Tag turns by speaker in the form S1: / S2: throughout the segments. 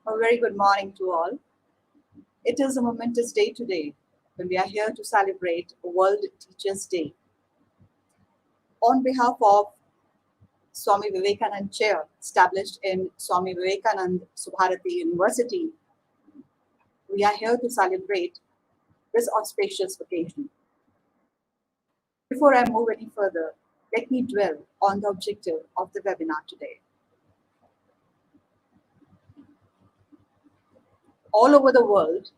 S1: A very good morning to all. It is a momentous day today when we are here to celebrate World Teachers' Day. On behalf of Swami Vivekanand Chair, established in Swami Vivekanand Subharati University, we are here to celebrate this auspicious occasion. Before I move any further, let me dwell on the objective of the webinar today. All over the world,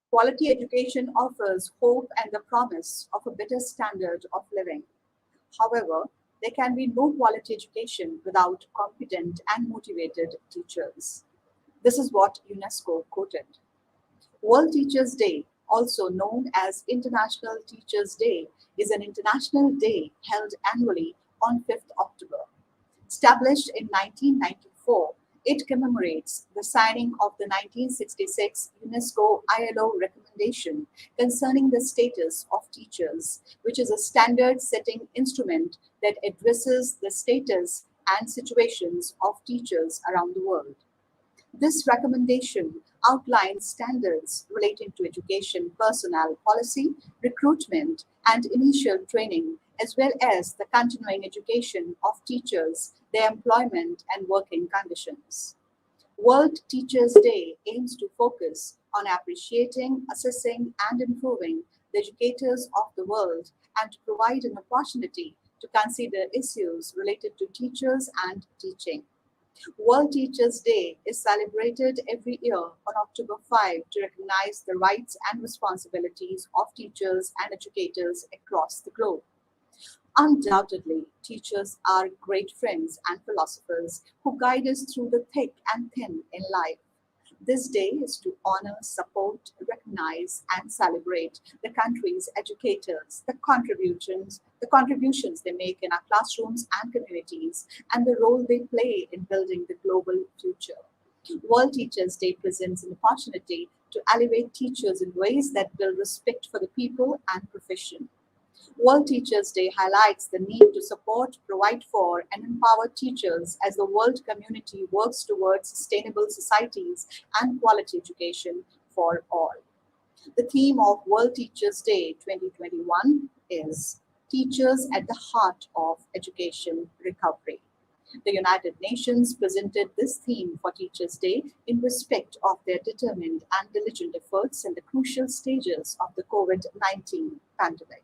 S1: quality education offers hope and the promise of a better standard of living. However, there can be no quality education without competent and motivated teachers. This is what UNESCO quoted. World Teachers' Day, also known as International Teachers' Day, is an international day held annually on 5th October. Established in 1994, it commemorates the signing of the 1966 UNESCO ILO recommendation concerning the status of teachers, which is a standard-setting instrument that addresses the status and situations of teachers around the world. This recommendation outlines standards relating to education, personnel policy, recruitment, and initial training, as well as the continuing education of teachers, their employment and working conditions. World Teachers' Day aims to focus on appreciating, assessing, and improving the educators of the world and to provide an opportunity to consider issues related to teachers and teaching. World Teachers' Day is celebrated every year on October 5 to recognize the rights and responsibilities of teachers and educators across the globe. Undoubtedly, teachers are great friends and philosophers who guide us through the thick and thin in life. This day is to honor, support, recognize, and celebrate the country's educators, the contributions they make in our classrooms and communities, and the role they play in building the global future. World Teachers' Day presents an opportunity to elevate teachers in ways that build respect for the people and profession. World Teachers' Day highlights the need to support, provide for, and empower teachers as the world community works towards sustainable societies and quality education for all. The theme of World Teachers' Day 2021 is Teachers at the Heart of Education Recovery. The United Nations presented this theme for Teachers' Day in respect of their determined and diligent efforts in the crucial stages of the COVID-19 pandemic.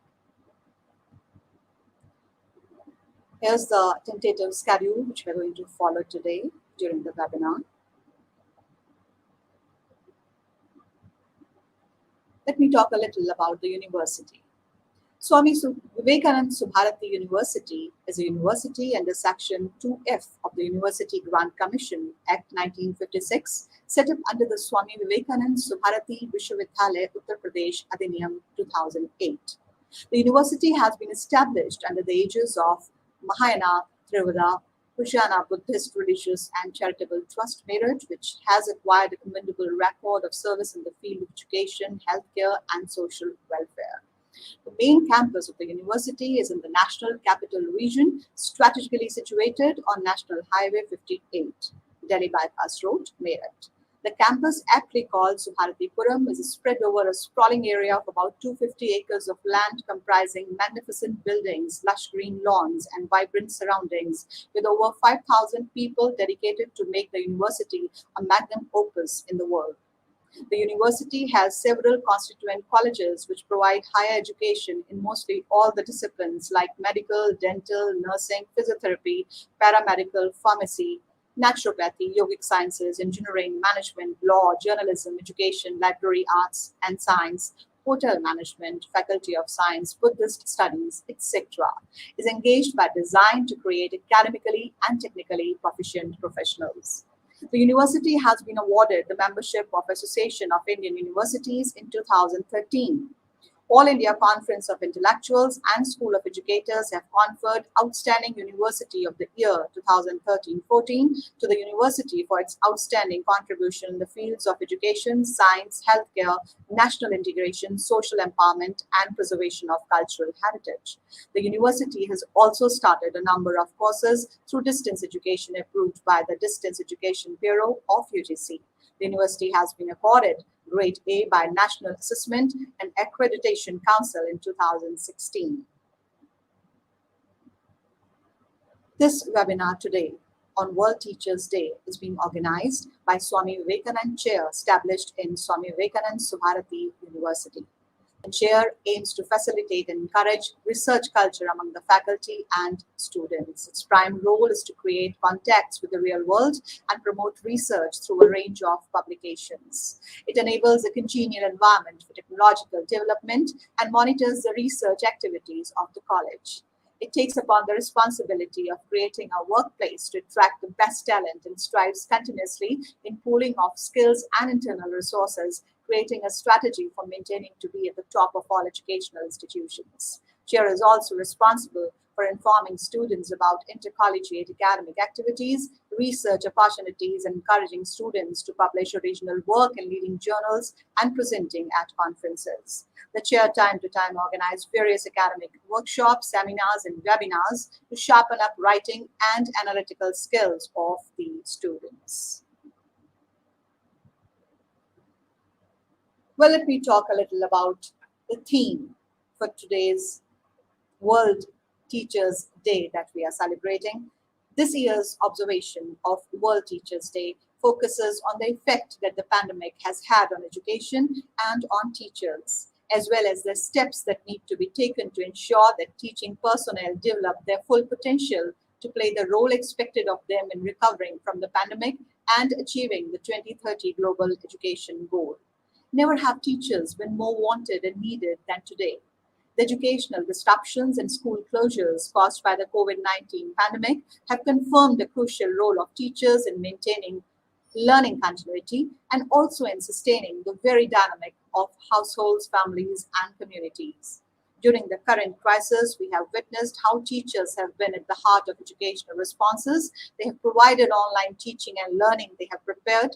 S1: Here's the tentative schedule which we're going to follow today during the webinar. Let me talk a little about the university. Swami Vivekanand Subharati University is a university under Section 2F of the University Grant Commission Act 1956, set up under the Swami Vivekanand Subharati Vishwavidyalaya Uttar Pradesh Adhiniyam 2008. The university has been established under the aegis of Mahayana Theravada Kushana Buddhist Religious and Charitable Trust Meerut, which has acquired a commendable record of service in the field of education, healthcare, and social welfare. The main campus of the university is in the National Capital Region, strategically situated on National Highway 58, Delhi Bypass Road, Meerut. The campus, aptly called Subharatipuram, is spread over a sprawling area of about 250 acres of land comprising magnificent buildings, lush green lawns, and vibrant surroundings, with over 5,000 people dedicated to make the university a magnum opus in the world. The university has several constituent colleges which provide higher education in mostly all the disciplines like medical, dental, nursing, physiotherapy, paramedical, pharmacy, naturopathy, yogic sciences, engineering, management, law, journalism, education, library, arts and science, hotel management, faculty of science, Buddhist studies, etc. is engaged by design to create academically and technically proficient professionals. The university has been awarded the membership of Association of Indian Universities in 2013. All India Conference of Intellectuals and School of Educators have conferred Outstanding University of the Year 2013-14 to the university for its outstanding contribution in the fields of education, science, healthcare, national integration, social empowerment, and preservation of cultural heritage. The university has also started a number of courses through distance education approved by the Distance Education Bureau of UGC. The university has been accorded Grade A by National Assessment and Accreditation Council in 2016. This webinar today on World Teachers' Day is being organized by Swami Vivekanand Chair, established in Swami Vivekanand Subharati University. The chair aims to facilitate and encourage research culture among the faculty and students. Its prime role is to create contacts with the real world and promote research through a range of publications. It enables a congenial environment for technological development and monitors the research activities of the college. It takes upon the responsibility of creating a workplace to attract the best talent and strives continuously in pooling of skills and internal resources, creating a strategy for maintaining to be at the top of all educational institutions. Chair is also responsible for informing students about intercollegiate academic activities, research opportunities, and encouraging students to publish original work in leading journals and presenting at conferences. The chair time to time organizes various academic workshops, seminars, and webinars to sharpen up writing and analytical skills of the students. Well, let me talk a little about the theme for today's World Teachers' Day that we are celebrating. This year's observation of World Teachers' Day focuses on the effect that the pandemic has had on education and on teachers, as well as the steps that need to be taken to ensure that teaching personnel develop their full potential to play the role expected of them in recovering from the pandemic and achieving the 2030 Global Education Goal. Never have teachers been more wanted and needed than today. The educational disruptions and school closures caused by the COVID-19 pandemic have confirmed the crucial role of teachers in maintaining learning continuity and also in sustaining the very dynamic of households, families, and communities. During the current crisis, we have witnessed how teachers have been at the heart of educational responses. They have provided online teaching and learning. They have prepared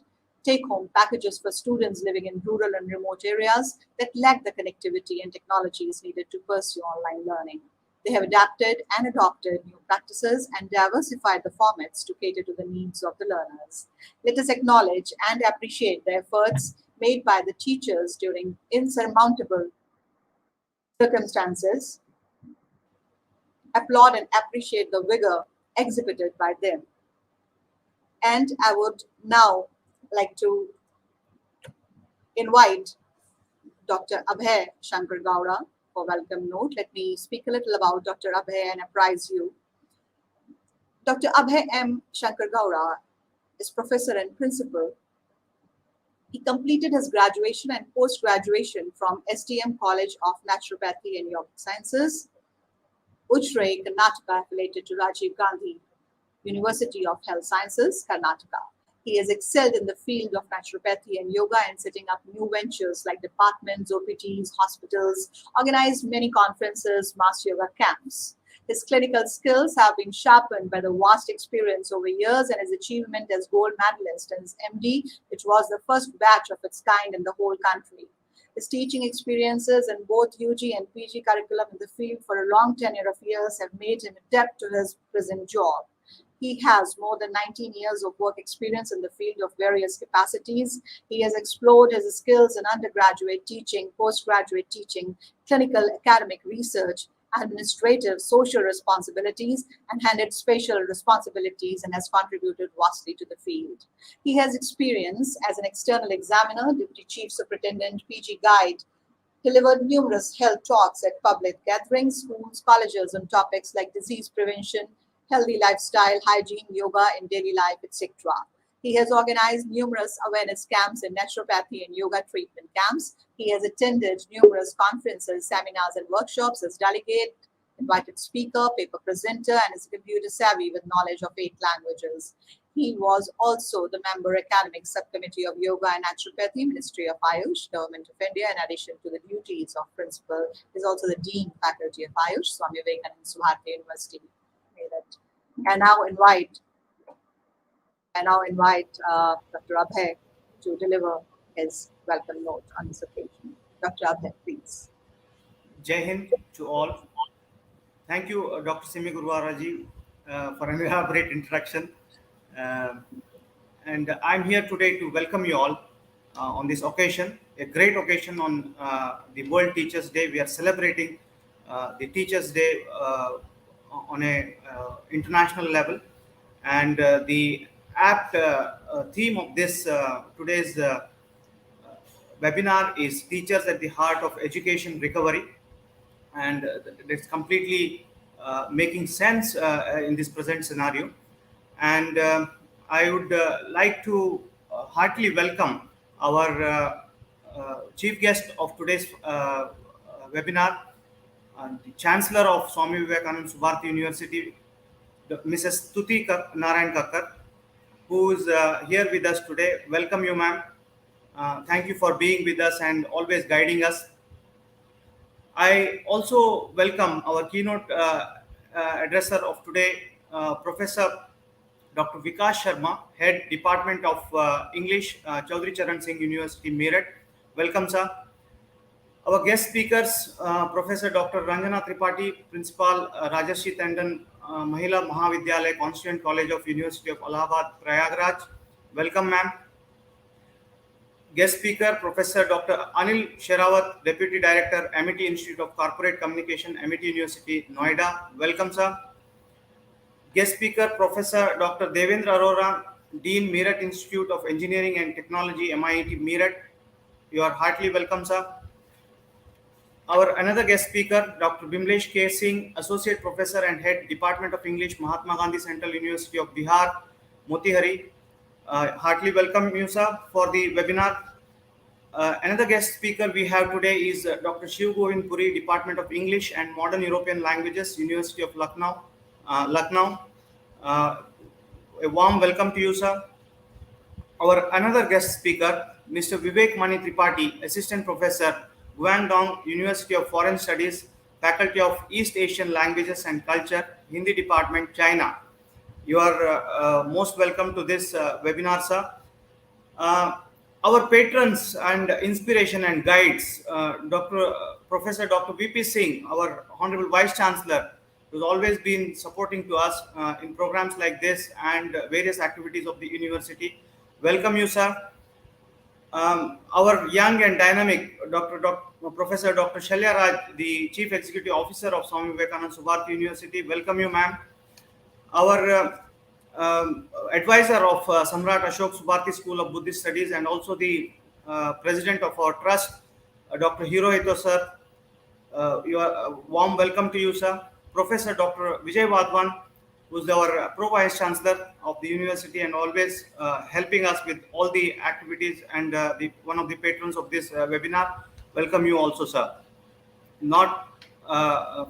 S1: take-home packages for students living in rural and remote areas that lack the connectivity and technologies needed to pursue online learning. They have adapted and adopted new practices and diversified the formats to cater to the needs of the learners. Let us acknowledge and appreciate the efforts made by the teachers during insurmountable circumstances, applaud and appreciate the vigor exhibited by them. And I would now like to invite Dr. Abhay Shankar for welcome note. Let me speak a little about Dr. Abhay and apprise you. Dr. Abhay M Shankar is professor and principal. He completed his graduation and post-graduation from SDM College of Naturopathy and Yogic Sciences, Ujjain, Karnataka, affiliated to Rajiv Gandhi University of Health Sciences, Karnataka. He has excelled in the field of naturopathy and yoga and setting up new ventures like departments, OPTs, hospitals, organized many conferences, mass yoga camps. His clinical skills have been sharpened by the vast experience over years and his achievement as gold medalist in his MD, which was the first batch of its kind in the whole country. His teaching experiences in both UG and PG curriculum in the field for a long tenure of years have made him adept to his present job. He has more than 19 years of work experience in the field of various capacities. He has explored his skills in undergraduate teaching, postgraduate teaching, clinical academic research, administrative, social responsibilities, and handled spatial responsibilities and has contributed vastly to the field. He has experience as an external examiner, deputy chief superintendent, PG guide, delivered numerous health talks at public gatherings, schools, colleges on topics like disease prevention, healthy lifestyle, hygiene, yoga in daily life, etc. He has organized numerous awareness camps in naturopathy and yoga treatment camps. He has attended numerous conferences, seminars, and workshops as delegate, invited speaker, paper presenter, and is computer savvy with knowledge of 8 languages. He was also the member academic subcommittee of Yoga and Naturopathy, Ministry of Ayush, Government of India. In addition to the duties of principal, is also the Dean Faculty of Ayush, Swami Vivekanand Chair, University. And now invite Dr. Abhay to deliver his welcome note on this occasion. Dr. Abhay, please.
S2: Jai Hind to all. Thank you, Dr. Simi Gurwaraji, for an elaborate introduction. And I'm here today to welcome you all on this occasion, a great occasion on the World Teachers' Day. We are celebrating the Teachers' Day on a international level, and the apt theme of this today's webinar is Teachers at the Heart of Education Recovery, and it's completely making sense in this present scenario. And I would like to heartily welcome our chief guest of today's webinar, the Chancellor of Swami Vivekanand University, Mrs. Tuti Narayan Kakkar, who is here with us today. Welcome you, ma'am. Thank you for being with us and always guiding us. I also welcome our keynote addresser of today, Professor Dr. Vikash Sharma, Head Department of English, Chaudhry Charan Singh University, Meerut. Welcome, sir. Our guest speakers, Professor Dr. Ranjana Tripathi, Principal, Rajarshi Tandon, Mahila Mahavidyalaya, Constituent College of University of Allahabad, Prayagraj. Welcome, ma'am. Guest speaker, Professor Dr. Anil Sherawat, Deputy Director, Amity Institute of Corporate Communication, Amity University, Noida. Welcome, sir. Guest speaker, Professor Dr. Devendra Arora, Dean, Meerut Institute of Engineering and Technology, MIT, Meerut. You are heartily welcome, sir. Our another guest speaker, Dr. Bimlesh K. Singh, Associate Professor and Head, Department of English, Mahatma Gandhi Central University of Bihar, Motihari. Heartily welcome you, sir, for the webinar. Another guest speaker we have today is Dr. Shiv Govind Puri, Department of English and Modern European Languages, University of Lucknow. A warm welcome to you, sir. Our another guest speaker, Mr. Vivek Mani Tripathi, Assistant Professor, Guangdong University of Foreign Studies, Faculty of East Asian Languages and Culture, Hindi Department, China. You are most welcome to this webinar, sir. Our patrons and inspiration and guides, Professor Dr. VP Singh, our Honorable Vice Chancellor, who's always been supporting to us in programs like this and various activities of the university. Welcome you, sir. Our young and dynamic Professor Dr. Shalya Raj, the Chief Executive Officer of Swami Vivekanand University. Welcome you, ma'am. Our advisor of Samrat Ashok Subharti School of Buddhist Studies and also the president of our trust, Dr. Hirohito, sir. You are warm welcome to you, sir. Professor Dr. Vijay Vadwan, who is our Pro Vice Chancellor of the university and always helping us with all the activities and one of the patrons of this webinar. Welcome you also, sir. Not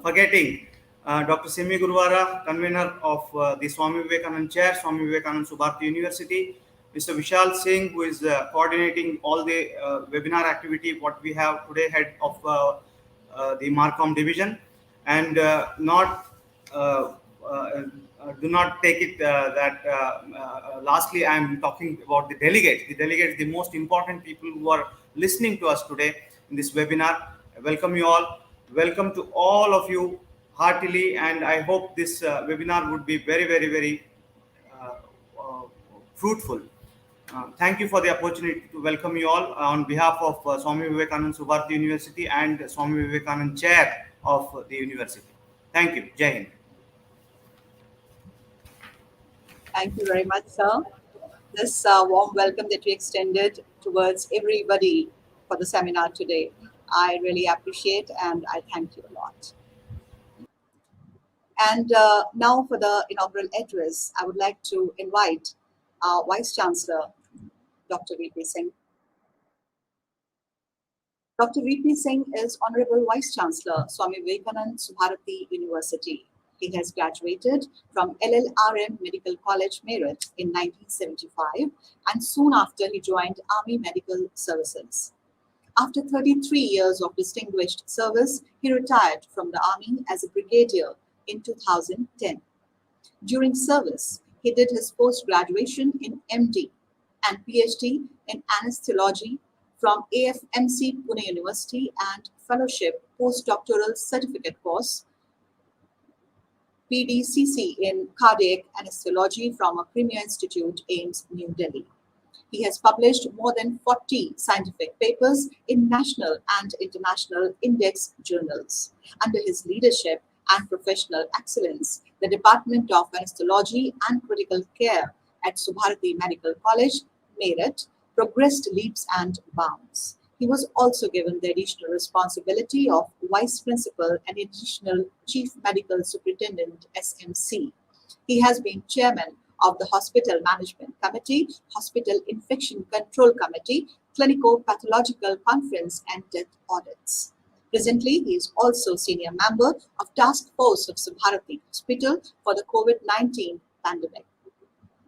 S2: forgetting Dr. Simi Gurwara, convener of the Swami Vivekanand Chair, Swami Vivekanand University. Mr. Vishal Singh, who is coordinating all the webinar activity, what we have today, head of the Marcom division. And do not take it that lastly I am talking about the delegates. The delegates, the most important people who are listening to us today in this webinar. I welcome you all. Welcome to all of you heartily, and I hope this webinar would be very, very, very fruitful. Thank you for the opportunity to welcome you all on behalf of Swami Vivekanand University and Swami Vivekanand Chair of the university. Thank you. Jai Hind.
S1: Thank you very much, sir. This warm welcome that you extended towards everybody for the seminar today, I really appreciate and I thank you a lot. And now for the inaugural address, I would like to invite our Vice Chancellor, Dr. VP Singh. Dr. VP Singh is Honorable Vice Chancellor, Swami Vivekanand University. He has graduated from LLRM Medical College, Meerut in 1975, and soon after he joined Army Medical Services. After 33 years of distinguished service, he retired from the Army as a brigadier in 2010. During service, he did his post-graduation in MD and PhD in anesthesiology from AFMC Pune University and fellowship postdoctoral certificate course PDCC in cardiac anesthesiology from a premier institute, AIMS, New Delhi. He has published more than 40 scientific papers in national and international index journals. Under his leadership and professional excellence, the Department of Anesthesiology and Critical Care at Subharati Medical College, Meerut, progressed leaps and bounds. He was also given the additional responsibility of Vice Principal and Additional Chief Medical Superintendent, SMC. He has been Chairman of the Hospital Management Committee, Hospital Infection Control Committee, Clinico-Pathological Conference, and Death Audits. Presently, he is also Senior Member of Task Force of Subharati Hospital for the COVID-19 pandemic.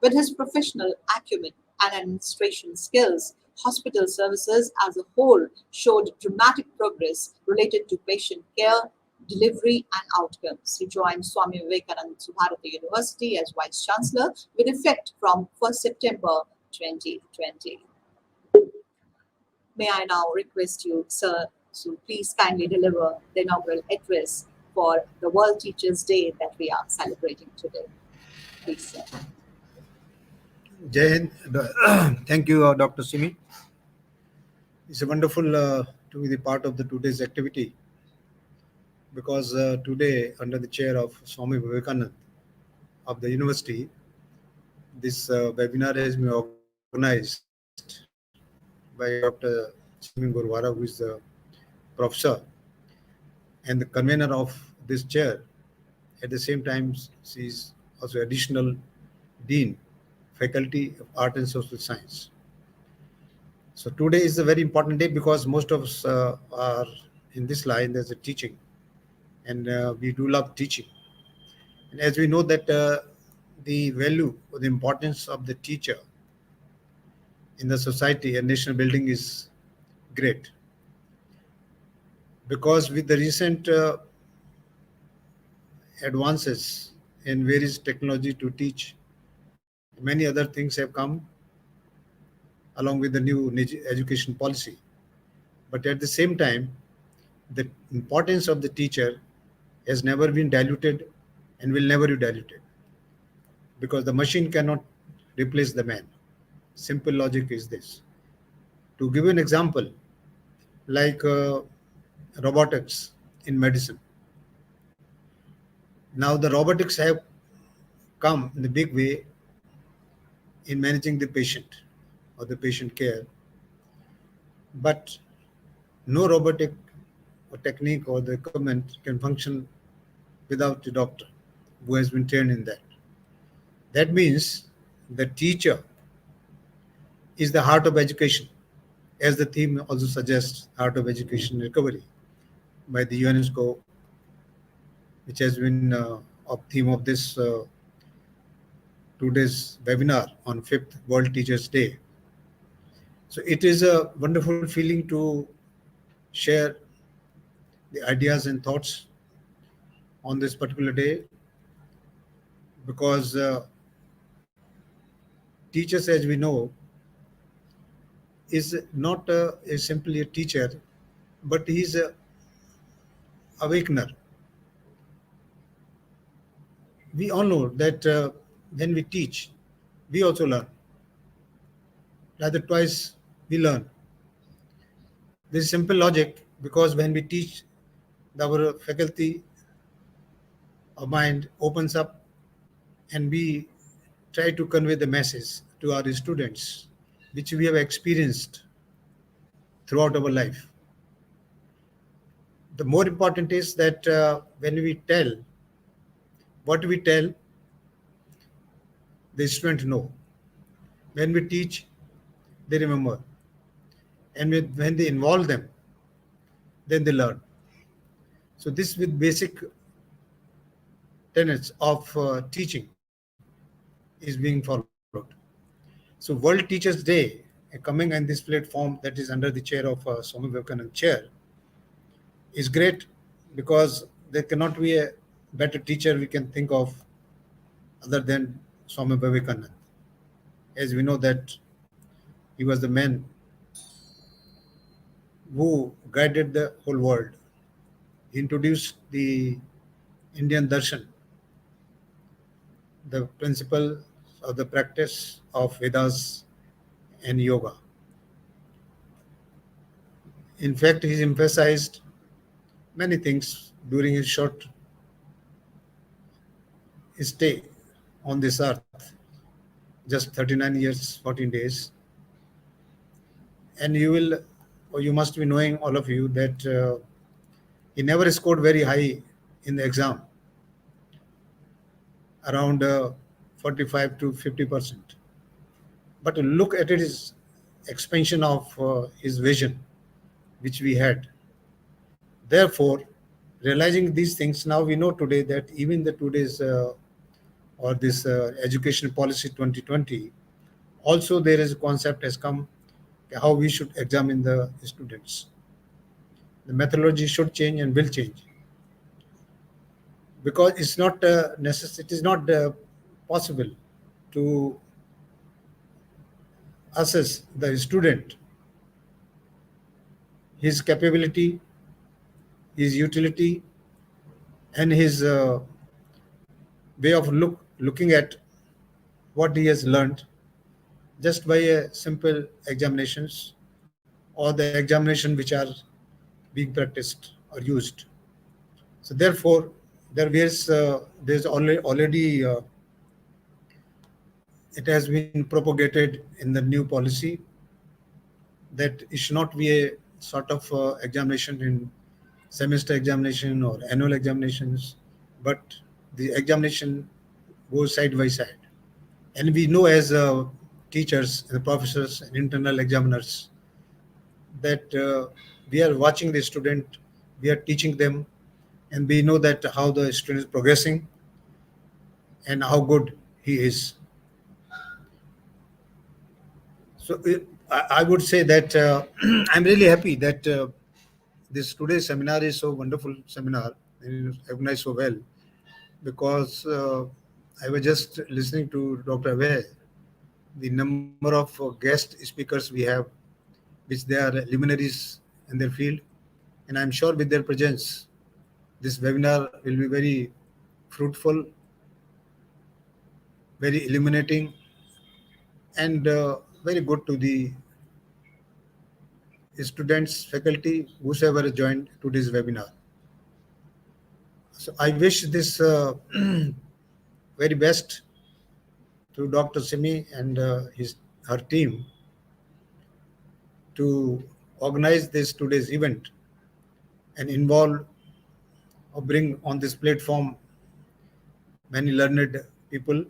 S1: With his professional acumen and administration skills, hospital services as a whole showed dramatic progress related to patient care, delivery, and outcomes. He joined Swami Vivekanand Subharati University as Vice Chancellor with effect from 1st September 2020. May I now request you, sir, to please kindly deliver the inaugural address for the World Teachers' Day that we are celebrating today. Please, sir.
S3: Jai Hind. Thank you, Dr. Simi. It's wonderful to be the part of the today's activity, because today, under the chair of Swami Vivekanand of the university, this webinar has been organized by Dr. Simi Gurwara, who is the professor and the convener of this chair. At the same time, she is also additional dean, faculty of art and social science. So today is a very important day because most of us are in this line. There's a teaching, and we do love teaching. And as we know that the value or the importance of the teacher in the society and national building is great, because with the recent advances in various technology to teach, many other things have come along with the new education policy. But at the same time, the importance of the teacher has never been diluted and will never be diluted, because the machine cannot replace the man. Simple logic is this. To give you an example, like robotics in medicine. Now the robotics have come in a big way in managing the patient or the patient care, but no robotic or technique or the equipment can function without the doctor who has been trained in that. That means the teacher is the heart of education, as the theme also suggests, heart of education recovery by the UNESCO, which has been a theme of this today's webinar on 5th World Teachers' Day. So it is a wonderful feeling to share the ideas and thoughts on this particular day, because teachers, as we know, is not is simply a teacher, but he is a awakener. We all know that when we teach, we also learn. Rather, twice we learn. This is simple logic, because when we teach, our faculty of mind opens up and we try to convey the message to our students, which we have experienced throughout our life. The more important is that when we tell, what we tell, the students know. When we teach, they remember. And when they involve them, then they learn. So this with basic tenets of teaching is being followed. So World Teachers Day coming on this platform that is under the chair of Swami Vivekanand Chair is great, because there cannot be a better teacher we can think of other than Swami Vivekanand. As we know that he was the man who guided the whole world. He introduced the Indian darshan, the principle of the practice of Vedas and yoga. In fact, he emphasized many things during his short stay on this earth, just 39 years, 14 days. And you must be knowing, all of you, that he never scored very high in the exam, around 45 to 50%. But look at his expansion of his vision, which we had. Therefore, realizing these things, now we know today that even the today's or this education policy 2020, also there is a concept has come how we should examine the students. The methodology should change and will change, because it's not it is not possible to assess the student, his capability, his utility, and his way of looking at what he has learned just by a simple examinations or the examination which are being practiced or used. So therefore, there's already it has been propagated in the new policy that it should not be a sort of examination in semester examination or annual examinations, but the examination goes side by side. And we know as teachers and professors and internal examiners that we are watching the student, we are teaching them, and we know that how the student is progressing and how good he is. So I would say that I'm really happy that this today's seminar is so wonderful seminar and organized so well, because I was just listening to Dr. Abhay, the number of guest speakers we have, which they are luminaries in their field, and I'm sure with their presence, this webinar will be very fruitful, very illuminating, and very good to the students, faculty, whosoever joined today's webinar. So I wish this very best to Dr. Simi and her team to organize this today's event and involve or bring on this platform many learned people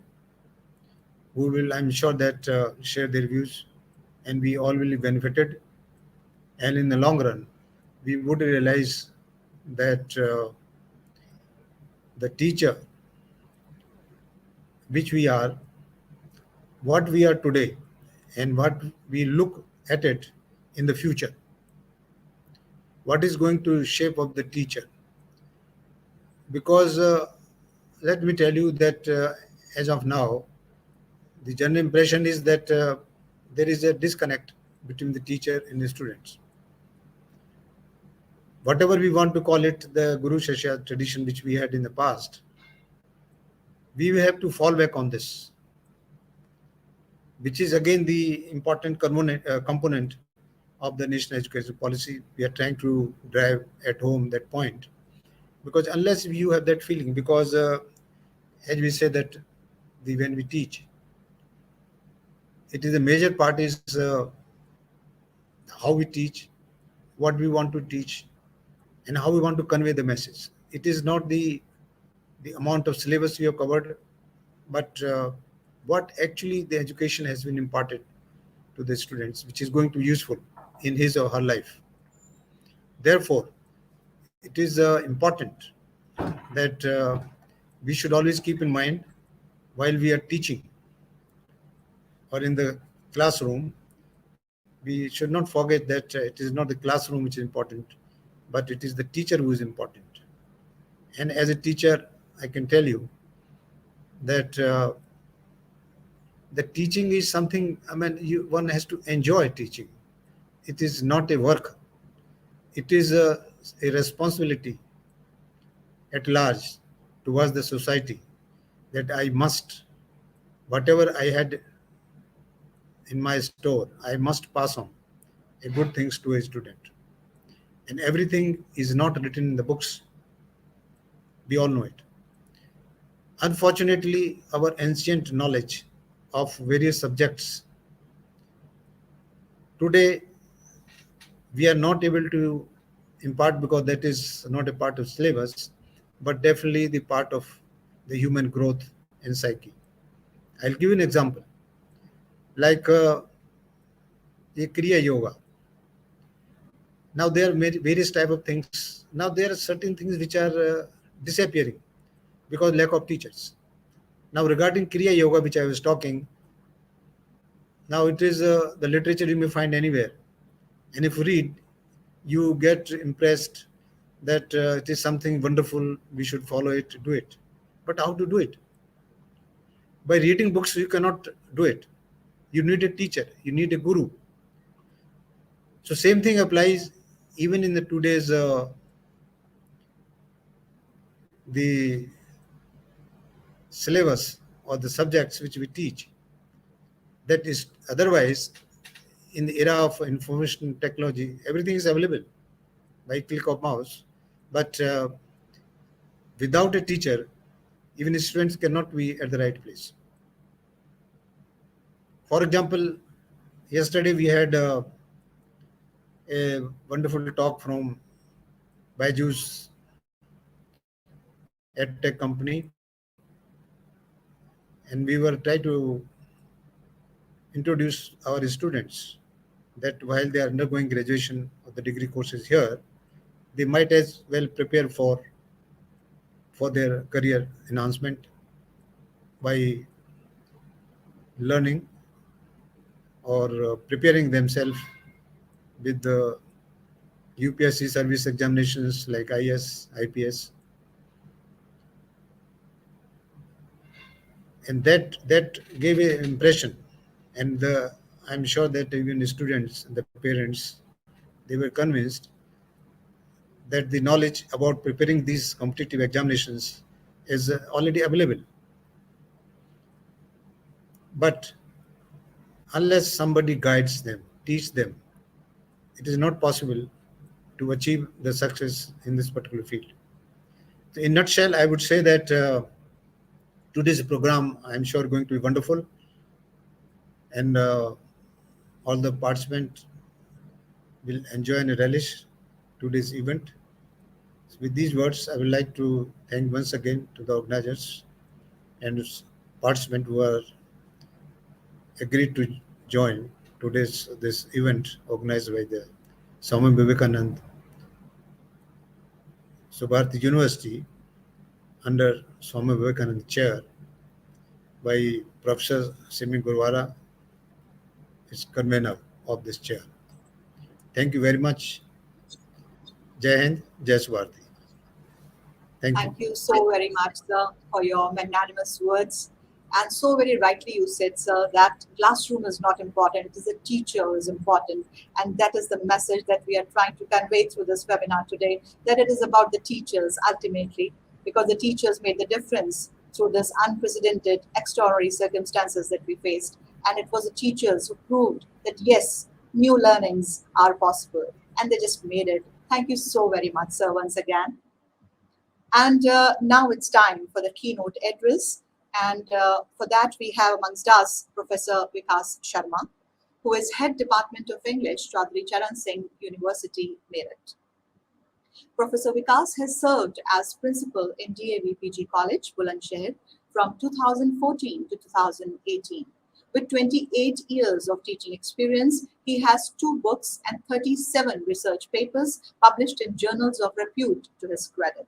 S3: who will, I'm sure, that share their views, and we all will be benefited. And in the long run, we would realize that the teacher which we are, what we are today, and what we look at it in the future, what is going to shape up the teacher. Because let me tell you that as of now, the general impression is that there is a disconnect between the teacher and the students. Whatever we want to call it, the Guru Shashya tradition which we had in the past, we will have to fall back on this, which is again the important component of the national education policy. We are trying to drive at home that point, because unless you have that feeling, because as we say that when we teach, it is a major part is how we teach, what we want to teach, and how we want to convey the message. It is not the amount of syllabus we have covered, but what actually the education has been imparted to the students, which is going to be useful in his or her life. Therefore, it is important that we should always keep in mind while we are teaching or in the classroom, we should not forget that it is not the classroom which is important, but it is the teacher who is important. And as a teacher, I can tell you that the teaching is something, I mean, one has to enjoy teaching. It is not a work. It is a responsibility at large towards the society that I must, whatever I had in my store, I must pass on a good things to a student. And everything is not written in the books. We all know it. Unfortunately, our ancient knowledge of various subjects today we are not able to impart because that is not a part of syllabus, but definitely the part of the human growth and psyche. I'll give you an example. Like the Kriya Yoga. Now there are various type of things. Now there are certain things which are disappearing because lack of teachers. Now regarding Kriya Yoga, which I was talking, now it is the literature you may find anywhere. And if you read, you get impressed that it is something wonderful, we should follow it, do it. But how to do it? By reading books, you cannot do it. You need a teacher, you need a guru. So same thing applies even in the today's the syllabus or the subjects which we teach. That is otherwise in the era of information technology, everything is available by click of mouse. But without a teacher, even students cannot be at the right place. For example, yesterday we had a wonderful talk from Byju's EdTech company, and we were trying to introduce our students that while they are undergoing graduation of the degree courses here, they might as well prepare for their career enhancement by learning or preparing themselves with the UPSC service examinations like IS, IPS. And that gave an impression. And I'm sure that even the students and the parents, they were convinced that the knowledge about preparing these competitive examinations is already available. But unless somebody guides them, teach them, it is not possible to achieve the success in this particular field. In a nutshell, I would say that today's program, I'm sure, going to be wonderful, and all the participants will enjoy and relish today's event. So with these words, I would like to thank once again to the organizers and participants who are agreed to join today's this event organized by the Swami Vivekanand University under Swami Vivekanand Chair by Professor Simi Gurwara, is convener of this chair. Thank you very much. Jai Hind, Jai Swarthi.
S1: Thank you so very much, sir, for your magnanimous words. And so very rightly you said, sir, that classroom is not important. It is a teacher who is important. And that is the message that we are trying to convey through this webinar today, that it is about the teachers ultimately, because the teachers made the difference through this unprecedented, extraordinary circumstances that we faced. And it was the teachers who proved that, yes, new learnings are possible. And they just made it. Thank you so very much, sir, once again. And now it's time for the keynote address. And for that, we have amongst us Professor Vikas Sharma, who is Head Department of English, Chaudhry Charan Singh University, Meerut. Professor Vikas has served as principal in DAV PG College, Bulandshahr, from 2014 to 2018. With 28 years of teaching experience, he has 2 books and 37 research papers published in journals of repute to his credit.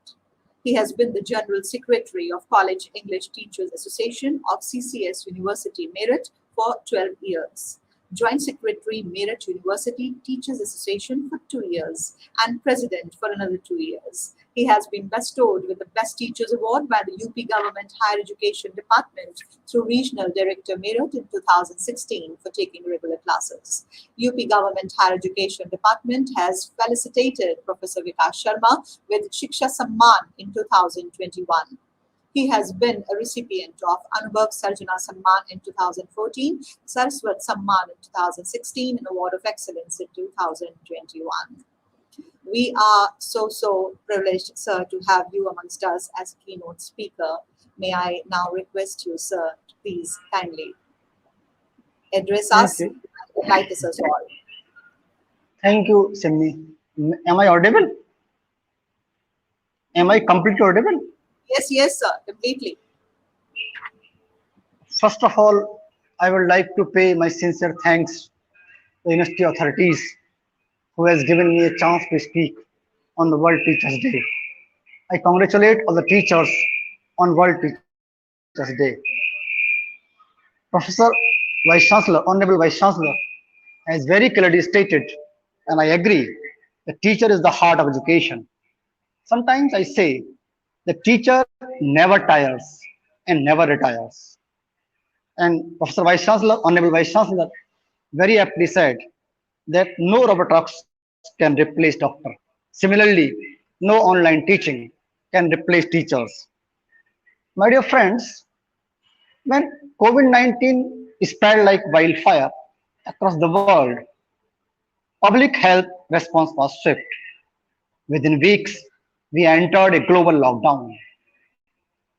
S1: He has been the General Secretary of College English Teachers Association of CCS University, Meerut for 12 years. Joint Secretary, Meerut University Teachers Association for 2 years, and President for another 2 years. He has been bestowed with the Best Teachers Award by the UP Government Higher Education Department through Regional Director Meerut in 2016 for taking regular classes. UP Government Higher Education Department has felicitated Professor Vikash Sharma with Shiksha Samman in 2021. He has been a recipient of Anubhav Sarjana Samman in 2014, Saraswat Samman in 2016, and Award of Excellence in 2021. We are so privileged, sir, to have you amongst us as a keynote speaker. May I now request you, sir, to please kindly address us and enlighten us all.
S4: Thank you, Simmi. Am I audible? Am I completely audible?
S1: Yes, sir, completely.
S4: First of all, I would like to pay my sincere thanks to the university authorities who has given me a chance to speak on the World Teachers Day. I congratulate all the teachers on World Teachers Day. Professor Vice Chancellor, Honorable Vice Chancellor, has very clearly stated, and I agree, the teacher is the heart of education. Sometimes I say the teacher never tires and never retires. And Professor Vice Chancellor, Honorable Vice Chancellor, very aptly said that no robotics can replace doctor. Similarly, no online teaching can replace teachers. My dear friends, when COVID-19 spread like wildfire across the world, public health response was swift. Within weeks, we entered a global lockdown.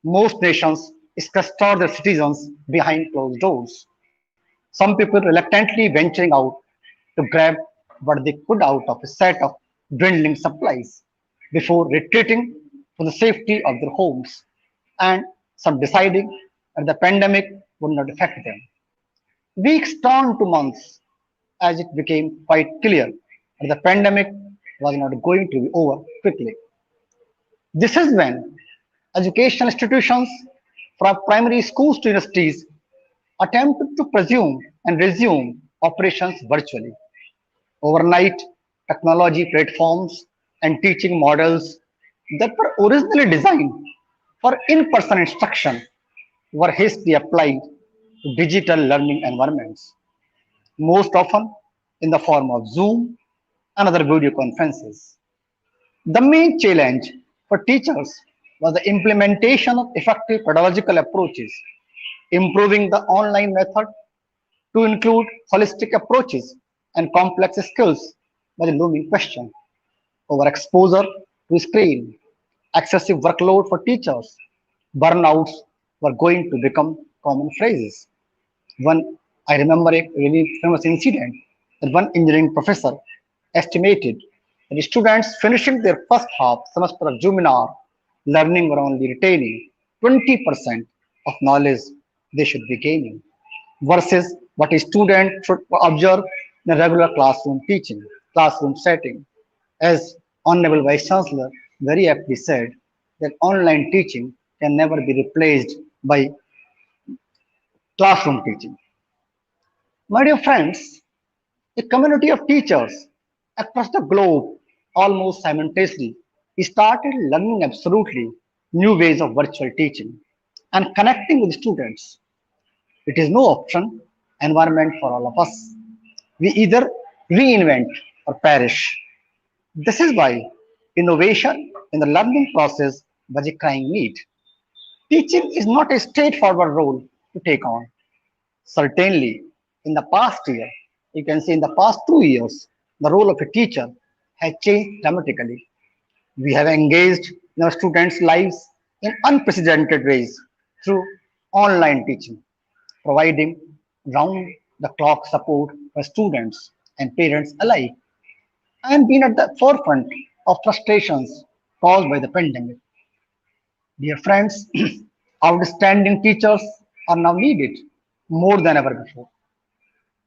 S4: Most nations sequestered their citizens behind closed doors. Some people reluctantly venturing out to grab what they could out of a set of dwindling supplies before retreating to the safety of their homes, and some deciding that the pandemic would not affect them. Weeks turned to months as it became quite clear that the pandemic was not going to be over quickly. This is when educational institutions, from primary schools to universities, attempted to presume and resume operations virtually. Overnight, technology platforms and teaching models that were originally designed for in-person instruction were hastily applied to digital learning environments, most often in the form of Zoom and other video conferences. The main challenge for teachers was the implementation of effective pedagogical approaches, improving the online method to include holistic approaches and complex skills was a looming question. Overexposure to screen, excessive workload for teachers, burnouts were going to become common phrases. One, I remember a really famous incident that one engineering professor estimated that students finishing their first half semester of seminar learning were only retaining 20% of knowledge they should be gaining versus what a student should observe in a regular classroom setting. As Honorable Vice Chancellor very aptly said, that online teaching can never be replaced by classroom teaching. My dear friends, a community of teachers across the globe almost simultaneously started learning absolutely new ways of virtual teaching and connecting with students. It is no option environment for all of us. We either reinvent or perish. This is why innovation in the learning process was a crying need. Teaching is not a straightforward role to take on. Certainly, in the past year, you can say in the past 2 years, the role of a teacher has changed dramatically. We have engaged in our students' lives in unprecedented ways through online teaching, providing round the clock support for students and parents alike, and been at the forefront of frustrations caused by the pandemic. Dear friends, outstanding teachers are now needed more than ever before.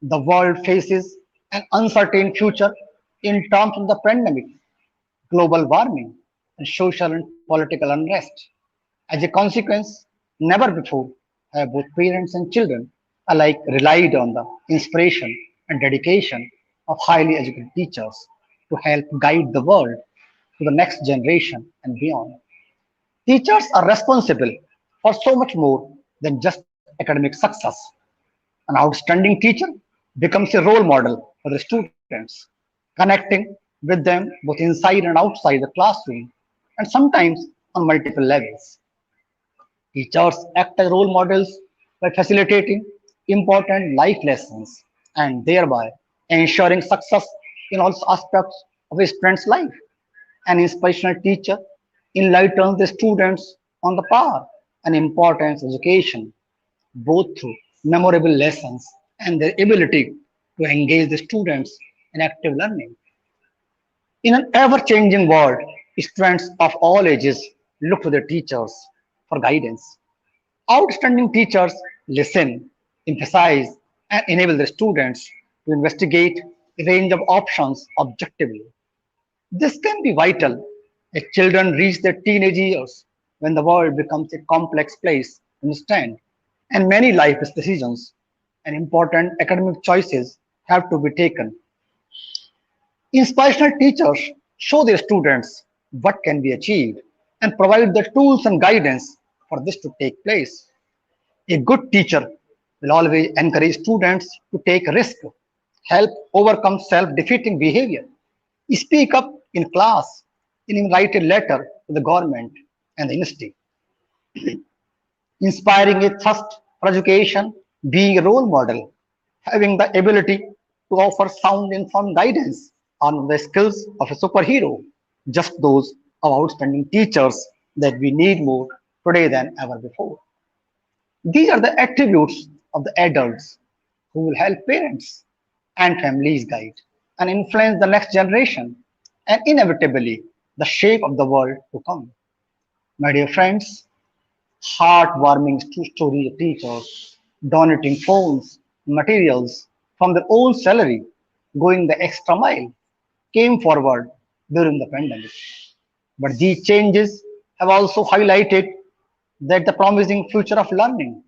S4: The world faces an uncertain future in terms of the pandemic, global warming, and social and political unrest. As a consequence, never before have both parents and children alike relied on the inspiration and dedication of highly educated teachers to help guide the world to the next generation and beyond. Teachers are responsible for so much more than just academic success. An outstanding teacher becomes a role model for the students, connecting with them both inside and outside the classroom, and sometimes on multiple levels. Teachers act as role models by facilitating important life lessons and thereby ensuring success in all aspects of a student's life. An inspirational teacher enlightens the students on the power and importance of education, both through memorable lessons and their ability to engage the students in active learning. In an ever changing world, students of all ages look to their teachers for guidance. Outstanding teachers listen, emphasize, and enable the students to investigate a range of options objectively. This can be vital as children reach their teenage years when the world becomes a complex place to understand, and many life decisions and important academic choices have to be taken. Inspirational teachers show their students what can be achieved and provide the tools and guidance for this to take place. A good teacher will always encourage students to take risk, help overcome self-defeating behavior, speak up in class, and even write a letter to the government and the institute, inspiring a thirst for education, being a role model, having the ability to offer sound informed guidance on the skills of a superhero, just those of outstanding teachers that we need more today than ever before. These are the attributes of the adults who will help parents and families guide and influence the next generation and inevitably the shape of the world to come. My dear friends, heartwarming stories of teachers donating phones, materials from their own salary, going the extra mile, came forward during the pandemic. But these changes have also highlighted that the promising future of learning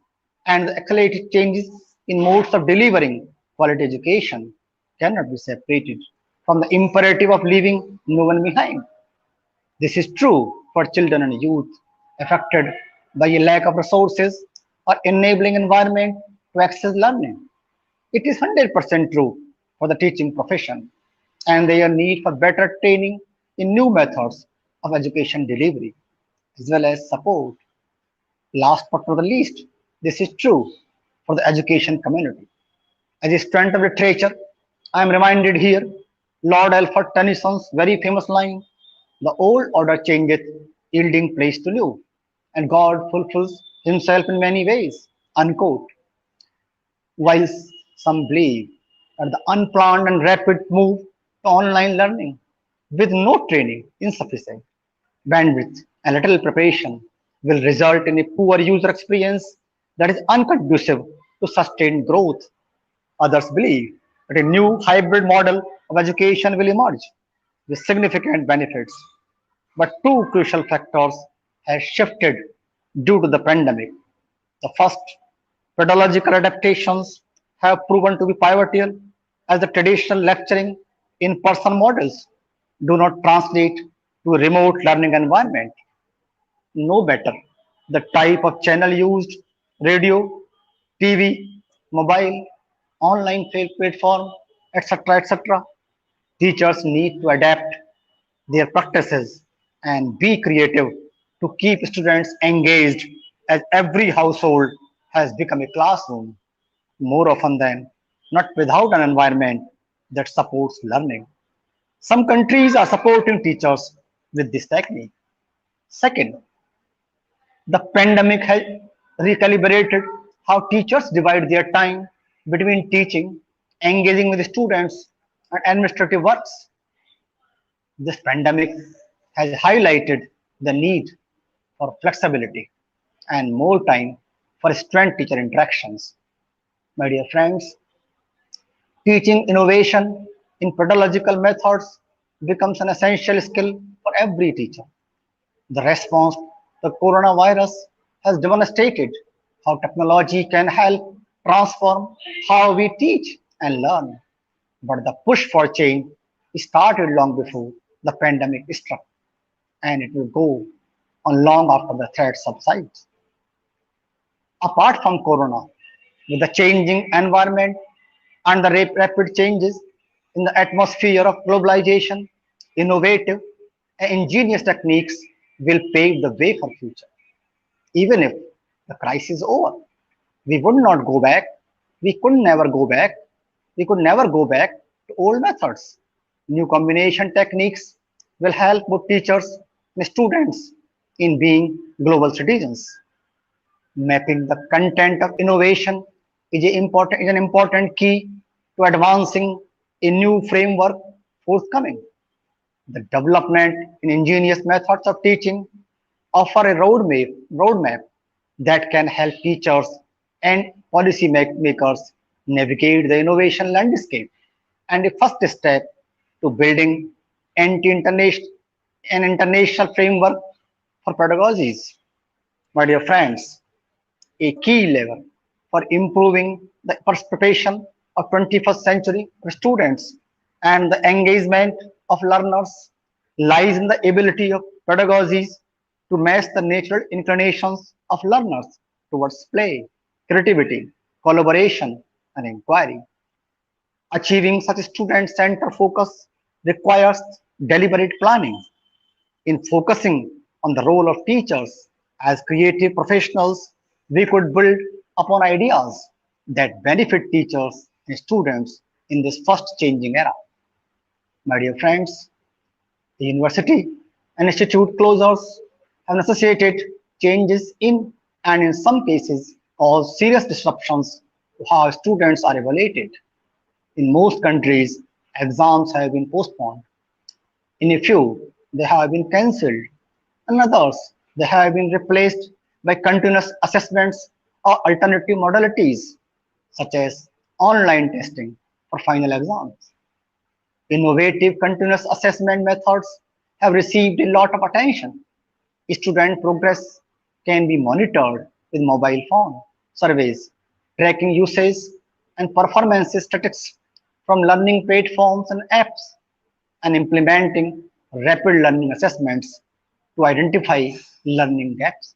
S4: and the accelerated changes in modes of delivering quality education cannot be separated from the imperative of leaving no one behind. This is true for children and youth affected by a lack of resources or enabling environment to access learning. It is 100% true for the teaching profession and their need for better training in new methods of education delivery as well as support. Last but not the least, this is true for the education community. As a student of literature, I am reminded here Lord Alfred Tennyson's very famous line, the old order changeth, yielding place to new, and God fulfills himself in many ways. Unquote. Whilst some believe that the unplanned and rapid move to online learning with no training insufficient bandwidth and little preparation will result in a poor user experience that is unconducive to sustained growth. Others believe that a new hybrid model of education will emerge with significant benefits. But two crucial factors have shifted due to the pandemic. The first, pedagogical adaptations have proven to be pivotal as the traditional lecturing in person models do not translate to a remote learning environment. No better the type of channel used, radio, TV, mobile, online platform, etc. etc. Teachers need to adapt their practices and be creative to keep students engaged as every household has become a classroom more often than not without an environment that supports learning. Some countries are supporting teachers with this technique. Second, the pandemic has recalibrated how teachers divide their time between teaching, engaging with students, and administrative works. This pandemic has highlighted the need for flexibility and more time for student teacher interactions. My dear friends, teaching innovation in pedagogical methods becomes an essential skill for every teacher. The response to the coronavirus has demonstrated how technology can help transform how we teach and learn. But the push for change started long before the pandemic struck, and it will go on long after the threat subsides. Apart from corona, with the changing environment and the rapid changes in the atmosphere of globalization, innovative and ingenious techniques will pave the way for future. Even if the crisis is over, we would not go back. We could never go back. We could never go back to old methods. New combination techniques will help both teachers and students in being global citizens. Mapping the content of innovation is an important key to advancing a new framework forthcoming. The development in ingenious methods of teaching offer a roadmap that can help teachers and policy makers navigate the innovation landscape, and a first step to building anti-international an international framework for pedagogies. My dear friends, a key lever for improving the participation of 21st century students and the engagement of learners lies in the ability of pedagogies to match the natural inclinations of learners towards play, creativity, collaboration, and inquiry. Achieving such student-centered focus requires deliberate planning. In focusing on the role of teachers as creative professionals, we could build upon ideas that benefit teachers and students in this fast changing era. My dear friends, the university and institute closures have necessitated changes in and in some cases cause serious disruptions to how students are evaluated. In most countries, exams have been postponed. In a few, they have been cancelled. In others, they have been replaced by continuous assessments or alternative modalities, such as online testing for final exams. Innovative continuous assessment methods have received a lot of attention. Student progress can be monitored with mobile phone surveys, tracking usage and performance statistics from learning platforms and apps, and implementing rapid learning assessments to identify learning gaps.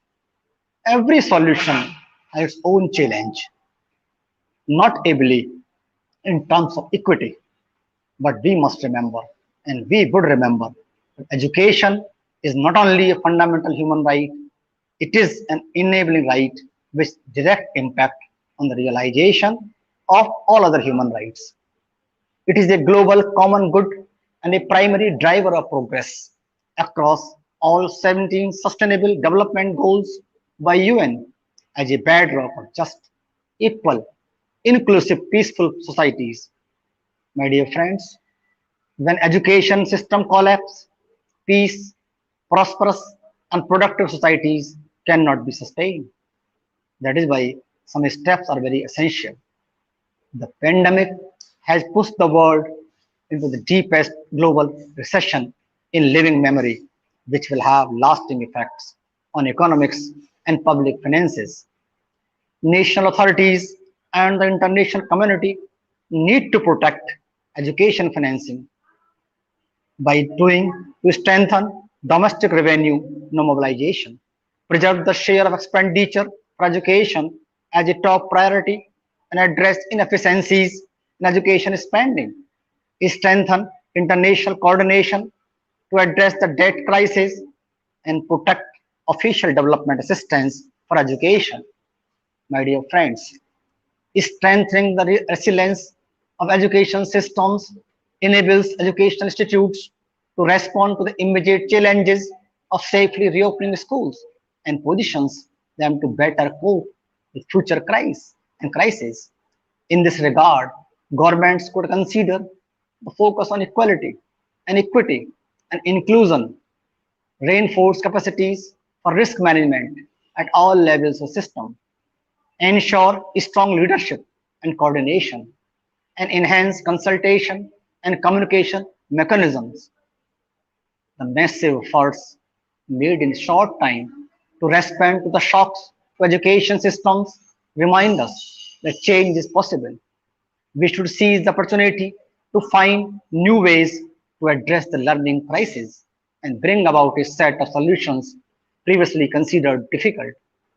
S4: Every solution has its own challenge, not ably in terms of equity, but we must remember, and we would remember, that education is not only a fundamental human right, it is an enabling right with direct impact on the realization of all other human rights. It is a global common good and a primary driver of progress across all 17 Sustainable Development Goals by UN as a bedrock of just, equal, inclusive, peaceful societies. My dear friends, when education system collapse, peace, prosperous and productive societies cannot be sustained. That is why some steps are very essential. The pandemic has pushed the world into the deepest global recession in living memory, which will have lasting effects on economics and public finances. National authorities and the international community need to protect education financing by doing to strengthen domestic revenue mobilization, preserve the share of expenditure for education as a top priority, and address inefficiencies in education spending, strengthen international coordination to address the debt crisis, and protect official development assistance for education. My dear friends, strengthening the resilience of education systems enables educational institutes to respond to the immediate challenges of safely reopening schools and positions them to better cope with future crises and crises. In this regard, governments could consider the focus on equality and equity and inclusion, reinforce capacities for risk management at all levels of system, ensure strong leadership and coordination, and enhance consultation and communication mechanisms. The massive efforts made in short time to respond to the shocks to education systems remind us that change is possible. We should seize the opportunity to find new ways to address the learning crisis and bring about a set of solutions previously considered difficult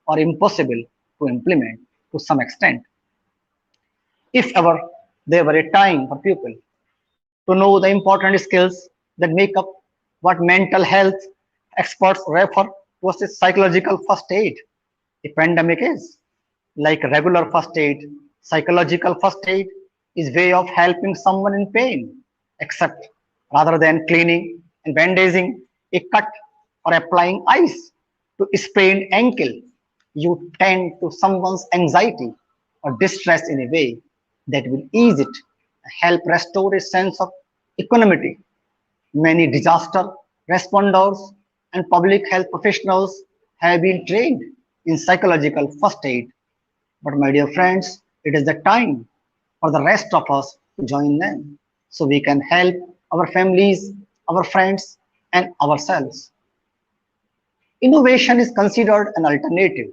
S4: or impossible to implement to some extent. If ever there were a time for people to know the important skills that make up what mental health experts refer to as a psychological first aid, a pandemic is. Like regular first aid, psychological first aid is way of helping someone in pain, except rather than cleaning and bandaging a cut or applying ice to a sprained ankle, you tend to someone's anxiety or distress in a way that will ease it, help restore a sense of equanimity. Many disaster responders and public health professionals have been trained in psychological first aid. But my dear friends, it is the time for the rest of us to join them so we can help our families, our friends, and ourselves. Innovation is considered an alternative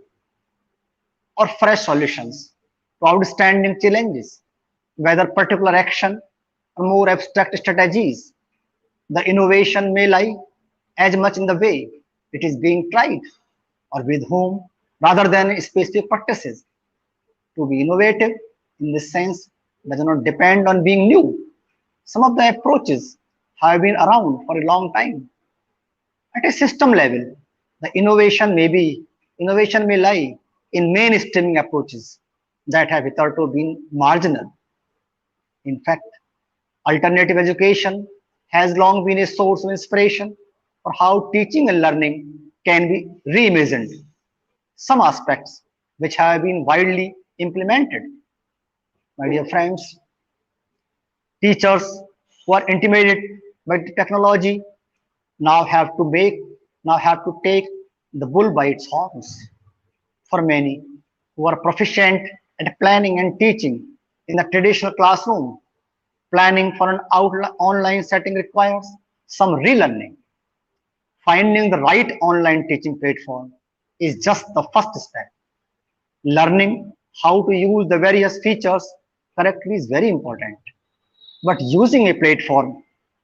S4: or fresh solutions to outstanding challenges, whether particular action or more abstract strategies. The innovation may lie as much in the way it is being tried or with whom rather than specific practices. To be innovative in this sense does not depend on being new. Some of the approaches have been around for a long time. At a system level, the innovation may lie in mainstreaming approaches that have hitherto been marginal. In fact, alternative education has long been a source of inspiration for how teaching and learning can be reimagined. Some aspects which have been widely implemented. My dear friends, teachers who are intimidated by the technology now have to make now have to take the bull by its horns. For many who are proficient at planning and teaching in the traditional classroom, planning for an online setting requires some relearning. Finding the right online teaching platform is just the first step. Learning how to use the various features correctly is very important. But using a platform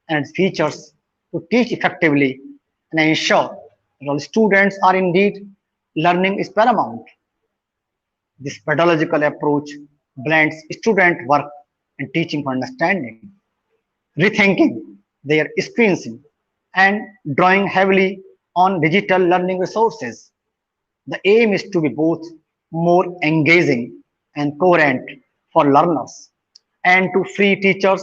S4: and features to teach effectively and ensure that all students are indeed learning is paramount. This pedagogical approach blends student work and teaching for understanding, rethinking their experiencing, and drawing heavily on digital learning resources. The aim is to be both more engaging and coherent for learners and to free teachers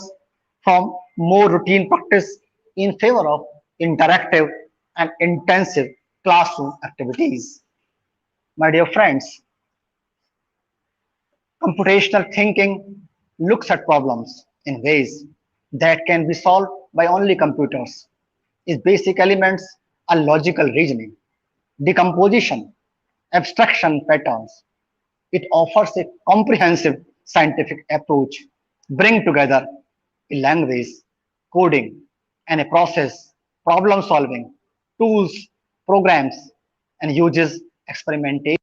S4: from more routine practice in favor of interactive and intensive classroom activities. My dear friends, computational thinking looks at problems in ways that can be solved by only computers. Its basic elements are logical reasoning, decomposition, abstraction patterns. It offers a comprehensive scientific approach, bring together a language, coding, and a process, problem solving, tools, programs, and uses experimentation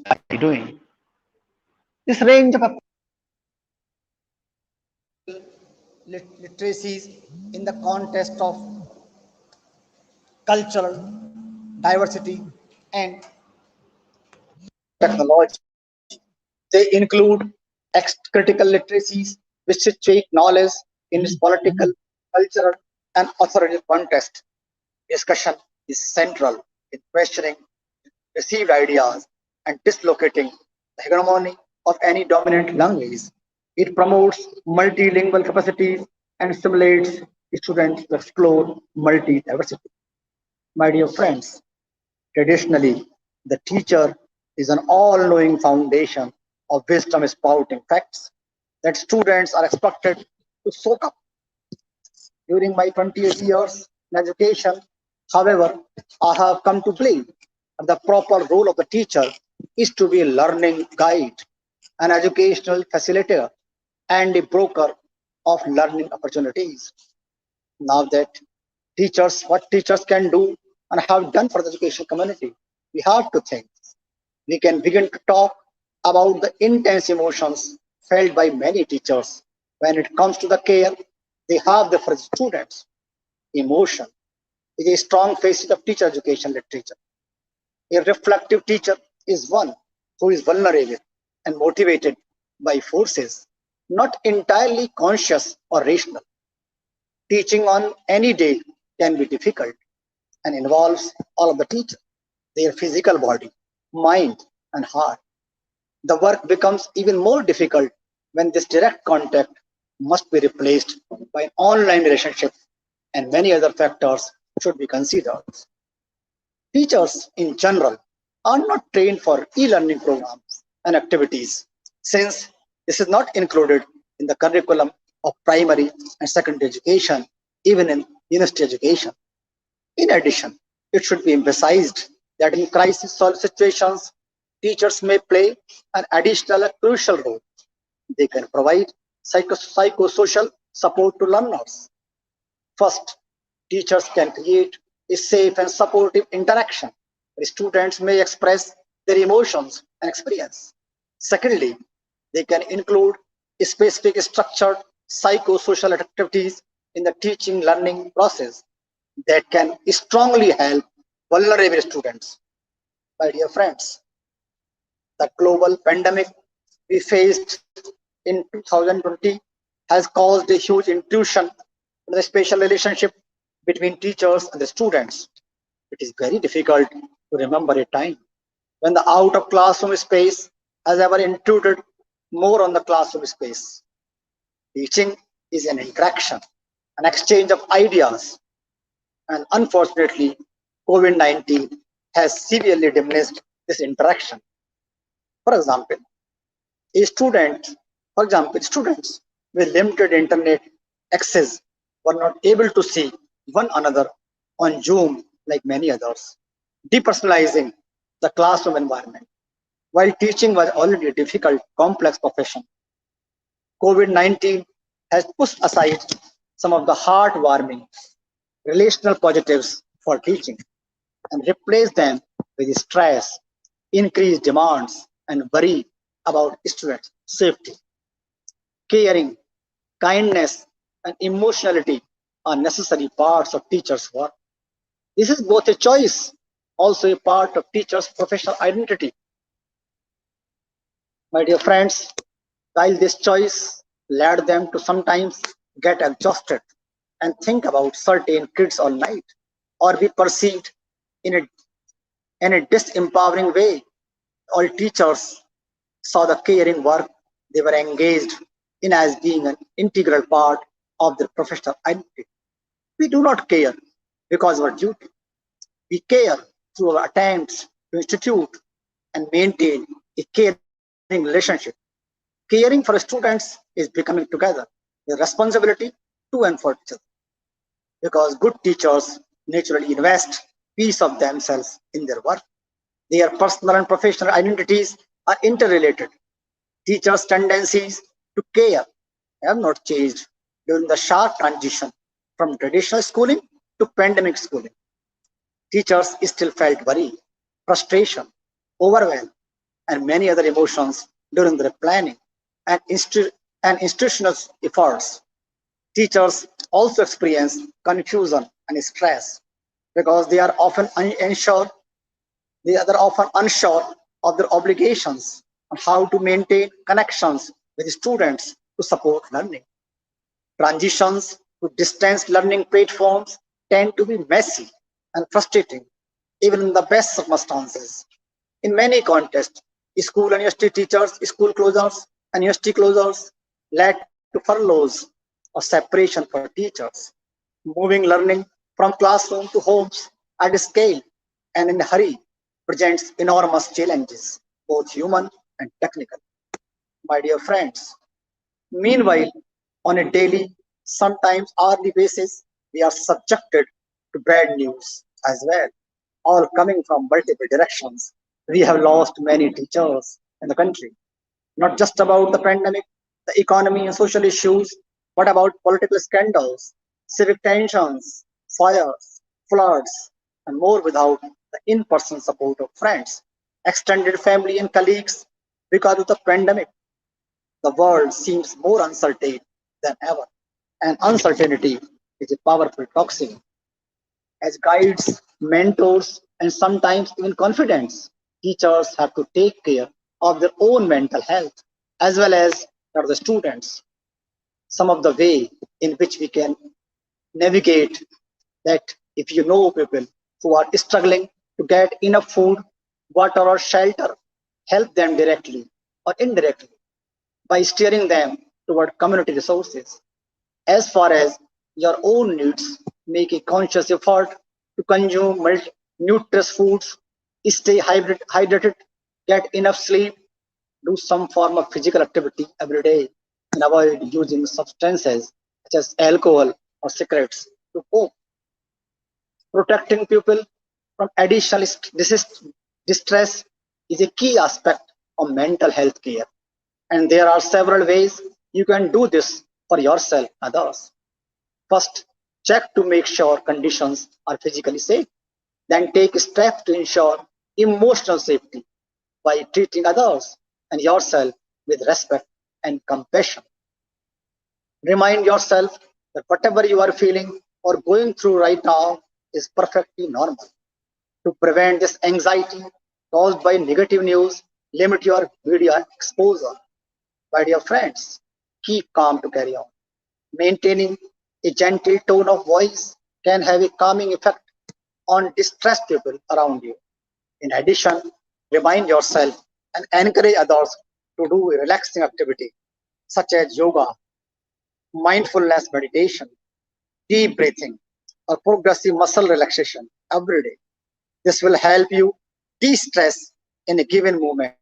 S4: by doing. This range of literacies in the context of cultural diversity and technology. They include critical literacies, which situate knowledge in its political, cultural, and authoritative context. Discussion is central in questioning received ideas and dislocating the hegemony of any dominant language. It promotes multilingual capacities and stimulates students to explore multi-diversity. My dear friends, traditionally, the teacher is an all-knowing foundation of wisdom spouting facts that students are expected to soak up. During my 28 years in education, however, I have come to believe that the proper role of the teacher is to be a learning guide, an educational facilitator, and a broker of learning opportunities. Now that what teachers can do and have done for the education community, we have to think. We can begin to talk about the intense emotions felt by many teachers when it comes to the care they have for the students. Emotion is a strong facet of teacher education literature. A reflective teacher is one who is vulnerable and motivated by forces not entirely conscious or rational. Teaching on any day can be difficult and involves all of the teacher, their physical body, mind, and heart. The work becomes even more difficult when this direct contact must be replaced by online relationship, and many other factors should be considered. Teachers in general are not trained for e-learning programs and activities since this is not included in the curriculum of primary and secondary education, even in university education. In addition, it should be emphasized that in crisis situations, teachers may play an additional crucial role. They can provide psychosocial support to learners. First, teachers can create a safe and supportive interaction where students may express their emotions and experience. Secondly, they can include specific structured psychosocial activities in the teaching learning process that can strongly help vulnerable students. My dear friends, the global pandemic we faced in 2020 has caused a huge intrusion in the spatial relationship between teachers and the students. It is very difficult to remember a time when the out of classroom space has ever intruded more on the classroom space. Teaching is an interaction, an exchange of ideas, and unfortunately, COVID-19 has severely diminished this interaction. For example, a student, students with limited internet access were not able to see one another on Zoom like many others, depersonalizing the classroom environment. While teaching was already a difficult, complex profession, COVID-19 has pushed aside some of the heartwarming relational positives for teaching and replaced them with stress, increased demands, and worry about students' safety. Caring, kindness, and emotionality are necessary parts of teachers' work. This is both a choice, also a part of teachers' professional identity. My dear friends, while this choice led them to sometimes get exhausted and think about certain kids all night, or be perceived in a disempowering way, all teachers saw the caring work they were engaged in as being an integral part of their professional identity. We do not care because of our duty. We care through our attempts to institute and maintain a caring relationship. Caring for students is becoming together a responsibility to and for each other, because good teachers naturally invest piece of themselves in their work. Their personal and professional identities are interrelated. Teachers' tendencies to care have not changed during the sharp transition from traditional schooling to pandemic schooling. Teachers still felt worry, frustration, overwhelm, and many other emotions during their planning and, institutional efforts. Teachers also experience confusion and stress because they are often unsure of their obligations and how to maintain connections with students to support learning. Transitions to distance learning platforms tend to be messy and frustrating, even in the best circumstances. In many contexts, school and university teachers, school closures, and university closures led to furloughs or separation for teachers. Moving learning from classroom to homes at scale and in a hurry presents enormous challenges, both human and technical. My dear friends, meanwhile, on a daily, sometimes hourly basis, we are subjected to bad news as well, all coming from multiple directions. We have lost many teachers in the country, not just about the pandemic, the economy and social issues, but about political scandals, civic tensions, fires, floods, and more without the in-person support of friends, extended family and colleagues. Because of the pandemic, the world seems more uncertain than ever, and uncertainty is a powerful toxin. As guides, mentors, and sometimes even confidants, teachers have to take care of their own mental health as well as that of the students. Some of the way in which we can navigate that, if you know people who are struggling to get enough food, water, or shelter, help them directly or indirectly by steering them toward community resources. As far as your own needs, make a conscious effort to consume nutritious foods, stay hydrated, get enough sleep, do some form of physical activity every day, and avoid using substances such as alcohol or cigarettes to cope. Protecting people from additional distress is a key aspect of mental health care. And there are several ways you can do this for yourself and others. First, check to make sure conditions are physically safe. Then take steps to ensure emotional safety by treating others and yourself with respect and compassion. Remind yourself that whatever you are feeling or going through right now is perfectly normal. To prevent this anxiety caused by negative news, limit your media exposure. My dear friends, keep calm to carry on. Maintaining a gentle tone of voice can have a calming effect on distressed people around you. In addition, remind yourself and encourage others to do a relaxing activity such as yoga, mindfulness meditation, deep breathing, or progressive muscle relaxation every day. This will help you de-stress in a given moment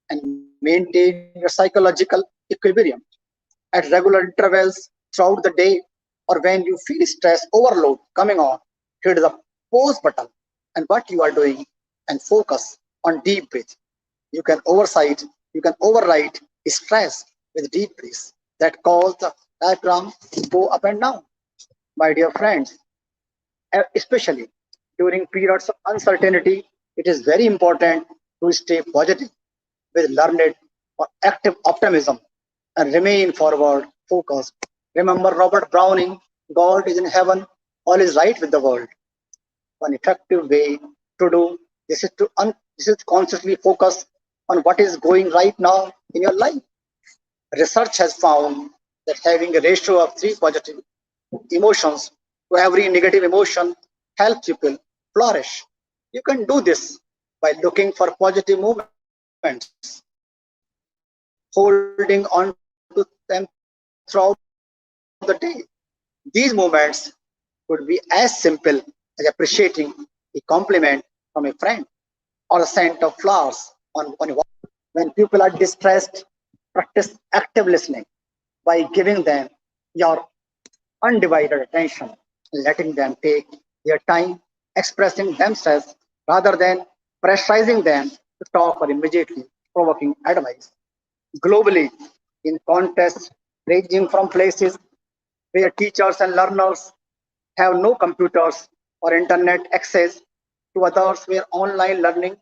S4: and maintain your psychological equilibrium. At regular intervals throughout the day, or when you feel stress overload coming on, hit the pause button and what you are doing and focus on deep breath. You can override stress with deep breaths that cause the diaphragm to go up and down. My dear friends, especially during periods of uncertainty, it is very important to stay positive with learned or active optimism and remain forward focused. Remember Robert Browning, God is in heaven, all is right with the world. One effective way to do this is to consciously focus on what is going right now in your life. Research has found that having a ratio of 3 positive emotions to every negative emotion helps people flourish. You can do this by looking for positive movements, holding on to them throughout the day. These movements could be as simple as appreciating a compliment from a friend or a scent of flowers on a walk. When people are distressed, practice active listening by giving them your undivided attention, letting them take their time expressing themselves rather than pressurizing them to talk or immediately provoking advice. Globally, in contests ranging from places where teachers and learners have no computers or internet access to others where online learning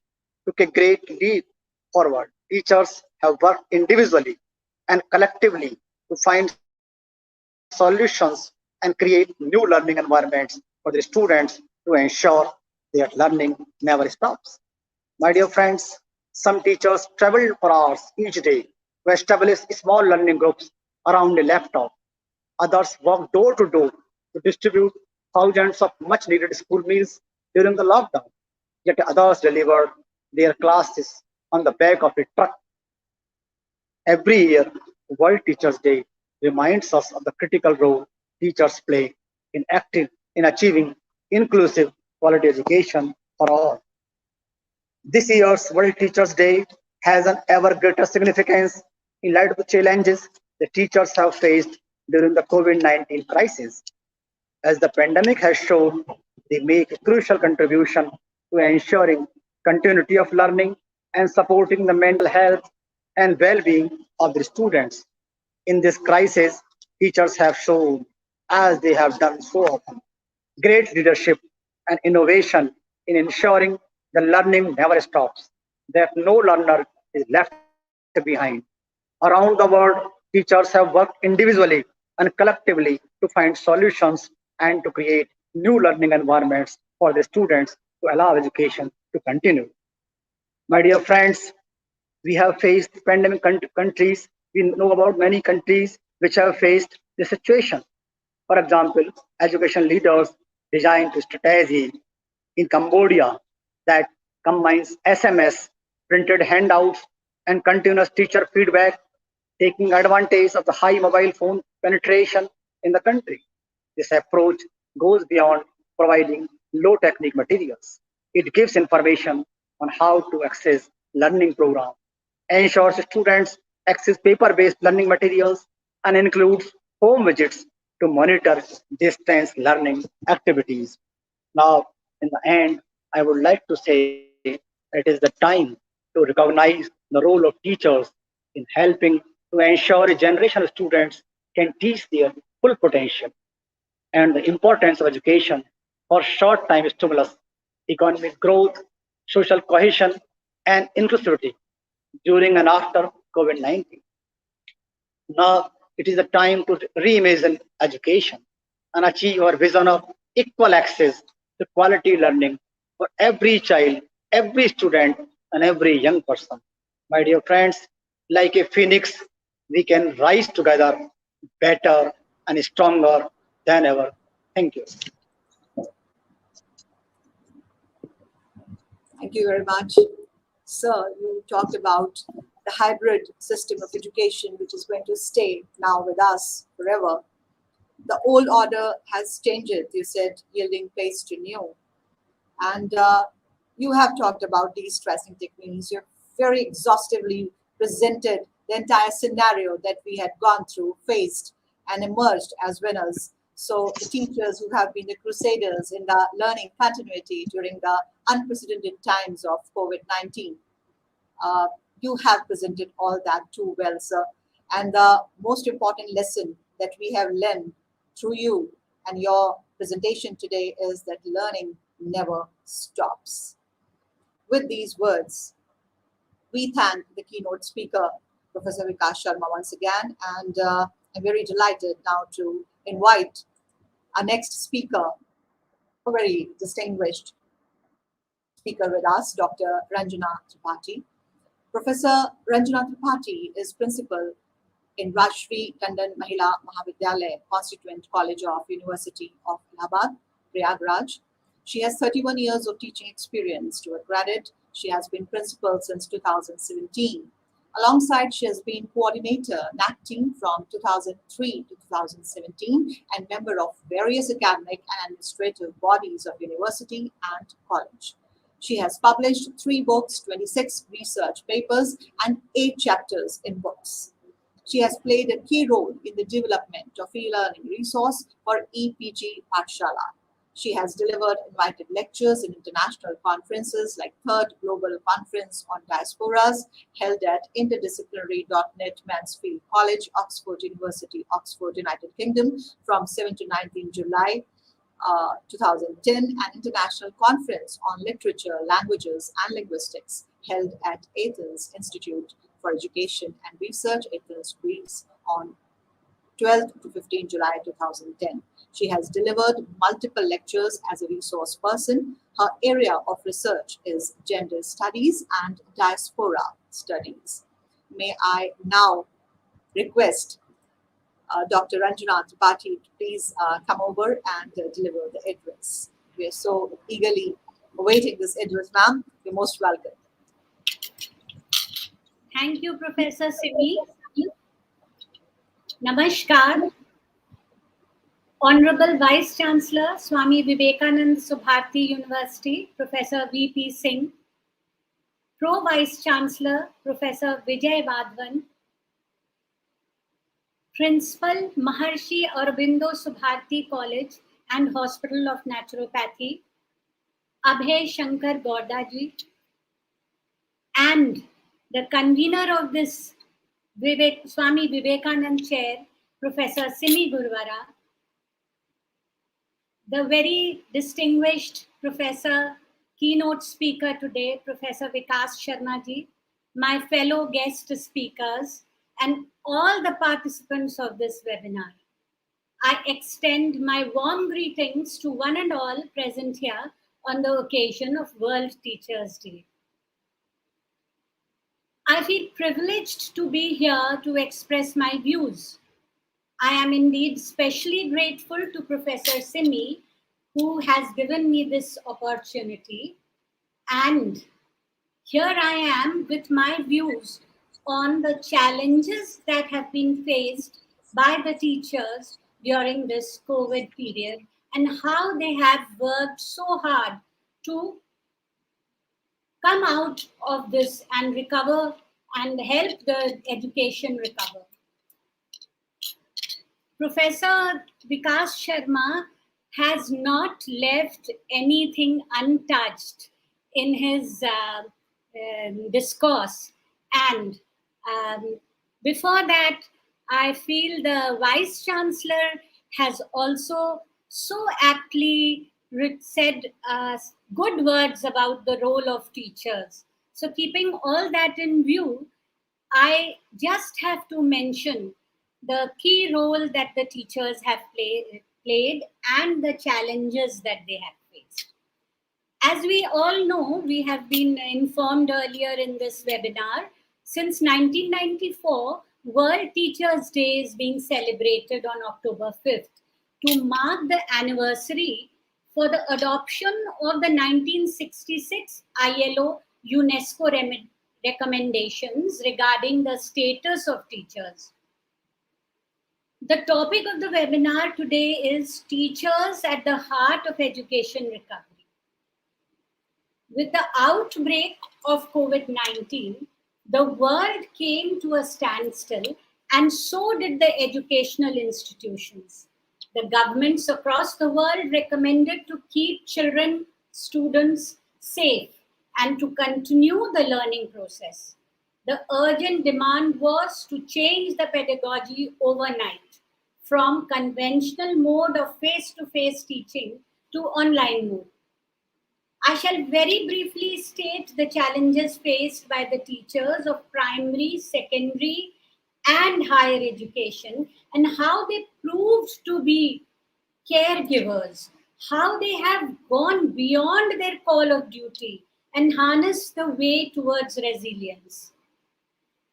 S4: took a great leap forward. Teachers have worked individually and collectively to find solutions and create new learning environments for the students to ensure that learning never stops. My dear friends, some teachers travel for hours each day to establish small learning groups around a laptop. Others walk door to door to distribute thousands of much needed school meals during the lockdown. Yet others delivered their classes on the back of a truck. Every year, World Teachers Day reminds us of the critical role teachers play in achieving inclusive quality education for all. This year's World Teachers Day has an ever greater significance in light of the challenges the teachers have faced during the COVID-19 crisis. As the pandemic has shown, they make a crucial contribution to ensuring continuity of learning and supporting the mental health and well-being of the students. In this crisis, teachers have shown, as they have done so often, great leadership and innovation in ensuring the learning never stops, that no learner is left behind. Around the world, teachers have worked individually and collectively to find solutions and to create new learning environments for the students to allow education to continue. My dear friends, we have faced pandemic countries. We know about many countries which have faced this situation. For example, education leaders designed a strategy in Cambodia that combines SMS, printed handouts, and continuous teacher feedback, taking advantage of the high mobile phone penetration in the country. This approach goes beyond providing low technique materials. It gives information on how to access learning programs, ensures students access paper-based learning materials, and includes home visits to monitor distance learning activities. Now, in the end, I would like to say it is the time to recognize the role of teachers in helping to ensure a generation of students can teach their full potential, and the importance of education for short time stimulus, economic growth, social cohesion, and inclusivity during and after COVID 19. Now it is the time to reimagine education and achieve our vision of equal access to quality learning for every child, every student, and every young person. My dear friends, like a phoenix, we can rise together better and stronger than ever. Thank you.
S1: Thank you very much. Sir, you talked about the hybrid system of education, which is going to stay now with us forever. The old order has changed, you said, yielding place to new. And you have talked about these stressing techniques. You've very exhaustively presented the entire scenario that we had gone through, faced, and emerged as winners. So the teachers who have been the crusaders in the learning continuity during the unprecedented times of COVID-19, you have presented all that too well, sir. And the most important lesson that we have learned through you and your presentation today is that learning never stops. With these words, we thank the keynote speaker, Professor Vikash Sharma, once again, and I'm very delighted now to invite our next speaker, a very distinguished speaker with us, Dr. Ranjana Tripathi. Professor Ranjana Tripathi is principal in Rajshri Tandon Mahila Mahavidyalaya, Constituent College of University of Allahabad, Prayagraj. She has 31 years of teaching experience to her credit. She has been principal since 2017. Alongside, she has been coordinator NAC team from 2003 to 2017 and member of various academic and administrative bodies of university and college. She has published 3 books, 26 research papers, and 8 chapters in books. She has played a key role in the development of e-learning resource for EPG Pathshala. She has delivered invited lectures in international conferences like 3rd Global Conference on Diasporas, held at interdisciplinary.net Mansfield College, Oxford University, Oxford, United Kingdom, from 7 to 19 July 2010, an international conference on literature, languages, and linguistics, held at Athens Institute for Education and Research, Athens, Greece, on 12th to 15 July 2010. She has delivered multiple lectures as a resource person. Her area of research is gender studies and diaspora studies. May I now request Dr. Ranjana Tripathi to please come over and deliver the address. We are so eagerly awaiting this address, ma'am. You're most welcome.
S5: Thank you, Professor Simi. Namaskar. Honorable Vice Chancellor, Swami Vivekanand Subharti University, Professor V.P. Singh. Pro Vice Chancellor, Professor Vijay Vadvan. Principal, Maharshi Aurobindo Subharti College and Hospital of Naturopathy, Abhay Shankar Gordaji, and the convener of this Swami Vivekanand Chair, Professor Simi Gurwara, the very distinguished Professor, keynote speaker today, Professor Vikas Sharma ji, my fellow guest speakers, and all the participants of this webinar. I extend my warm greetings to one and all present here on the occasion of World Teachers' Day. I feel privileged to be here to express my views. I am indeed specially grateful to Professor Simi, who has given me this opportunity. And here I am with my views on the challenges that have been faced by the teachers during this COVID period and how they have worked so hard to come out of this and recover and help the education recover. Professor Vikas Sharma has not left anything untouched in his discourse. And before that, I feel the Vice Chancellor has also so aptly said good words about the role of teachers. So keeping all that in view, I just have to mention the key role that the teachers have played and the challenges that they have faced. As we all know, we have been informed earlier in this webinar, since 1994, World Teachers' Day is being celebrated on October 5th to mark the anniversary for the adoption of the 1966 ILO UNESCO recommendations regarding the status of teachers. The topic of the webinar today is Teachers at the Heart of Education Recovery. With the outbreak of COVID-19, the world came to a standstill, and so did the educational institutions. The governments across the world recommended to keep children, students safe and to continue the learning process. The urgent demand was to change the pedagogy overnight from conventional mode of face-to-face teaching to online mode. I shall very briefly state the challenges faced by the teachers of primary, secondary, and higher education and how they proved to be caregivers, how they have gone beyond their call of duty and harnessed the way towards resilience.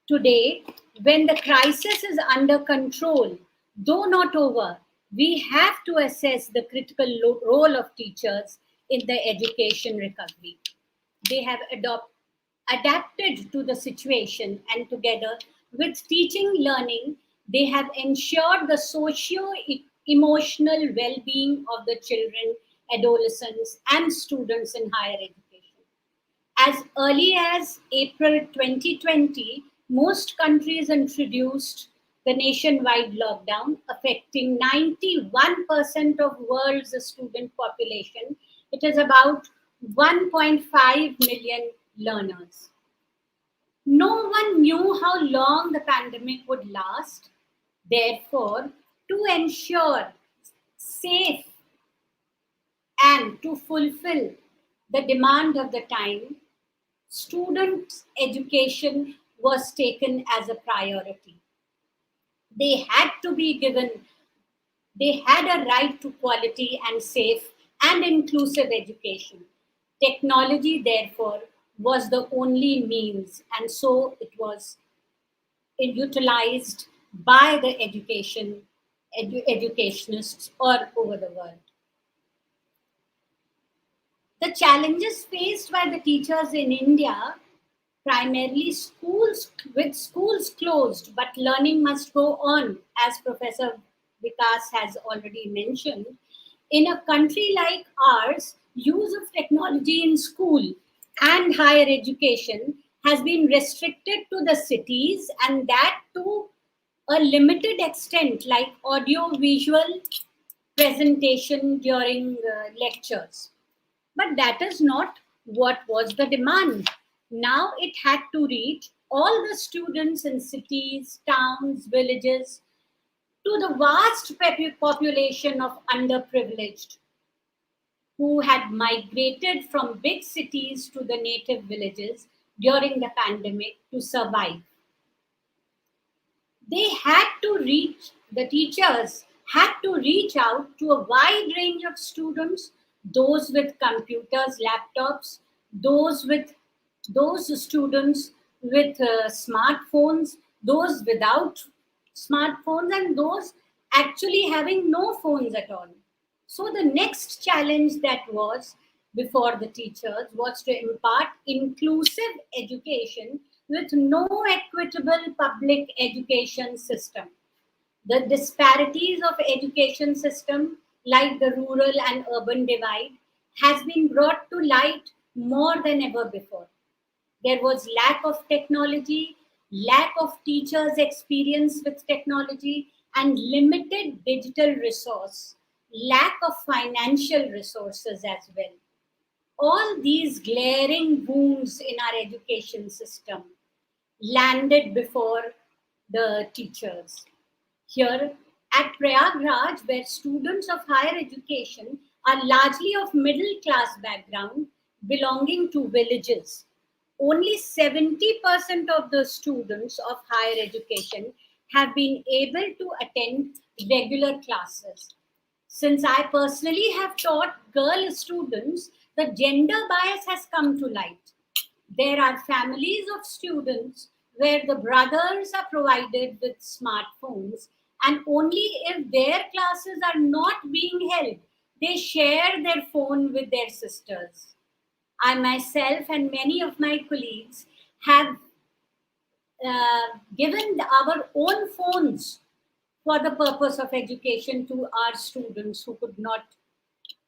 S5: Today, when the crisis is under control, though not over, we have to assess the critical role of teachers in the education recovery. They have adapted to the situation, and together with teaching learning, they have ensured the socio-emotional well-being of the children, adolescents, and students in higher education. As early as April 2020, most countries introduced the nationwide lockdown, affecting 91% of world's student population. It is about 1.5 million learners. No one knew how long the pandemic would last. Therefore, to ensure safe and to fulfill the demand of the time, students' education was taken as a priority. They had to be given, they had a right to quality and safe and inclusive education. Technology, therefore, was the only means, and so it was utilized by the educationists all over the world. The challenges faced by the teachers in India, primarily schools closed, but learning must go on, as Professor Vikas has already mentioned. In a country like ours, use of technology in school and higher education has been restricted to the cities, and that to a limited extent, like audio-visual presentation during lectures. But that is not what was the demand. Now it had to reach all the students in cities, towns, villages, to the vast population of underprivileged, who had migrated from big cities to the native villages during the pandemic to survive. The teachers had to reach out to a wide range of students, those with computers, laptops, those students with smartphones, those without smartphones, and those actually having no phones at all. So the next challenge that was before the teachers was to impart inclusive education with no equitable public education system. The disparities of education system, like the rural and urban divide, has been brought to light more than ever before. There was lack of technology, lack of teachers' experience with technology, and limited digital resource, lack of financial resources as well. All these glaring wounds in our education system landed before the teachers. Here at Prayagraj, where students of higher education are largely of middle class background belonging to villages, only 70% of the students of higher education have been able to attend regular classes. Since I personally have taught girl students, the gender bias has come to light. There are families of students where the brothers are provided with smartphones, and only if their classes are not being held, they share their phone with their sisters. I myself and many of my colleagues have given our own phones for the purpose of education to our students who could not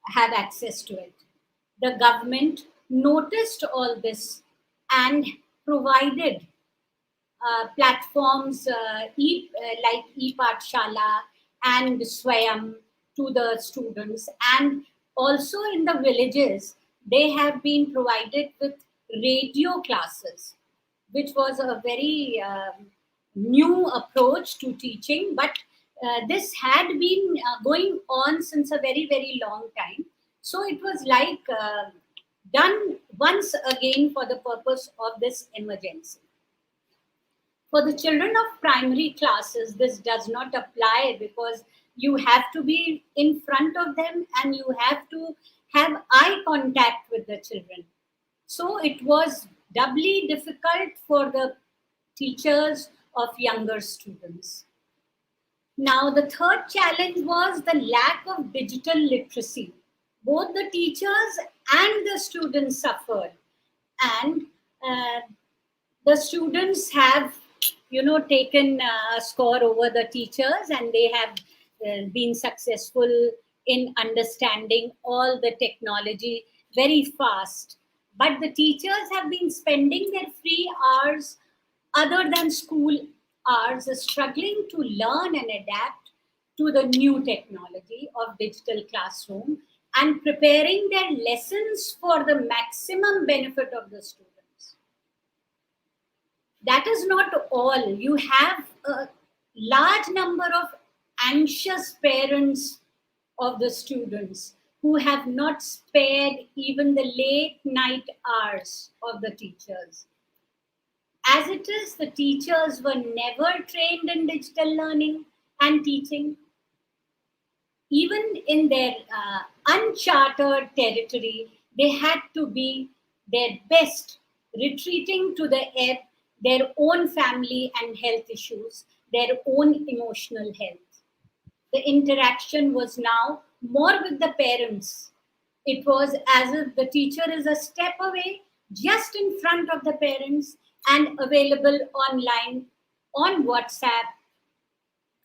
S5: have access to it. The government noticed all this and provided platforms like ePathshala and Swayam to the students, and also in the villages they have been provided with radio classes, which was a very new approach to teaching, but this had been going on since a very, very long time. So it was like done once again for the purpose of this emergency. For the children of primary classes, this does not apply because you have to be in front of them and you have to have eye contact with the children. So it was doubly difficult for the teachers of younger students. Now, the third challenge was the lack of digital literacy. Both the teachers and the students suffered, and the students have, taken a score over the teachers, and they have been successful in understanding all the technology very fast. But the teachers have been spending their free hours other than school hours struggling to learn and adapt to the new technology of digital classroom and preparing their lessons for the maximum benefit of the students. That is not all. You have a large number of anxious parents of the students who have not spared even the late night hours of the teachers. As it is, the teachers were never trained in digital learning and teaching. Even in their uncharted territory, they had to be their best, retreating to the ebb, their own family and health issues, their own emotional health. The interaction was now more with the parents. It was as if the teacher is a step away, just in front of the parents, and available online on WhatsApp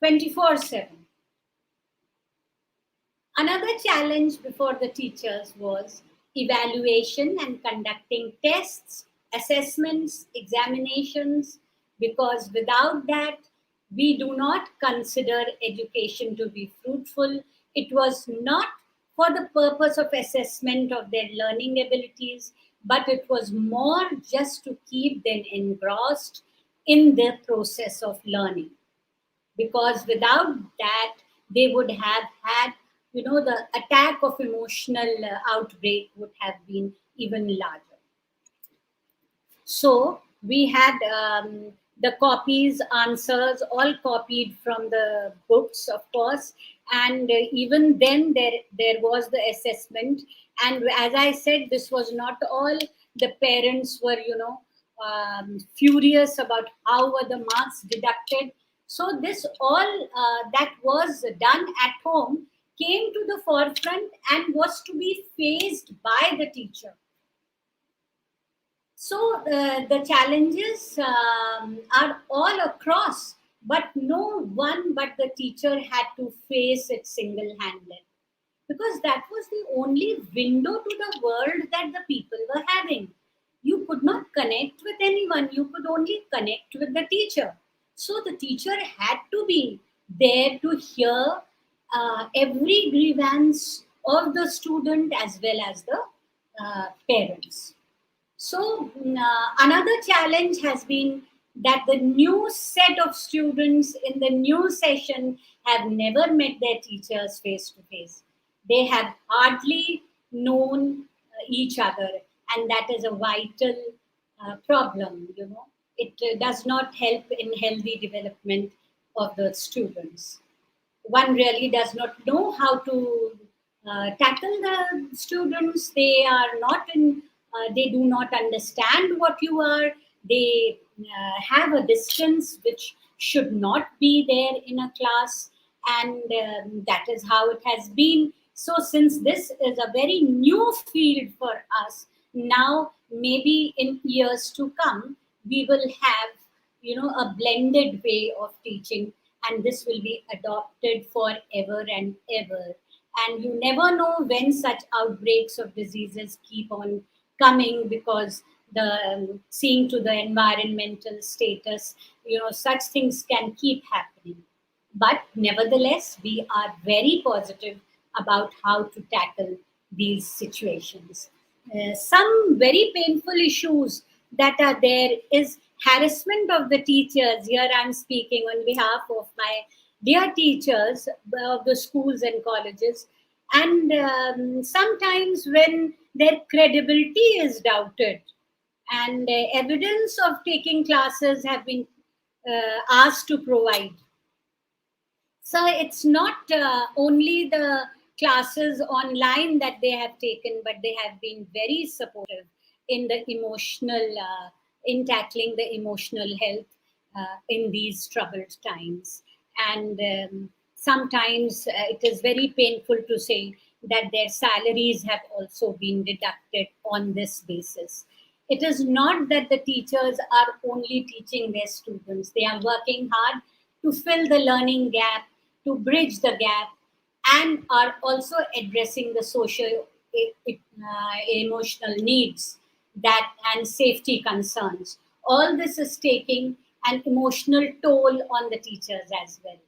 S5: 24/7. Another challenge before the teachers was evaluation and conducting tests, assessments, examinations, because without that, we do not consider education to be fruitful. It was not for the purpose of assessment of their learning abilities, but it was more just to keep them engrossed in the process of learning. Because without that, they would have had the attack of emotional outbreak would have been even larger. So we had the copies, answers, all copied from the books, of course. And even then, there was the assessment. And as I said, this was not all. The parents were, furious about how were the marks deducted. So this all that was done at home came to the forefront and was to be faced by the teacher. So the challenges are all across, but no one but the teacher had to face it single-handed, because that was the only window to the world that the people were having. You could not connect with anyone, you could only connect with the teacher. So the teacher had to be there to hear every grievance of the student as well as the parents. So another challenge has been that the new set of students in the new session have never met their teachers face to face. They have hardly known each other, and that is a vital problem. It does not help in healthy development of the students. One really does not know how to tackle the students. They are not in. They do not understand what you are. They have a distance which should not be there in a class, and that is how it has been. So since this is a very new field for us, now maybe in years to come, we will have a blended way of teaching, and this will be adopted forever and ever. And you never know when such outbreaks of diseases keep on coming, because the seeing to the environmental status, such things can keep happening. But nevertheless, we are very positive about how to tackle these situations. Some very painful issues that are there is harassment of the teachers. Here I'm speaking on behalf of my dear teachers of the schools and colleges. And sometimes when their credibility is doubted and evidence of taking classes have been asked to provide. So it's not only the classes online that they have taken, but they have been very supportive in the emotional, in tackling the emotional health in these troubled times. And sometimes it is very painful to say that their salaries have also been deducted on this basis. It is not that the teachers are only teaching their students. They are working hard to fill the learning gap, to bridge the gap, and are also addressing the social emotional needs that and safety concerns. All this is taking an emotional toll on the teachers as well.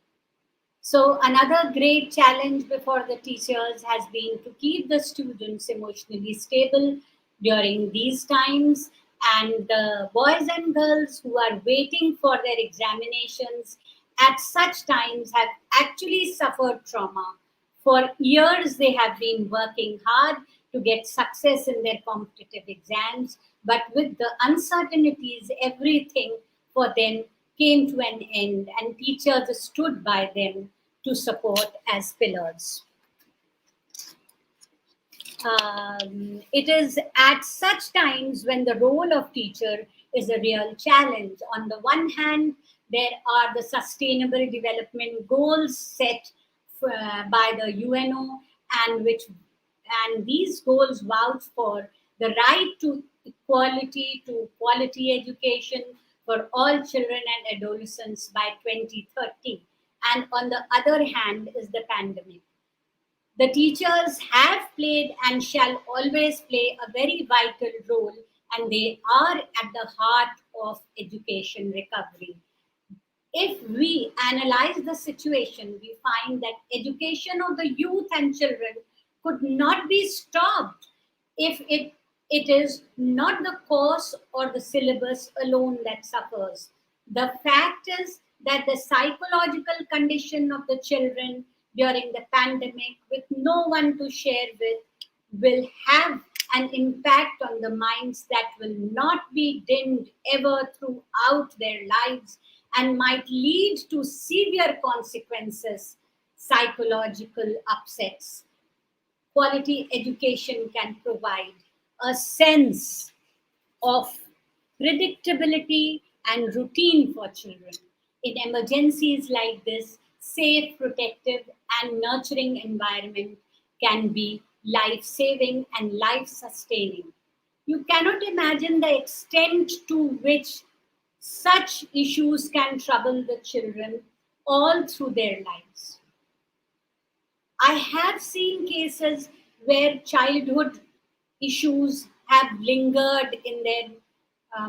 S5: So another great challenge before the teachers has been to keep the students emotionally stable during these times, and the boys and girls who are waiting for their examinations at such times have actually suffered trauma. For years, they have been working hard to get success in their competitive exams, but with the uncertainties, everything for them came to an end, and teachers stood by them to support as pillars. It is at such times when the role of teacher is a real challenge. On the one hand, there are the sustainable development goals set by the UNO, and these goals vouch for the right to equality, to quality education for all children and adolescents by 2030. And on the other hand is the pandemic. The teachers have played and shall always play a very vital role, and they are at the heart of education recovery. If we analyze the situation, we find that education of the youth and children could not be stopped if it is not the course or the syllabus alone that suffers. The fact is that the psychological condition of the children during the pandemic with no one to share with will have an impact on the minds that will not be dimmed ever throughout their lives and might lead to severe consequences, psychological upsets. Quality education can provide a sense of predictability and routine for children. In emergencies like this, safe, protective, and nurturing environment can be life-saving and life-sustaining. You cannot imagine the extent to which such issues can trouble the children all through their lives. I have seen cases where childhood issues have lingered in their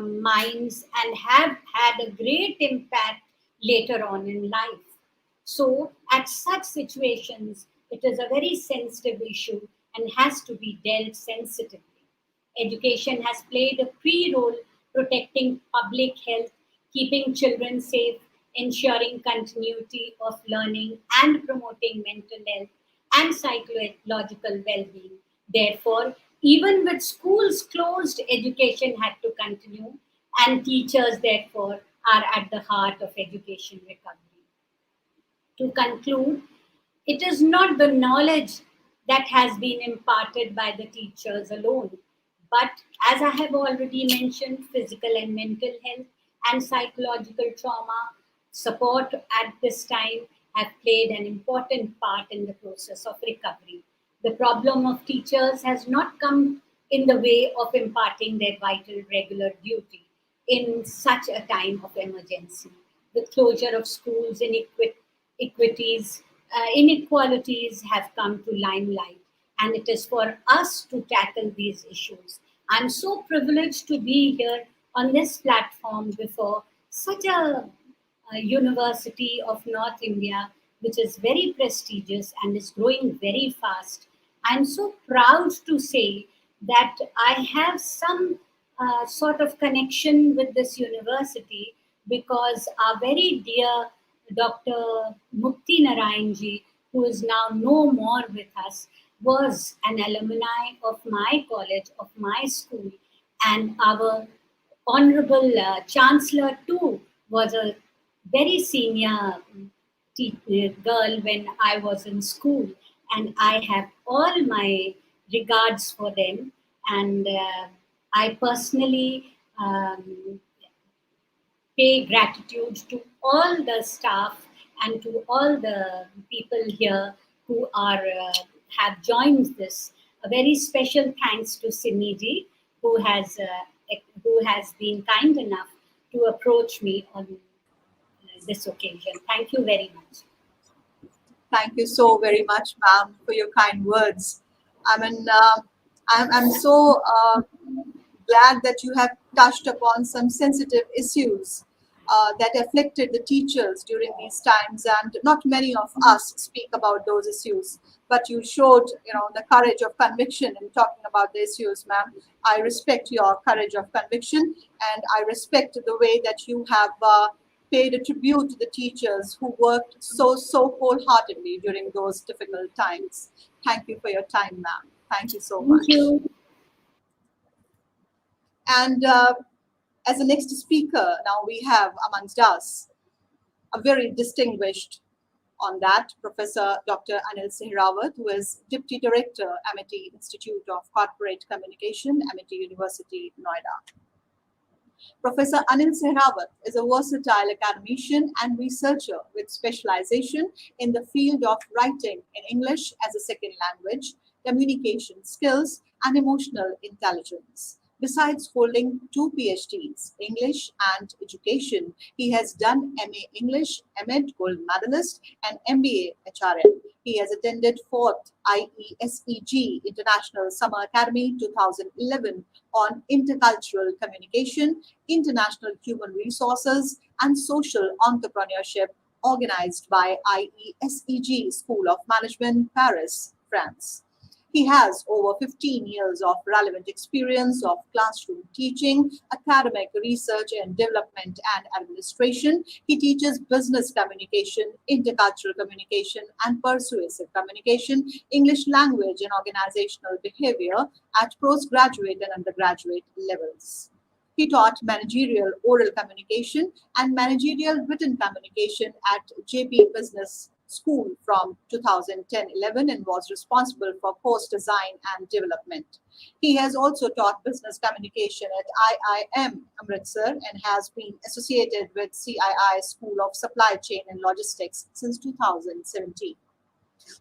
S5: minds and have had a great impact later on in life. So, at such situations, it is a very sensitive issue and has to be dealt sensitively. Education has played a key role protecting public health, keeping children safe, ensuring continuity of learning, and promoting mental health and psychological well being. Therefore, even with schools closed, education had to continue, and teachers, therefore, are at the heart of education recovery. To conclude, it is not the knowledge that has been imparted by the teachers alone, but as I have already mentioned, physical and mental health and psychological trauma support at this time have played an important part in the process of recovery. The problem of teachers has not come in the way of imparting their vital regular duty in such a time of emergency. The closure of schools, inequalities have come to limelight, and it is for us to tackle these issues. I'm so privileged to be here on this platform before such a university of North India, which is very prestigious and is growing very fast. I'm so proud to say that I have some sort of connection with this university because our very dear Dr. Mukti Narayanji, who is now no more with us, was an alumni of my college, of my school, and our honorable chancellor too was a very senior girl when I was in school, and I have all my regards for them. And I personally pay gratitude to all the staff and to all the people here who are have joined this. A very special thanks to Simiji, who has been kind enough to approach me on this occasion. Thank you very much.
S1: Thank you so very much, ma'am, for your kind words. I mean, I'm so glad that you have touched upon some sensitive issues that afflicted the teachers during these times, and not many of us speak about those issues. But you showed, the courage of conviction in talking about the issues, ma'am. I respect your courage of conviction, and I respect the way that you have paid a tribute to the teachers who worked so wholeheartedly during those difficult times. Thank you for your time, ma'am. Thank you so much.
S5: Thank you.
S1: And as the next speaker, now we have amongst us a very distinguished on that, Professor Dr. Anil Sehrawat, who is Deputy Director, Amity Institute of Corporate Communication, Amity University, Noida. Professor Anil Sehrawat is a versatile academician and researcher with specialization in the field of writing in English as a second language, communication skills, and emotional intelligence. Besides holding 2 PhDs, English and Education, he has done MA English, MEd Gold Medalist, and MBA HRM. He has attended 4th IESEG International Summer Academy 2011 on Intercultural Communication, International Human Resources, and Social Entrepreneurship, organized by IESEG School of Management, Paris, France. He has over 15 years of relevant experience of classroom teaching, academic research and development and administration. He teaches business communication, intercultural communication and persuasive communication, English language and organizational behavior at postgraduate and undergraduate levels. He taught managerial oral communication and managerial written communication at JP Business School from 2010-11 and was responsible for course design and development. He has also taught business communication at IIM Amritsar and has been associated with CII School of Supply Chain and Logistics since 2017.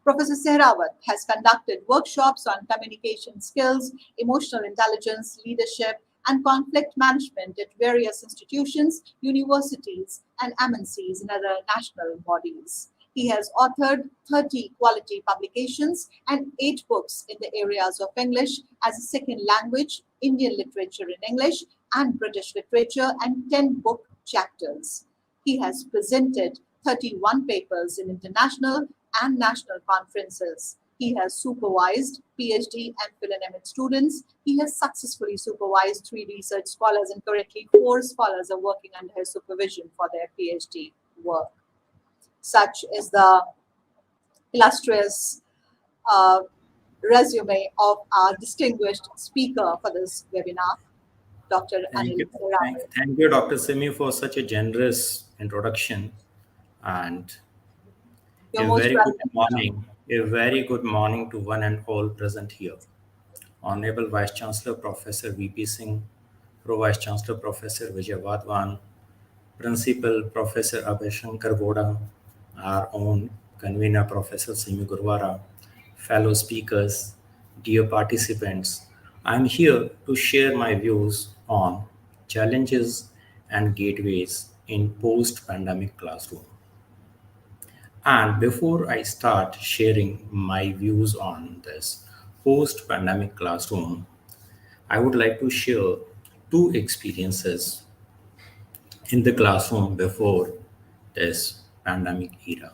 S1: Professor Sehrawat has conducted workshops on communication skills, emotional intelligence, leadership, and conflict management at various institutions, universities, and MNCs and other national bodies. He has authored 30 quality publications and 8 books in the areas of English as a second language, Indian literature in English, and British literature, and 10 book chapters. He has presented 31 papers in international and national conferences. He has supervised PhD and philonemic students. He has successfully supervised 3 research scholars, and currently 4 scholars are working under his supervision for their PhD work. Such is the illustrious resume of our distinguished speaker for this webinar, Dr.
S6: Thank
S1: Anil
S6: you.
S1: Sehrawat.
S6: Thank you, Dr. Simi, for such a generous introduction. And
S1: You're
S6: a
S1: most
S6: very
S1: welcome.
S6: good morning. A very good morning to one and all present here. Honorable Vice Chancellor Professor VP Singh, Pro Vice Chancellor Professor Vijay Wadhwan, Principal Professor Abhay Shankar, our own convener Professor Simi Gurwara, fellow speakers, dear participants. I'm here to share my views on challenges and gateways in post-pandemic classroom. And before I start sharing my views on this post-pandemic classroom, I would like to share 2 experiences in the classroom before this pandemic era.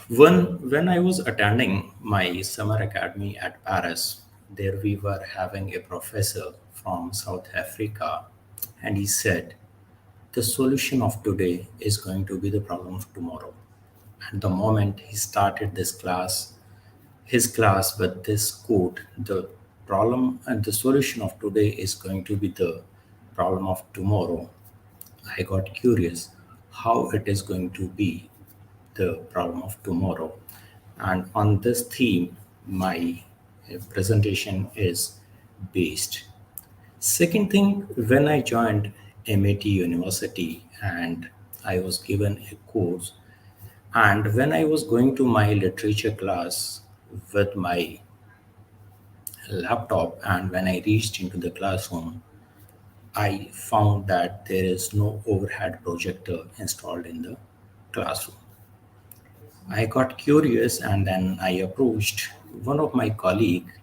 S6: One, when I was attending my summer academy at Paris, there we were having a professor from South Africa, and he said, the solution of today is going to be the problem of tomorrow. At the moment he started his class with this quote, the problem and the solution of today is going to be the problem of tomorrow. I got curious how it is going to be the problem of tomorrow. And on this theme, my presentation is based. Second thing, when I joined MIT University and I was given a course, and when I was going to my literature class with my laptop, and when I reached into the classroom, I found that there is no overhead projector installed in the classroom. I got curious and then I approached one of my colleagues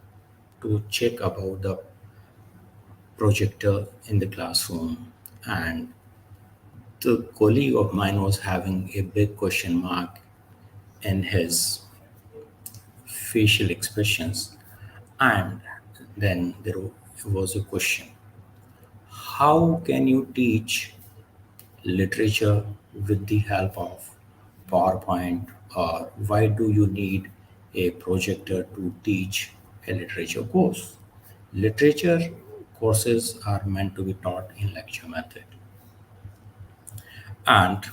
S6: to check about the projector in the classroom, and the colleague of mine was having a big question mark in his facial expressions. And then there was a question, how can you teach literature with the help of PowerPoint, or why do you need a projector to teach a literature course? Literature courses are meant to be taught in lecture method. And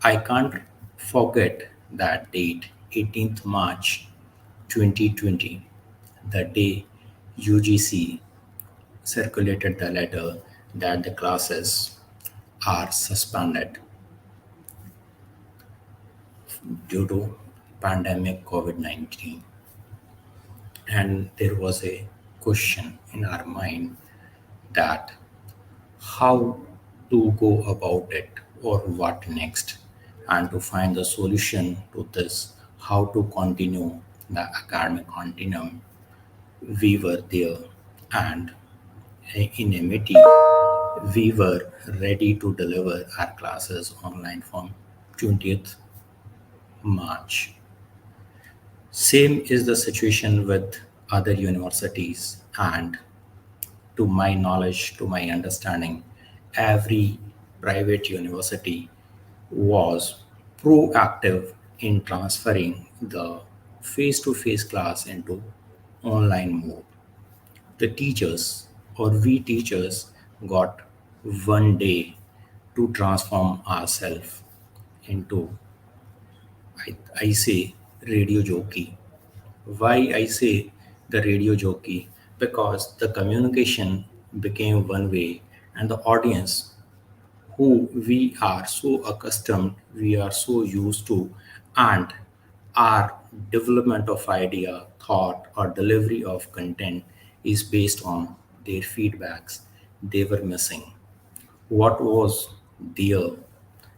S6: I can't forget that date, 18th March 2020, the day UGC circulated the letter that the classes are suspended due to pandemic COVID-19. And there was a question in our mind that how to go about it or what next, and to find the solution to this, how to continue the academic continuum. We were there, and in MIT we were ready to deliver our classes online from 20th March. Same is the situation with other universities, and to my knowledge, to my understanding, every private university was proactive in transferring the face-to-face class into online mode. The teachers, or we teachers, got one day to transform ourselves into, I say, radio jockey. Why I say the radio jockey? Because the communication became one way, and the audience who we are so accustomed, we are so used to, and our development of idea, thought, or delivery of content is based on their feedbacks. They were missing. What was there?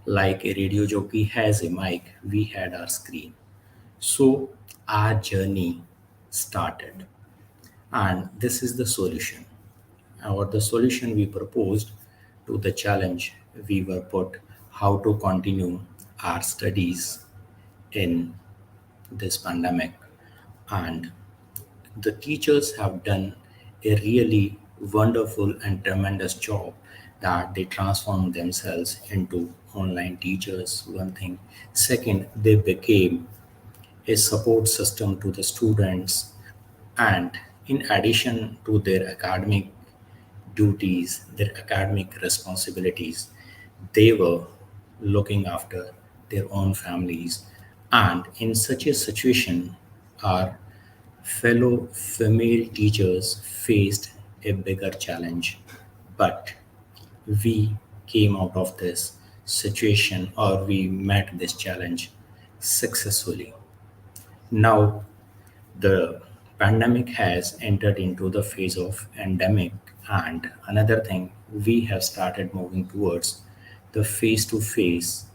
S6: Like a radio jockey has a mic, we had our screen. So our journey started, and this is the solution, or the solution we proposed to the challenge we were put, how to continue our studies in this pandemic. And the teachers have done a really wonderful and tremendous job, that they transformed themselves into online teachers, one thing. Second, they became a support system to the students, and in addition to their academic duties, their academic responsibilities, they were looking after their own families. And in such a situation, our fellow female teachers faced a bigger challenge. But we came out of this situation, or we met this challenge successfully. Now, the pandemic has entered into the phase of endemic, and another thing, we have started moving towards the face to face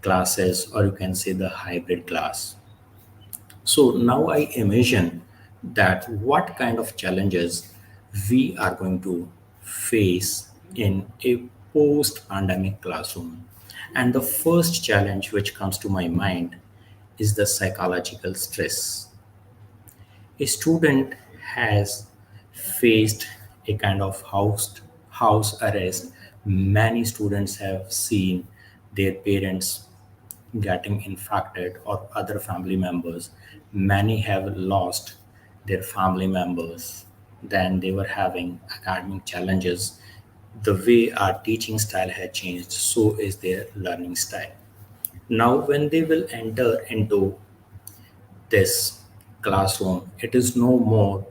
S6: classes, or you can say the hybrid class. So now I imagine that what kind of challenges we are going to face in a post pandemic classroom. And the first challenge which comes to my mind is the psychological stress. A student has faced a kind of house arrest. Many students have seen their parents getting infected, or other family members. Many have lost their family members. Then they were having academic challenges. The way our teaching style had changed, so is their learning style. Now, when they will enter into this classroom, it is no more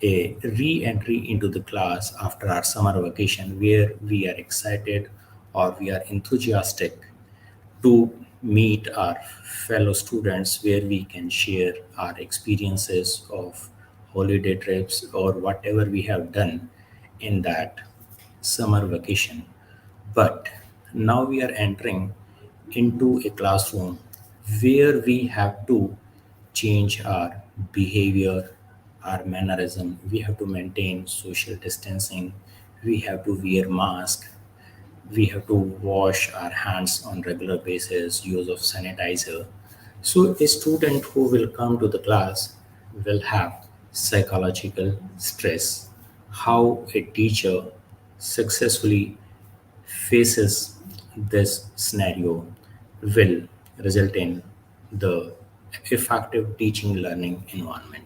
S6: a re-entry into the class after our summer vacation, where we are excited or we are enthusiastic to meet our fellow students, where we can share our experiences of holiday trips or whatever we have done in that summer vacation. But now we are entering into a classroom where we have to change our behavior, our mannerism. We have to maintain social distancing. We have to wear mask. We have to wash our hands on regular basis, use of sanitizer. So a student who will come to the class will have psychological stress. How a teacher successfully faces this scenario will result in the effective teaching learning environment.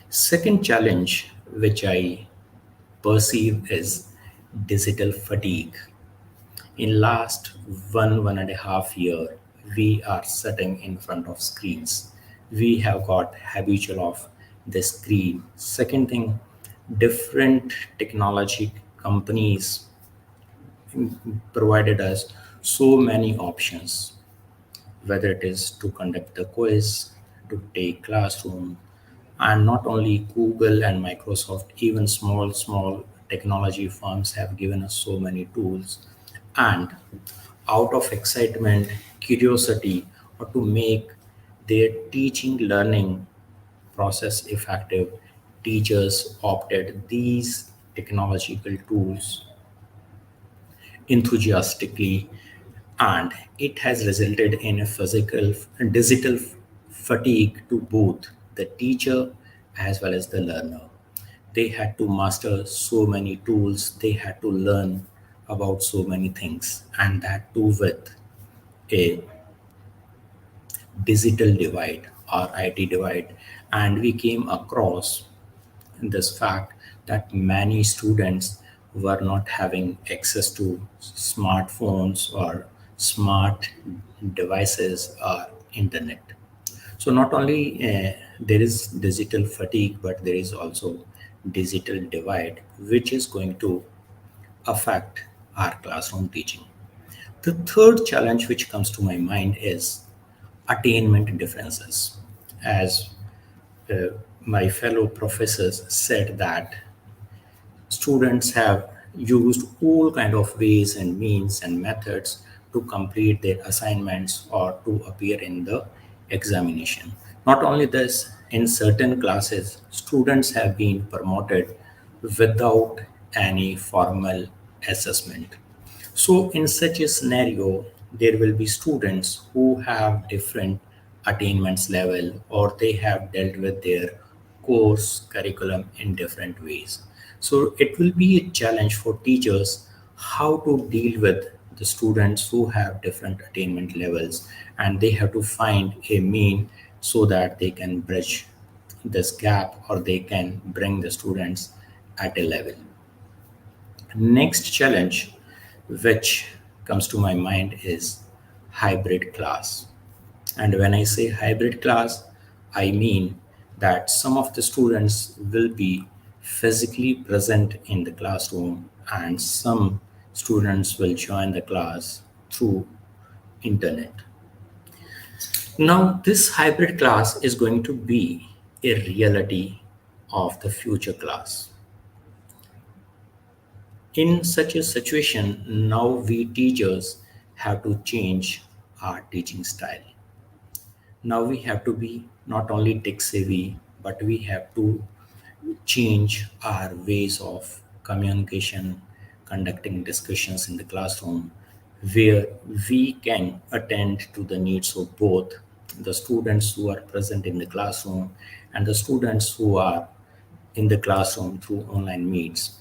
S6: Second challenge which I perceive is digital fatigue. In last 1.5 year, we are sitting in front of screens. We have got habitual of the screen. Second thing, different technology companies provided us so many options, whether it is to conduct the quiz, to take classroom, and not only Google and Microsoft, even small technology firms have given us so many tools. And out of excitement, curiosity, or to make their teaching learning process effective, teachers opted these technological tools enthusiastically, and it has resulted in a digital fatigue to both the teacher as well as the learner. They had to master so many tools, they had to learn about so many things, and that too with a digital divide or IT divide. And we came across this fact that many students were not having access to smartphones or smart devices or internet. So not only there is digital fatigue, but there is also digital divide, which is going to affect our classroom teaching. The third challenge which comes to my mind is attainment differences. As my fellow professors said that students have used all kind of ways and means and methods to complete their assignments or to appear in the examination. Not only this, in certain classes, students have been promoted without any formal assessment. So in such a scenario, there will be students who have different attainments level, or they have dealt with their course curriculum in different ways. So it will be a challenge for teachers how to deal with the students who have different attainment levels, and they have to find a mean so that they can bridge this gap or they can bring the students at a level. Next challenge which comes to my mind is hybrid class. And when I say hybrid class, I mean that some of the students will be physically present in the classroom and some students will join the class through internet. Now, this hybrid class is going to be a reality of the future class. In such a situation, now we teachers have to change our teaching style. Now we have to be not only tech savvy, but we have to change our ways of communication, conducting discussions in the classroom, where we can attend to the needs of both the students who are present in the classroom and the students who are in the classroom through online meets,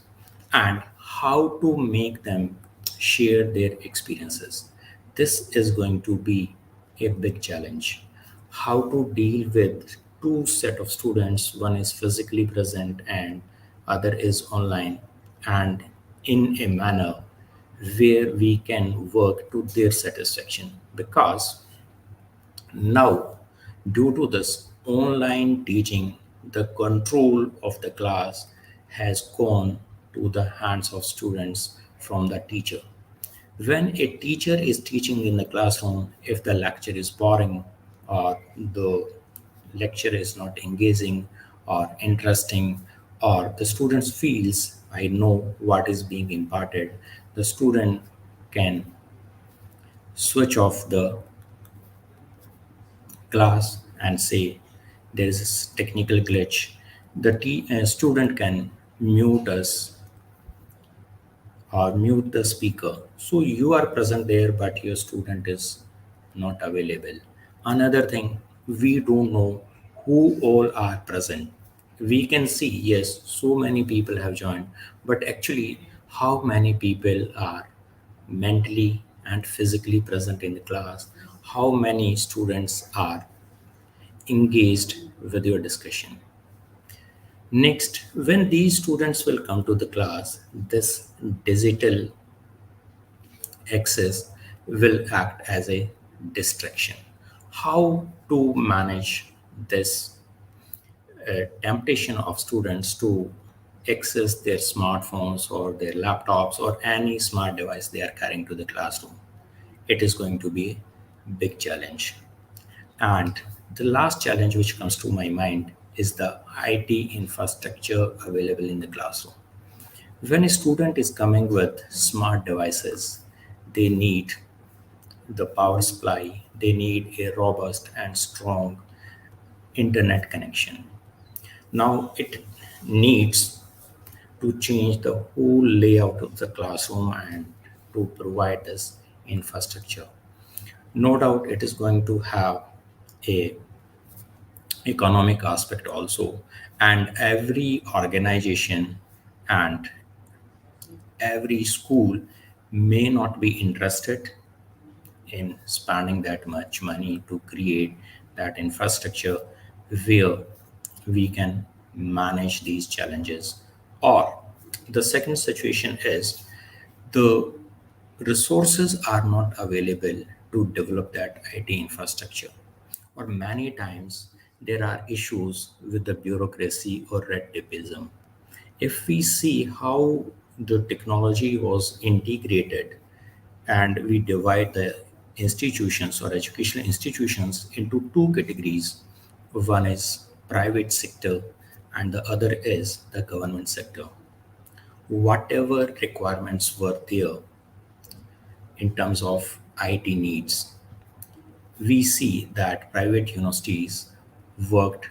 S6: and how to make them share their experiences. This is going to be a big challenge. How to deal with two set of students, one is physically present and other is online, and in a manner where we can work to their satisfaction. Because now, due to this online teaching, the control of the class has gone to the hands of students from the teacher. When a teacher is teaching in the classroom, if the lecture is boring or the lecture is not engaging or interesting, or the students feels I know what is being imparted, the student can switch off the class and say there is a technical glitch. The student can mute us or mute the speaker. So you are present there, but your student is not available. Another thing, we don't know who all are present. We can see, yes, so many people have joined, but actually, how many people are mentally and physically present in the class? How many students are engaged with your discussion? Next, when these students will come to the class, this digital access will act as a distraction. How to manage this temptation of students to access their smartphones or their laptops or any smart device they are carrying to the classroom? It is going to be a big challenge. And the last challenge which comes to my mind is the IT infrastructure available in the classroom. When a student is coming with smart devices, they need the power supply, they need a robust and strong internet connection. Now it needs to change the whole layout of the classroom and to provide this infrastructure. No doubt it is going to have a economic aspect also, and every organization and every school may not be interested in spending that much money to create that infrastructure where we can manage these challenges. Or the second situation is the resources are not available to develop that IT infrastructure. Or many times there are issues with the bureaucracy or red tapeism. If we see how the technology was integrated and we divide the institutions or educational institutions into two categories, one is private sector and the other is the government sector. Whatever requirements were there in terms of IT needs, we see that private universities worked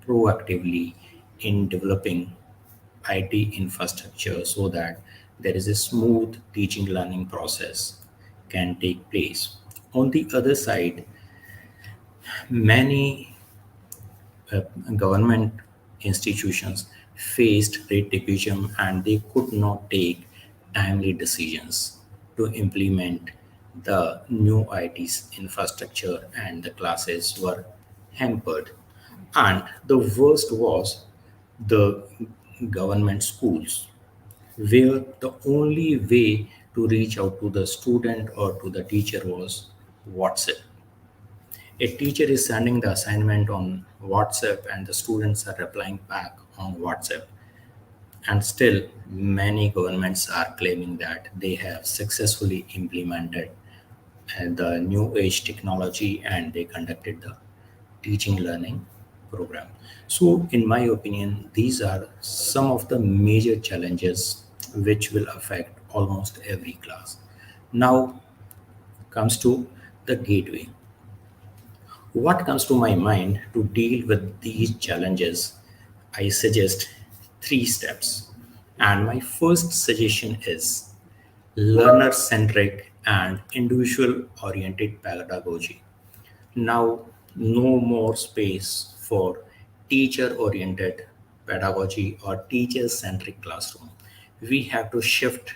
S6: proactively in developing IT infrastructure so that there is a smooth teaching learning process can take place. On the other side, many government institutions faced rate tapeism and they could not take timely decisions to implement the new IT infrastructure and the classes were hampered. And the worst was the government schools where the only way to reach out to the student or to the teacher was WhatsApp. A teacher is sending the assignment on WhatsApp and the students are replying back on WhatsApp. And still, many governments are claiming that they have successfully implemented the new age technology and they conducted the teaching learning program. So, in my opinion, these are some of the major challenges which will affect almost every class. Now comes to the gateway. What comes to my mind to deal with these challenges? I suggest three steps. And my first suggestion is learner centric and individual oriented pedagogy. Now, no more space for teacher oriented pedagogy or teacher centric classroom. We have to shift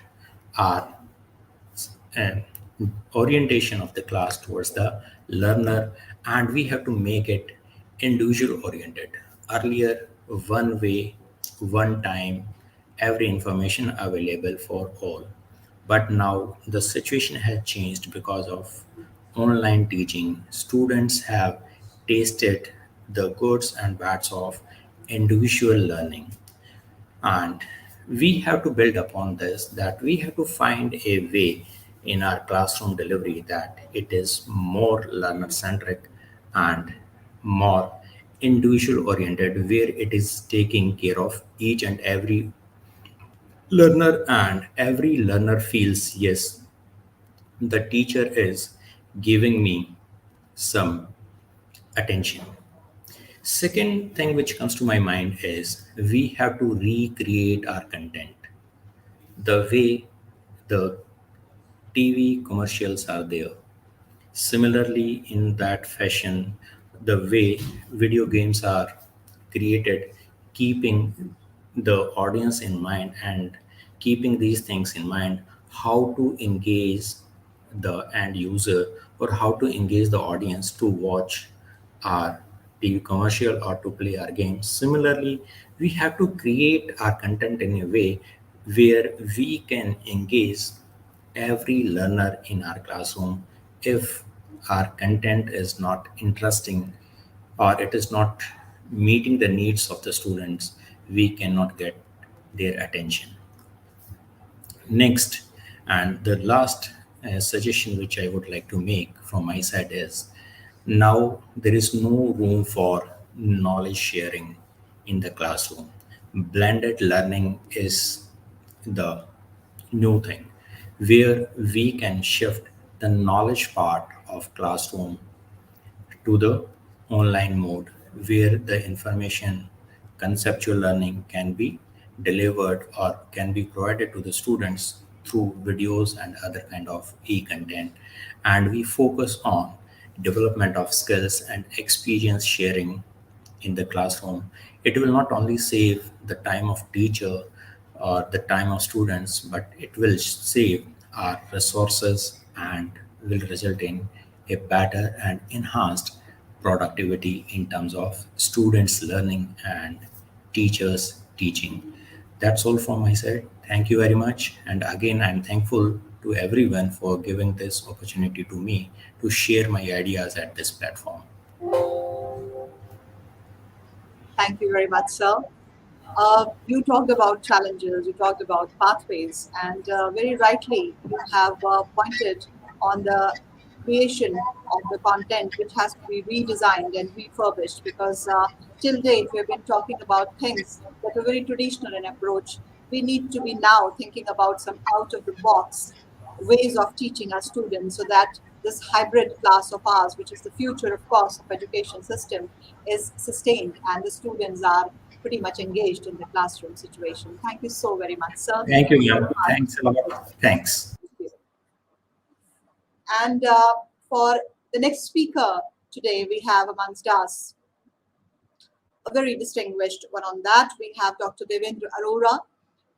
S6: our and orientation of the class towards the learner and we have to make it individual oriented. Earlier, one way, one time, every information available for all. But now the situation has changed because of online teaching. Students have tasted the goods and bads of individual learning. And we have to build upon this that we have to find a way in our classroom delivery that it is more learner centric and more individual oriented, where it is taking care of each and every learner, and every learner feels yes, the teacher is giving me some attention. Second thing which comes to my mind is we have to recreate our content the way the TV commercials are there. Similarly, in that fashion, the way video games are created, keeping the audience in mind and keeping these things in mind, how to engage the end user or how to engage the audience to watch our TV commercial or to play our game. Similarly, we have to create our content in a way where we can engage every learner in our classroom. If our content is not interesting or it is not meeting the needs of the students, we cannot get their attention. Next, and the last suggestion which I would like to make from my side is now there is no room for knowledge sharing in the classroom. Blended learning is the new thing where we can shift the knowledge part of classroom to the online mode where the information conceptual learning can be delivered or can be provided to the students through videos and other kind of e-content, and we focus on development of skills and experience sharing in the classroom, it will not only save the time of teacher or the time of students, but it will save our resources and will result in a better and enhanced productivity in terms of students learning and teachers teaching. That's all from my side. Thank you very much. And again, I'm thankful to everyone for giving this opportunity to me to share my ideas at this platform.
S1: Thank you very much, sir. You talked about challenges, you talked about pathways, and very rightly you have pointed on the creation of the content which has to be redesigned and refurbished, because till date we have been talking about things that are very traditional in approach. We need to be now thinking about some out of the box ways of teaching our students, so that this hybrid class of ours, which is the future, of course, of education system, is sustained and the students are pretty much engaged in the classroom situation. Thank you so very much, sir.
S6: Thank you, ma'am. Thanks a lot. Thanks.
S1: And for the next speaker today, we have amongst us a very distinguished one. On that, we have Dr. Devendra Arora,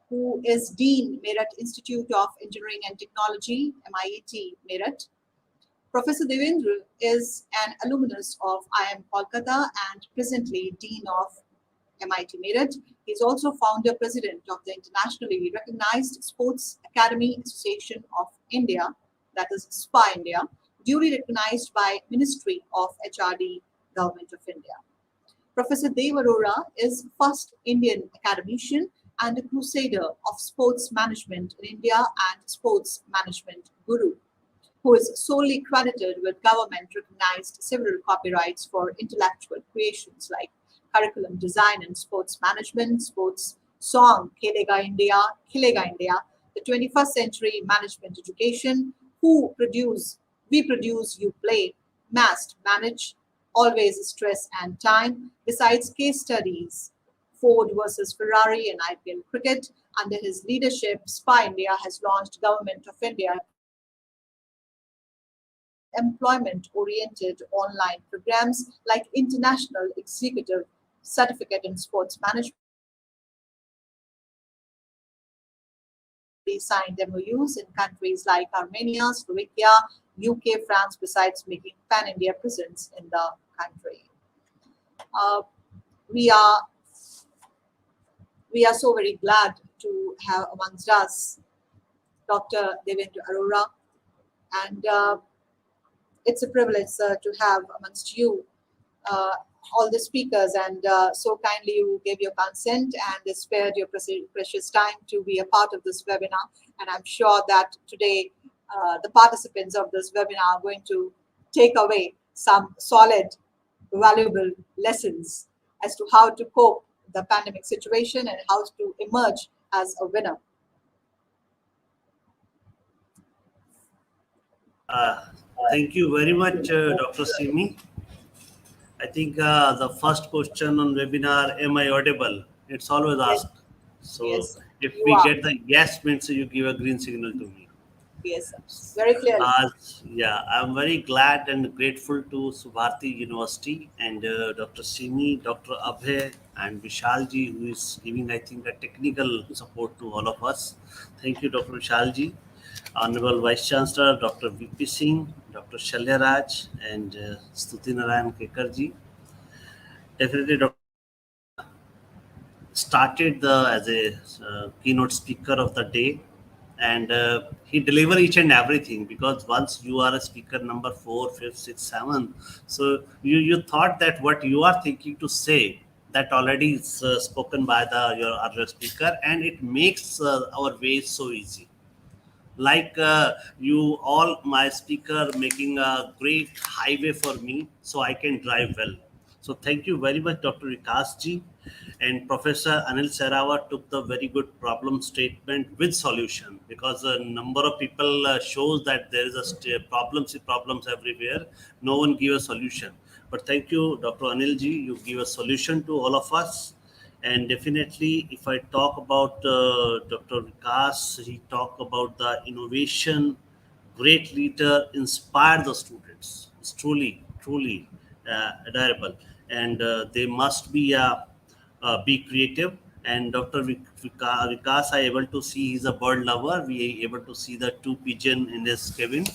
S1: who is Dean, Meerut Institute of Engineering and Technology, MIET, Meerut. Professor Devendra is an alumnus of IIM Kolkata and presently Dean of MIT Meerut. He is also founder president of the internationally recognized Sports Academy Association of India, that is SPA India, duly recognized by Ministry of HRD, Government of India. Professor Dev Arora is first Indian academician and a crusader of sports management in India and sports management guru, who is solely credited with government-recognized several copyrights for intellectual creations like curriculum design and sports management, sports song, Khelega India, the 21st century management education, who produce, we produce, you play, must manage, always stress and time, besides case studies, Ford versus Ferrari in IPL cricket. Under his leadership, SPA India has launched Government of India employment-oriented online programs like International Executive Certificate in Sports Management. They signed MOUs in countries like Armenia, Slovakia, UK, France, besides making pan-India presence in the country. We are so very glad to have amongst us Dr. Devendra Arora, and it's a privilege to have amongst you all the speakers, and so kindly you gave your consent and spared your precious time to be a part of this webinar. And I'm sure that today the participants of this webinar are going to take away some solid, valuable lessons as to how to cope with the pandemic situation and how to emerge as a winner.
S7: Thank you very much, Dr. Simi. I think the first question on webinar, am I audible? It's always asked. So
S1: Yes,
S7: if
S1: you
S7: we
S1: are.
S7: get the yes means you give a green signal to me.
S1: Yes, very clearly.
S7: Yeah, I'm very glad and grateful to Subharti University and Dr. Simi, Dr. Abhay and Vishalji, who is giving, I think, a technical support to all of us. Thank you, Dr. Vishalji. Honorable Vice Chancellor, Dr. VP Singh, Dr. Shalyaraj, and Stuti Narayan Kekarji. Definitely, Dr. started as a keynote speaker of the day, and he delivered each and everything, because once you are a speaker number 4, 5, 6, 7, so you thought that what you are thinking to say, that already is spoken by your other speaker, and it makes our way so easy. Like you all, my speaker, making a great highway for me so I can drive well. So thank you very much, Dr. Vikas ji. And Professor Anil Sarawa took the very good problem statement with solution, because a number of people shows that there is a problems everywhere. No one give a solution. But thank you, Dr. Anil ji. You give a solution to all of us. And definitely, if I talk about Dr. Vikas, he talked about the innovation, great leader, inspire the students. It's truly, truly admirable. and they must be creative. And Dr. Vikas, I able to see he's a bird lover. We able to see the two pigeon in his cabin.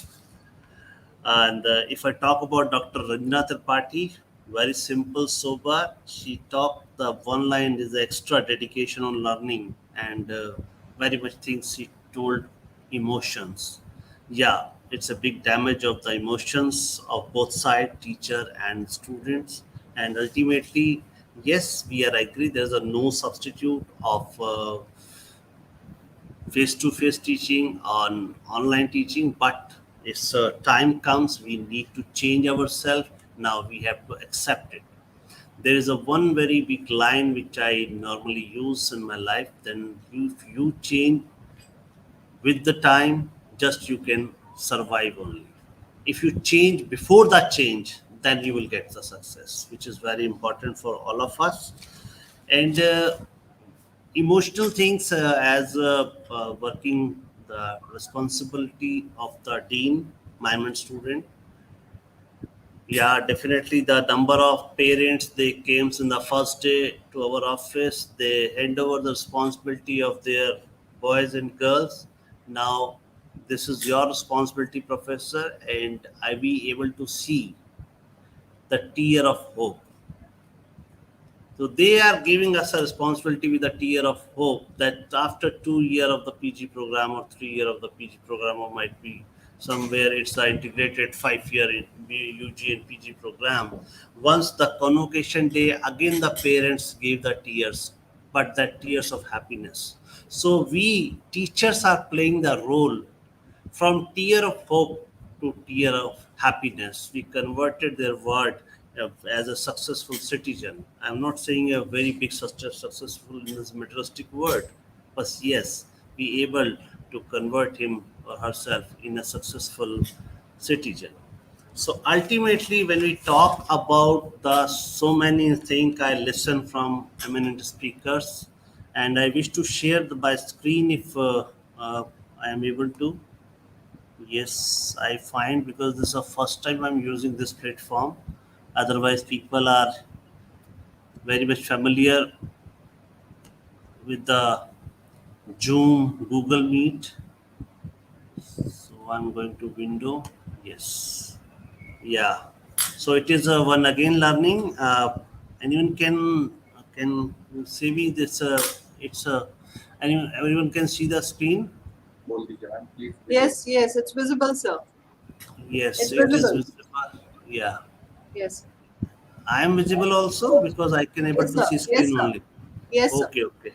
S7: And if I talk about Dr. Ranjana Tripathi, very simple, sober. She talked the one line is the extra dedication on learning, and very much things she told emotions. Yeah, it's a big damage of the emotions of both side, teacher and students. And ultimately, yes, we are agree. There's a no substitute of face-to-face teaching on online teaching, but it's time comes we need to change ourselves. Now we have to accept it. There is a one very big line which I normally use in my life. Then if you change with the time, just you can survive only. If you change before that change, then you will get the success, which is very important for all of us. And emotional things, as working the responsibility of the dean, my student. Yeah, definitely the number of parents they came in the first day to our office, they hand over the responsibility of their boys and girls. Now this is your responsibility, professor, and I be able to see the tear of hope. So they are giving us a responsibility with a tear of hope that after 2 years of the PG program or 3 years of the PG program, or might be somewhere it's the integrated 5 year UG and PG program. Once the convocation day, again the parents gave the tears, but that tears of happiness. So we teachers are playing the role from tear of hope to tear of happiness. We converted their word as a successful citizen. I'm not saying a very big successful in this materialistic word, but yes, be able to convert him or herself in a successful citizen. So ultimately, when we talk about the so many things I listen from eminent speakers, and I wish to share my screen if I am able to. Yes, I find because this is the first time I'm using this platform. Otherwise, people are very much familiar with the Zoom, Google Meet. So I'm going to window. Yes, yeah. So it is a one again learning. Anyone can see me. This it's a anyone everyone can see the screen.
S1: Yes, yes, it's visible, sir.
S7: Yes,
S1: It's
S7: it is
S1: visible.
S7: visible. Yeah.
S1: Yes.
S7: I am visible also because I can able
S1: Yes,
S7: to
S1: sir.
S7: see
S1: Yes,
S7: screen
S1: sir.
S7: only.
S1: Yes, sir.
S7: Okay, okay.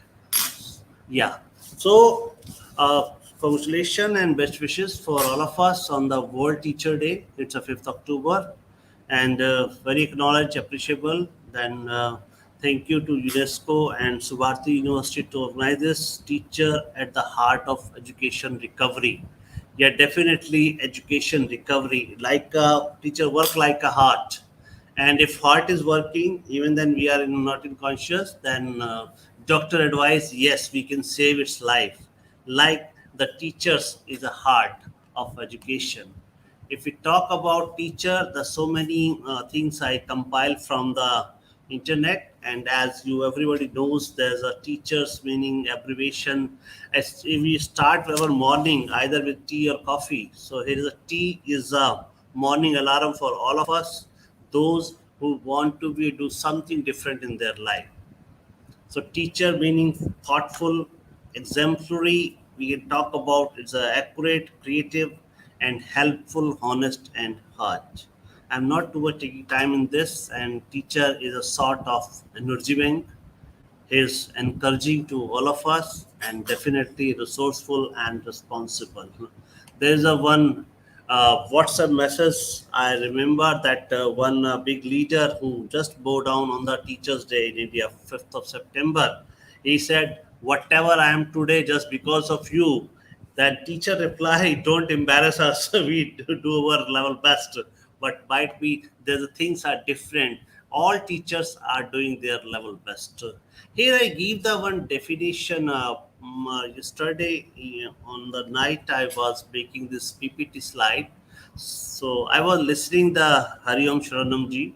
S7: Yeah. So, congratulations and best wishes for all of us on the World Teacher Day. It's a 5th October, and very acknowledged, appreciable. Then thank you to UNESCO and Subharti University to organize this teacher at the heart of education recovery. Yeah, definitely education recovery. Like a teacher work like a heart, and if heart is working, even then we are not in conscious, then doctor advice, yes, we can save its life. Like the teachers is the heart of education. If we talk about teacher, there's so many things I compile from the internet, and as you everybody knows, there's a teachers meaning abbreviation. As if we start our morning either with tea or coffee, so here is a tea is a morning alarm for all of us, those who want to be do something different in their life. So teacher meaning thoughtful, exemplary. We can talk about it's a accurate, creative, and helpful, honest, and heart. I'm not too much taking time in this, and teacher is a sort of energy bank. He is encouraging to all of us and definitely resourceful and responsible. There is a one WhatsApp message. I remember that one big leader who just bowed down on the Teachers' Day in India, 5th of September. He said, "Whatever I am today, just because of you." That teacher replied, "Don't embarrass us. We do our level best, but might be the things are different. All teachers are doing their level best." Here I give the one definition. Yesterday on the night I was making this PPT slide. So I was listening the Hari Om Sharanam ji.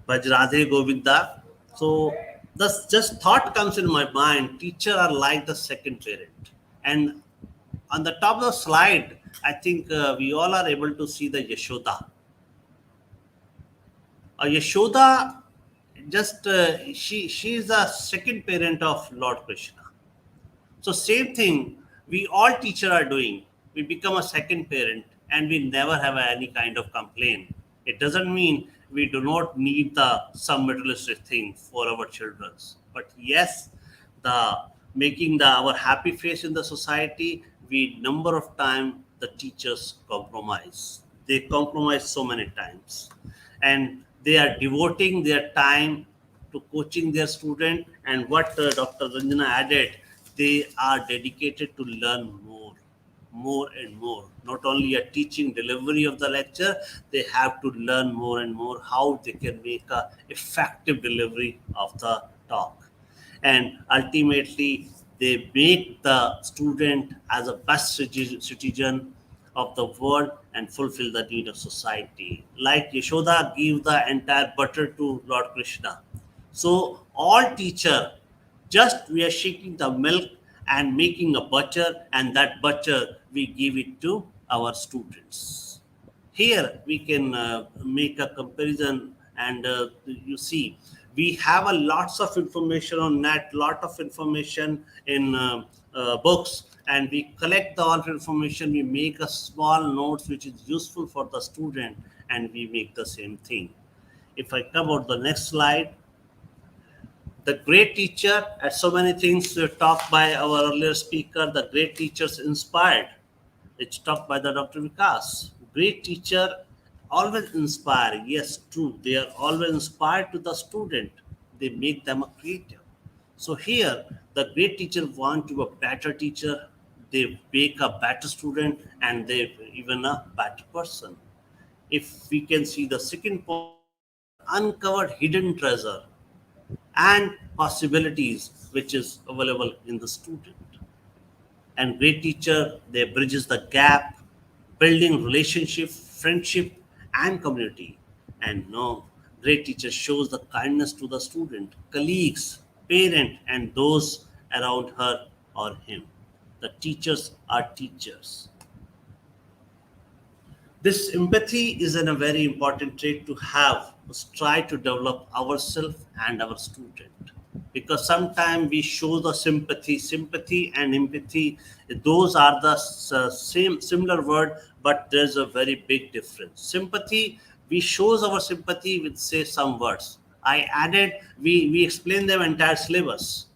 S7: Bhaj Radhe Govinda. So this just thought comes in my mind. Teacher are like the second parent. And on the top of the slide, I think we all are able to see the Yashoda. Yashoda, just she is the second parent of Lord Krishna. So same thing, we all teacher are doing. We become a second parent and we never have any kind of complaint. It doesn't mean we do not need some materialistic thing for our children. But yes, the making our happy face in the society, we number of time the teachers compromise. They compromise so many times. And they are devoting their time to coaching their student, and what Dr. Ranjana added, they are dedicated to learn more and more. Not only a teaching delivery of the lecture, they have to learn more and more how they can make a effective delivery of the talk. And ultimately, they make the student as a best citizen of the world and fulfill the need of society. Like Yashoda gave the entire butter to Lord Krishna. So all teacher, just we are shaking the milk and making a butter, and that butter we give it to our students. Here we can make a comparison, and you see we have a lots of information on net, lot of information in books, and we collect the all information. We make a small notes which is useful for the student, and we make the same thing. If I come out the next slide, the great teacher, at so many things talked by our earlier speaker, the great teachers inspired. It's talked by the Dr. Vikas. Great teacher always inspire. Yes, true. They are always inspired to the student. They make them a creative. So here, the great teacher want to be a better teacher. They make a better student, and they even a better person. If we can see the second point, uncovered hidden treasure and possibilities which is available in the student. And great teacher, they bridges the gap, building relationship, friendship, and community. And no, great teacher shows the kindness to the student, colleagues, parent, and those around her or him. The teachers are teachers. This empathy is a very important trait to have. Let's try to develop ourselves and our student, because sometimes we show the sympathy and empathy. Those are the same similar word, but there's a very big difference. Sympathy, we shows our sympathy with say some words. I added, we explain them entire syllabus,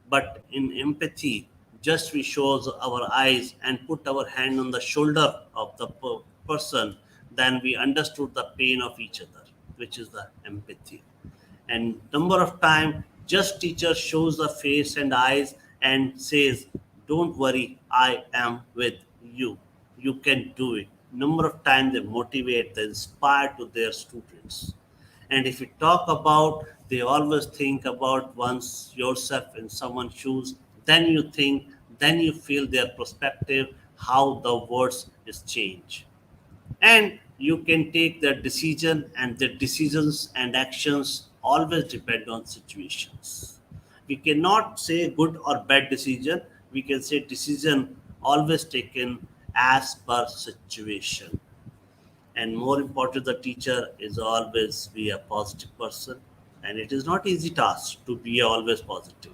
S7: but in empathy, just we shows our eyes and put our hand on the shoulder of the person, then we understood the pain of each other, which is the empathy. And number of time, just teacher shows the face and eyes and says, don't worry, I am with you. You can do it. Number of time they motivate, they inspire to their students. And if we talk about, they always think about once yourself in someone's shoes, then you think, then you feel their perspective, how the words is changed. And you can take the decision, and the decisions and actions always depend on situations. We cannot say good or bad decision. We can say decision always taken as per situation. And more important, the teacher is always be a positive person, and it is not easy task to be always positive.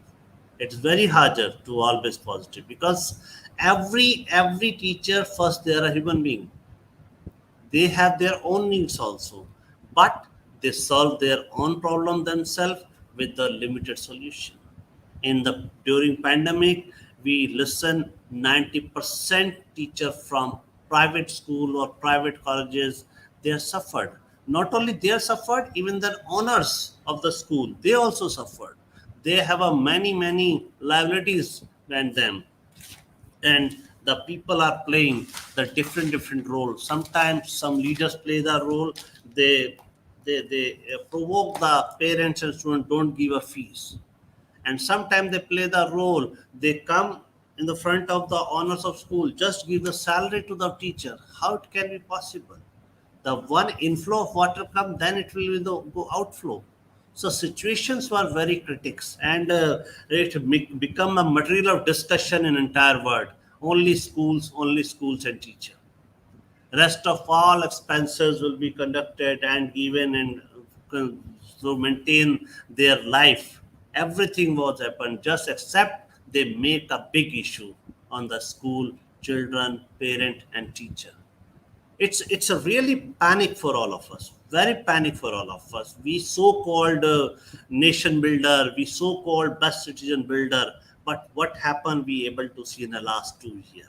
S7: It's very harder to always positive, because every teacher, first they are a human being. They have their own needs also, but they solve their own problem themselves with the limited solution. During pandemic, we listen 90% teacher from private school or private colleges, they are suffered. Not only they are suffered, even the owners of the school, they also suffered. They have a many liabilities than them, and the people are playing the different roles. Sometimes some leaders play the role. They provoke the parents and students, don't give a fees. And sometimes they play the role. They come in the front of the owners of school, just give the salary to the teacher. How it can be possible? The one inflow of water come, then it will go outflow. So situations were very critics, and it become a material of discussion in entire world. Only schools and teacher. Rest of all expenses will be conducted and given and to maintain their life. Everything was happened just except they make a big issue on the school, children, parent, and teacher. It's a really panic for all of us, very panic for all of us. We so-called nation builder, we so-called best citizen builder, but what happened we able to see in the last 2 years?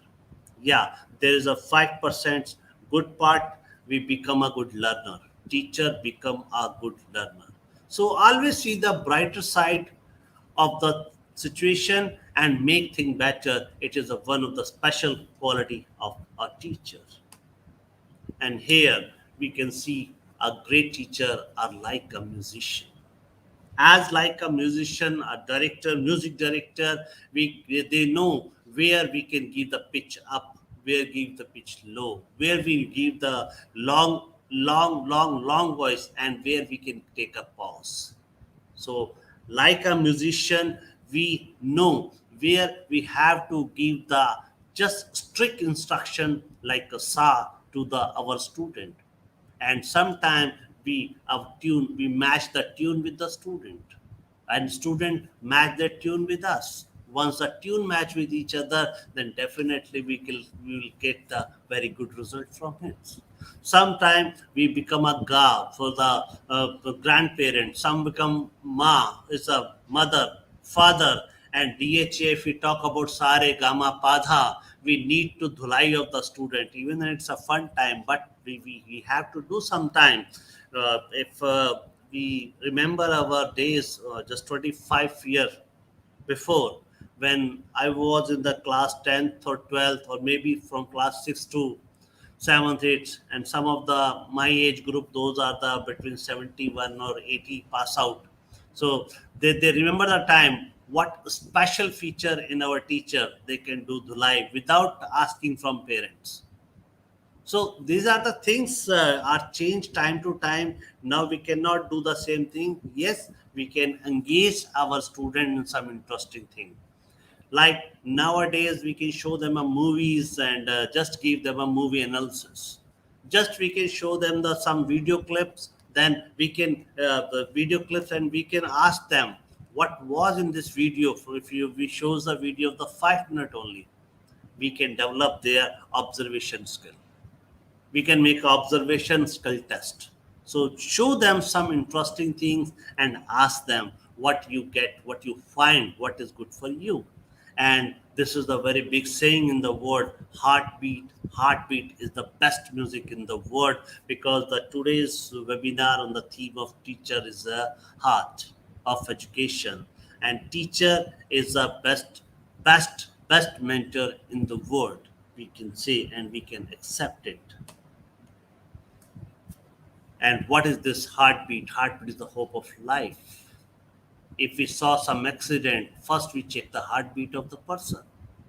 S7: Yeah, there is a 5% good part. We become a good learner, teacher become a good learner. So always see the brighter side of the situation and make things better. It is one of the special quality of a teacher. And here we can see a great teacher are like a musician. As like a musician, a director, music director, they know where we can give the pitch up, where give the pitch low, where we give the long voice, and where we can take a pause. So, like a musician, we know where we have to give the just strict instruction like a sa to our student, and sometimes we match the tune with the student, and student match the tune with us. Once the tune match with each other, then definitely we will get the very good result from it. Sometimes we become a ga for the grandparent. Some become ma is a mother, father, and DHA. If we talk about sare gama padha, we need to dhulai of the student, even though it's a fun time, but we have to do sometime. If we remember our days, just 25 years before, when I was in the class 10th or 12th, or maybe from class 6 to 7th, 8th, and some of my age group, those are the between 71 or 80 pass out. So they remember the time, what special feature in our teacher they can do the live without asking from parents. So these are the things are changed time to time. Now we cannot do the same thing. Yes, we can engage our student in some interesting thing. Like nowadays, we can show them a movies and just give them a movie analysis. Just we can show them some video clips. Then we can the video clips, and we can ask them what was in this video. If we shows the video of the 5 minute only, we can develop their observation skill. We can make observation skill test. So show them some interesting things and ask them what you get, what you find, what is good for you. And this is the very big saying in the world, heartbeat. Heartbeat is the best music in the world, because the today's webinar on the theme of teacher is the heart of education. And teacher is the best mentor in the world, we can say, and we can accept it. And what is this heartbeat? Heartbeat is the hope of life. If we saw some accident, first we check the heartbeat of the person.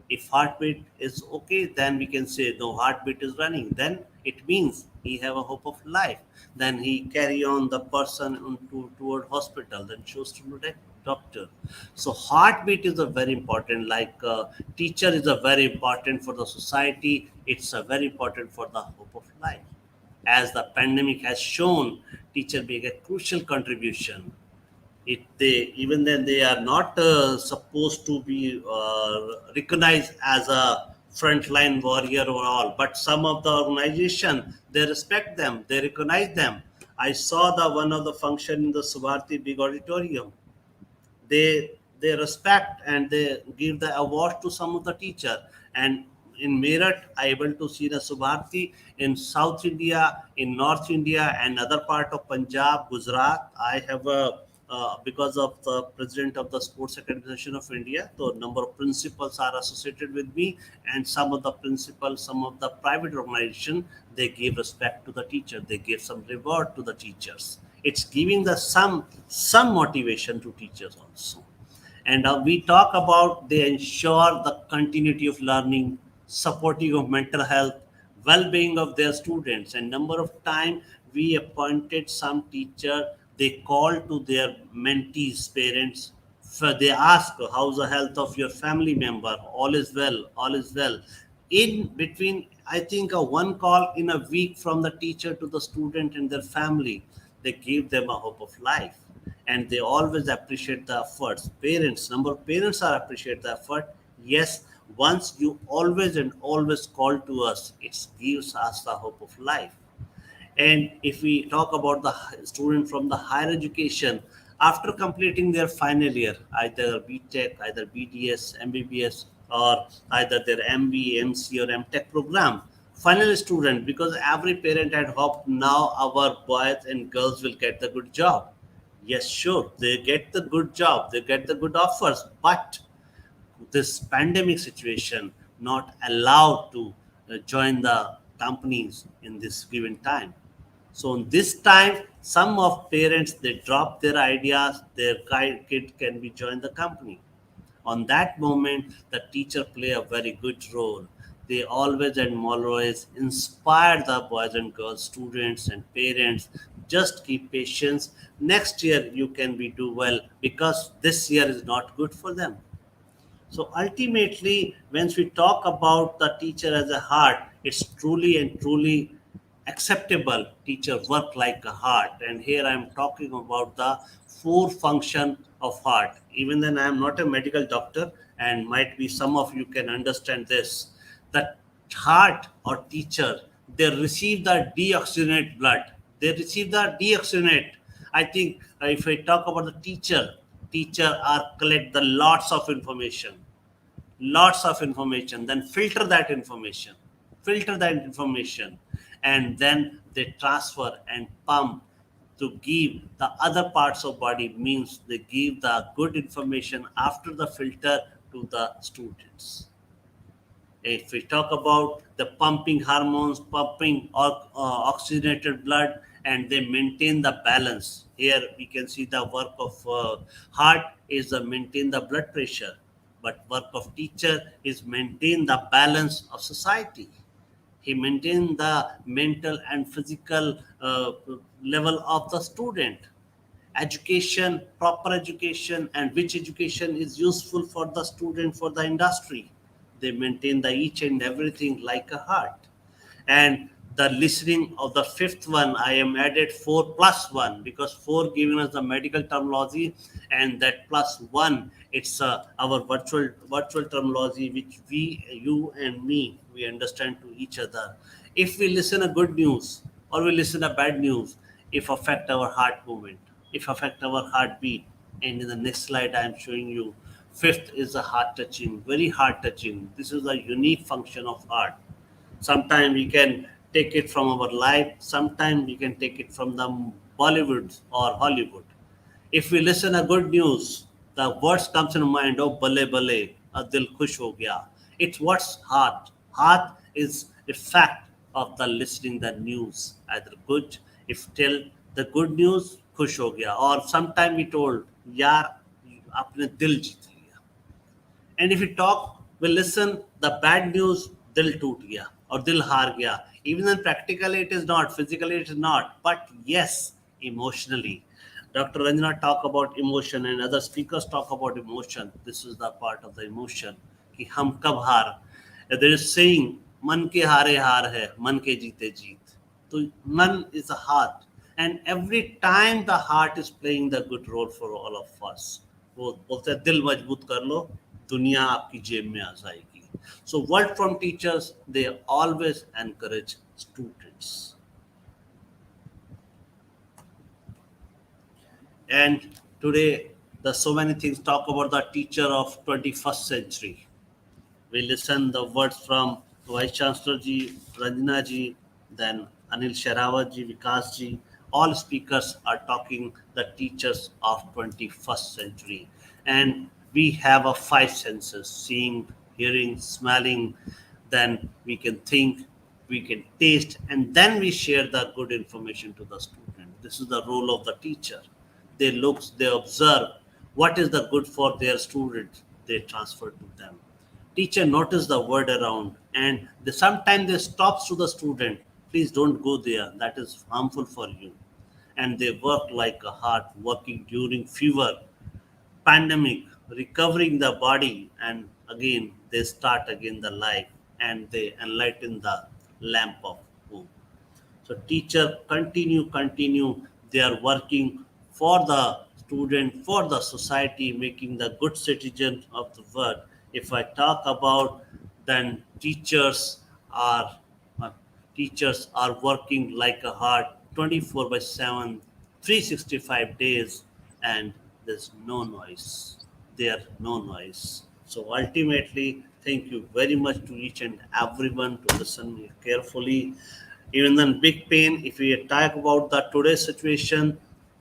S7: If heartbeat is okay, then we can say no, heartbeat is running. Then it means he have a hope of life. Then he carry on the person toward hospital, then shows to the doctor. So heartbeat is a very important. Like teacher is a very important for the society. It's a very important for the hope of life. As the pandemic has shown, teacher make a crucial contribution. Even then they are not supposed to be recognized as a frontline warrior or all, but some of the organization, they respect them, they recognize them. I saw one of the function in the Subharti big auditorium. They respect and they give the award to some of the teacher. And in Meerut, I able to see the Subharti in South India, in North India, and other part of Punjab, Gujarat. I have because of the president of the Sports Academy of India, so number of principals are associated with me, and some of the principals, some of the private organization, they give respect to the teacher, they give some reward to the teachers. It's giving some motivation to teachers also. And we talk about they ensure the continuity of learning, supporting of mental health, well-being of their students. And number of time we appointed some teacher, they call to their mentees parents, so they ask how's the health of your family member, all is well, all is well. In between, I think a one call in a week from the teacher to the student and their family, they give them a hope of life. And they always appreciate the efforts. Parents, number of parents are appreciate the effort. Yes, once you always and always call to us, it gives us the hope of life. And if we talk about the student from the higher education, after completing their final year, either BTech, either BDS, MBBS, or either their MB, MC, or MTech program, final student, because every parent had hoped now our boys and girls will get the good job. Yes, sure, they get the good job, they get the good offers, but this pandemic situation not allowed to join the companies in this given time. So in this time, some of parents, they drop their ideas, their kid can be join the company. On that moment, the teacher play a very good role. They always and always inspire the boys and girls, students and parents. Just keep patience. Next year you can be do well because this year is not good for them. So ultimately, when we talk about the teacher as a heart, it's truly and truly acceptable. Teacher work like a heart, and here I am talking about the four function of heart. Even then, I am not a medical doctor, and might be some of you can understand this. That heart or teacher, they receive the deoxygenate blood. They receive the deoxygenate. I think if I talk about the teacher are collect the lots of information, then filter that information, and then they transfer and pump to give the other parts of body, means they give the good information after the filter to the students. If we talk about the pumping hormones, pumping oxygenated blood, and they maintain the balance. Here we can see the work of heart is to maintain the blood pressure, but work of teacher is maintain the balance of society. He maintain the mental and physical level of the student. Education, proper education, and which education is useful for the student, for the industry. They maintain the each and everything like a heart. And the listening of the fifth one, I am added 4 plus 1, because 4 giving us the medical terminology, and that plus 1, it's our virtual terminology, which we, you and me, we understand to each other. If we listen a good news or we listen a bad news, if affect our heart movement, if affect our heartbeat. And in the next slide, I am showing you fifth is a heart touching, very heart touching. This is a unique function of heart. Sometimes we can take it from our life, sometimes we can take it from the Bollywood or Hollywood. If we listen a good news, the words comes in mind, oh bale bale, dil khush ho gaya. It's what's heart. Heart is a fact of the listening the news, either good, if tell the good news, khush ho gaya. Or sometime we told, yaar, apne dil jeet liya. And if we talk, we listen the bad news, dil toot gaya or dil haar gaya. Even then practically it is not, physically it is not, but yes, emotionally. Dr. Ranjana talk about emotion and other speakers talk about emotion. This is the part of the emotion. Ki hum kab haar. There is saying, man ke haare haar hai, man ke jeete jeet. So man is a heart. And every time the heart is playing the good role for all of us. वो बोलते हैं दिल मजबूत कर लो, दुनिया आपकी जेब में आ जाएगी. So word from teachers, they always encourage students. And today, there's so many things talk about the teacher of 21st century. We listen the words from Vice Chancellor ji, Ranjana ji, then Anil Sherawat ji, Vikas ji. All speakers are talking the teachers of 21st century. And we have a 5 senses, seeing, hearing, smelling, then we can think, we can taste, and then we share the good information to the student. This is the role of the teacher. They look, they observe what is the good for their students, they transfer to them. teacher notice the word around, and sometimes they stops to the student, please don't go there, that is harmful for you. And they work like a heart, working during fever, pandemic, recovering the body, and again they start again the life, and they enlighten the lamp of hope. So teacher continue. They are working for the student, for the society, making the good citizen of the world. If I talk about, then are uh, teachers are working like a heart 24 by 7, 365 days, and there's no noise. There no noise. So ultimately, thank you very much to each and everyone to listen me carefully. Even in big pain, if we talk about the today's situation,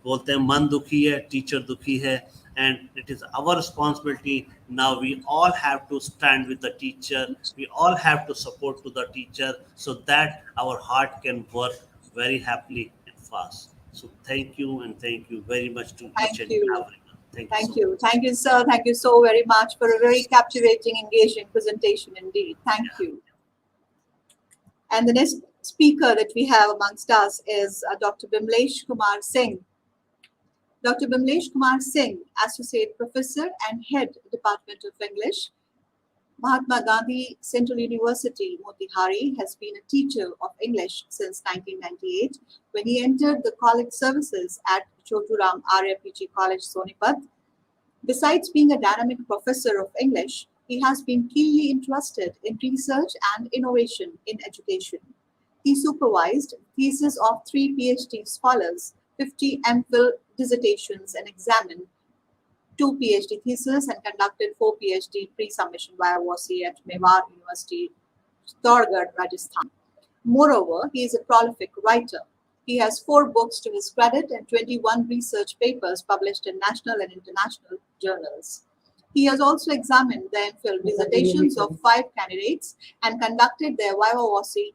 S7: बोलते हैं मन दुखी है, teacher दुखी है, and it is our responsibility now. We all have to stand with the teacher. We all have to support to the teacher so that our heart can work very happily and fast. So thank you, and thank you very much to each and everyone.
S1: Thank you. Thank you, sir. Thank you so very much for a very captivating, engaging presentation indeed. Thank you. And the next speaker that we have amongst us is Dr. Bimlesh Kumar Singh. Dr. Bimlesh Kumar Singh, Associate Professor and Head, Department of English, Mahatma Gandhi Central University, Motihari, has been a teacher of English since 1998 when he entered the college services at Choturam RFPG College, Sonipat. Besides being a dynamic professor of English, he has been keenly interested in research and innovation in education. He supervised theses of 3 PhD scholars, 50 MPhil dissertations, and examined 2 PhD theses and conducted 4 PhD pre-submission vivae at Mewar University, Chittorgarh, Rajasthan. Moreover, he is a prolific writer. He has 4 books to his credit and 21 research papers published in national and international journals. He has also examined the MPhil dissertations of 5 candidates and conducted their vivae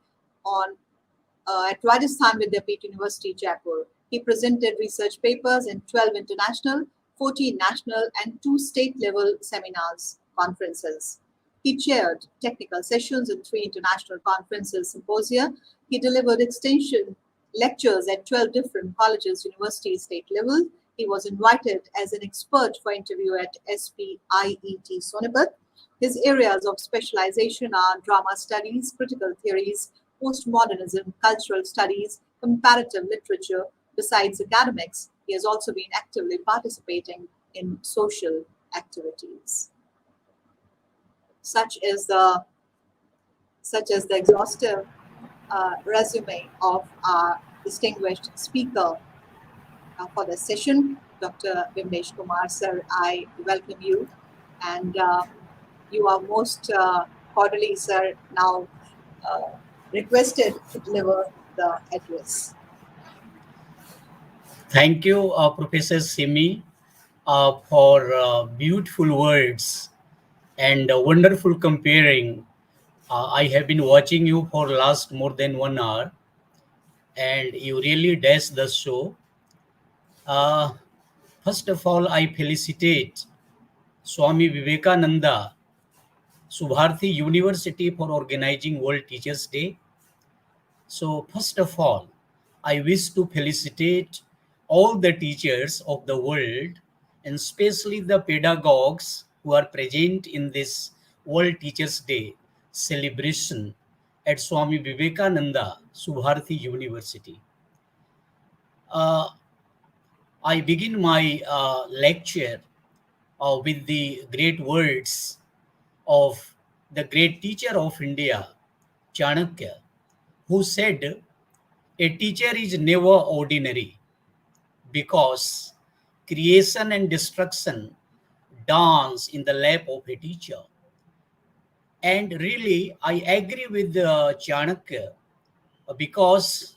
S1: at Rajasthan Vidyapeeth University, Jaipur. He presented research papers in 12 international, 14 national, and 2 state-level seminars, conferences. He chaired technical sessions in 3 international conferences, symposia. He delivered extension lectures at 12 different colleges, universities, state level. He was invited as an expert for interview at SPIET Sonipat. His areas of specialization are drama studies, critical theories, postmodernism, cultural studies, comparative literature. Besides academics, he has also been actively participating in social activities. Such is the exhaustive resume of our distinguished speaker for the session, Dr. Bimlesh Kumar, sir. I welcome you, and you are most cordially, sir, now requested to deliver the address.
S8: Thank you, Professor Simi, for beautiful words and wonderful comparing. I have been watching you for last more than 1 hour, and you really dash the show. First of all, I felicitate Swami Vivekananda Subharthi University for organizing World Teachers Day. So first of all, I wish to felicitate all the teachers of the world, and especially the pedagogues who are present in this World Teachers Day celebration at Swami Vivekananda Subharthi University. I begin my lecture with the great words of the great teacher of India, Chanakya, who said, "A teacher is never ordinary because creation and destruction dance in the lap of a teacher." And really, I agree with Chanakya because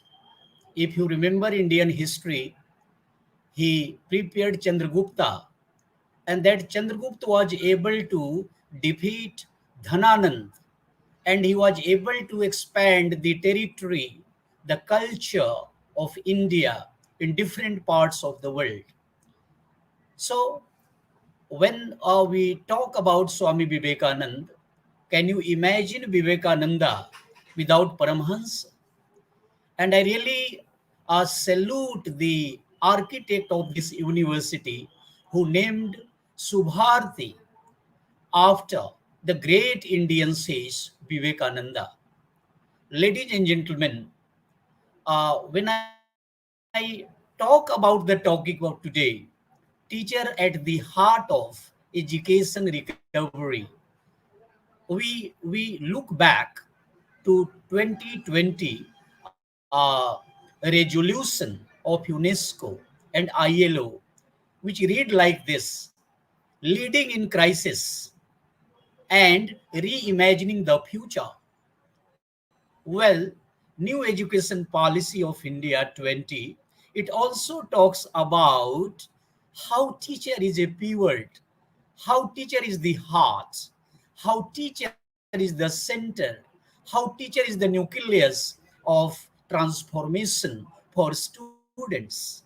S8: if you remember Indian history, he prepared Chandragupta, and that Chandragupta was able to defeat Dhananand, and he was able to expand the territory, the culture of India in different parts of the world. So when we talk about Swami Vivekananda, Can you imagine Vivekananda without Paramhans? And I really salute the architect of this university who named Subharti after the great Indian sage Vivekananda. Ladies and gentlemen, when I talk about the topic of today, teacher at the heart of education recovery, we look back to 2020 resolution of UNESCO and ILO, which read like this: leading in crisis and reimagining the future. Well, new education policy of India 20, it also talks about how teacher is a pivot, how teacher is the heart, how teacher is the center, how teacher is the nucleus of transformation for students.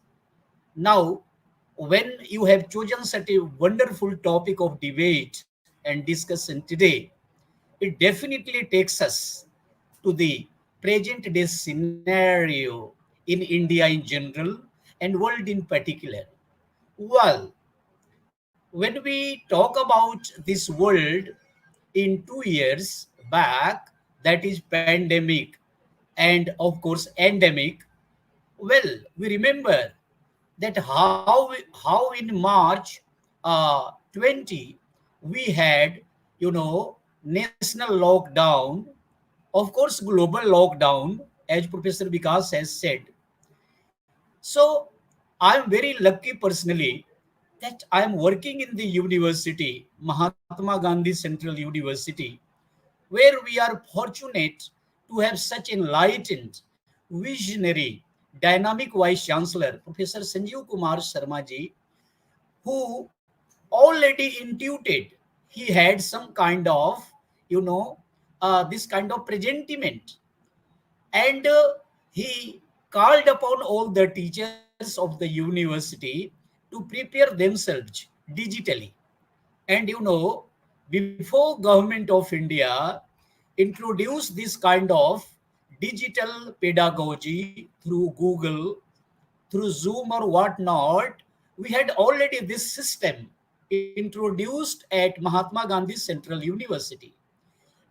S8: Now, when you have chosen such a wonderful topic of debate and discussion today, it definitely takes us to the present day scenario in India in general and world in particular. Well, when we talk about this world in 2 years back, that is pandemic and of course endemic, well, we remember that how in March 20 we had, national lockdown, of course global lockdown, as Professor Vikas has said. So I'm very lucky personally that I am working in the university, Mahatma Gandhi Central University, where we are fortunate to have such enlightened, visionary, dynamic Vice Chancellor, Professor Sanjeev Kumar Sharma ji, who already intuited he had some kind of, this kind of presentiment. And he called upon all the teachers of the university to prepare themselves digitally. And before government of India introduced this kind of digital pedagogy through Google, through Zoom or whatnot, we had already this system introduced at Mahatma Gandhi Central University.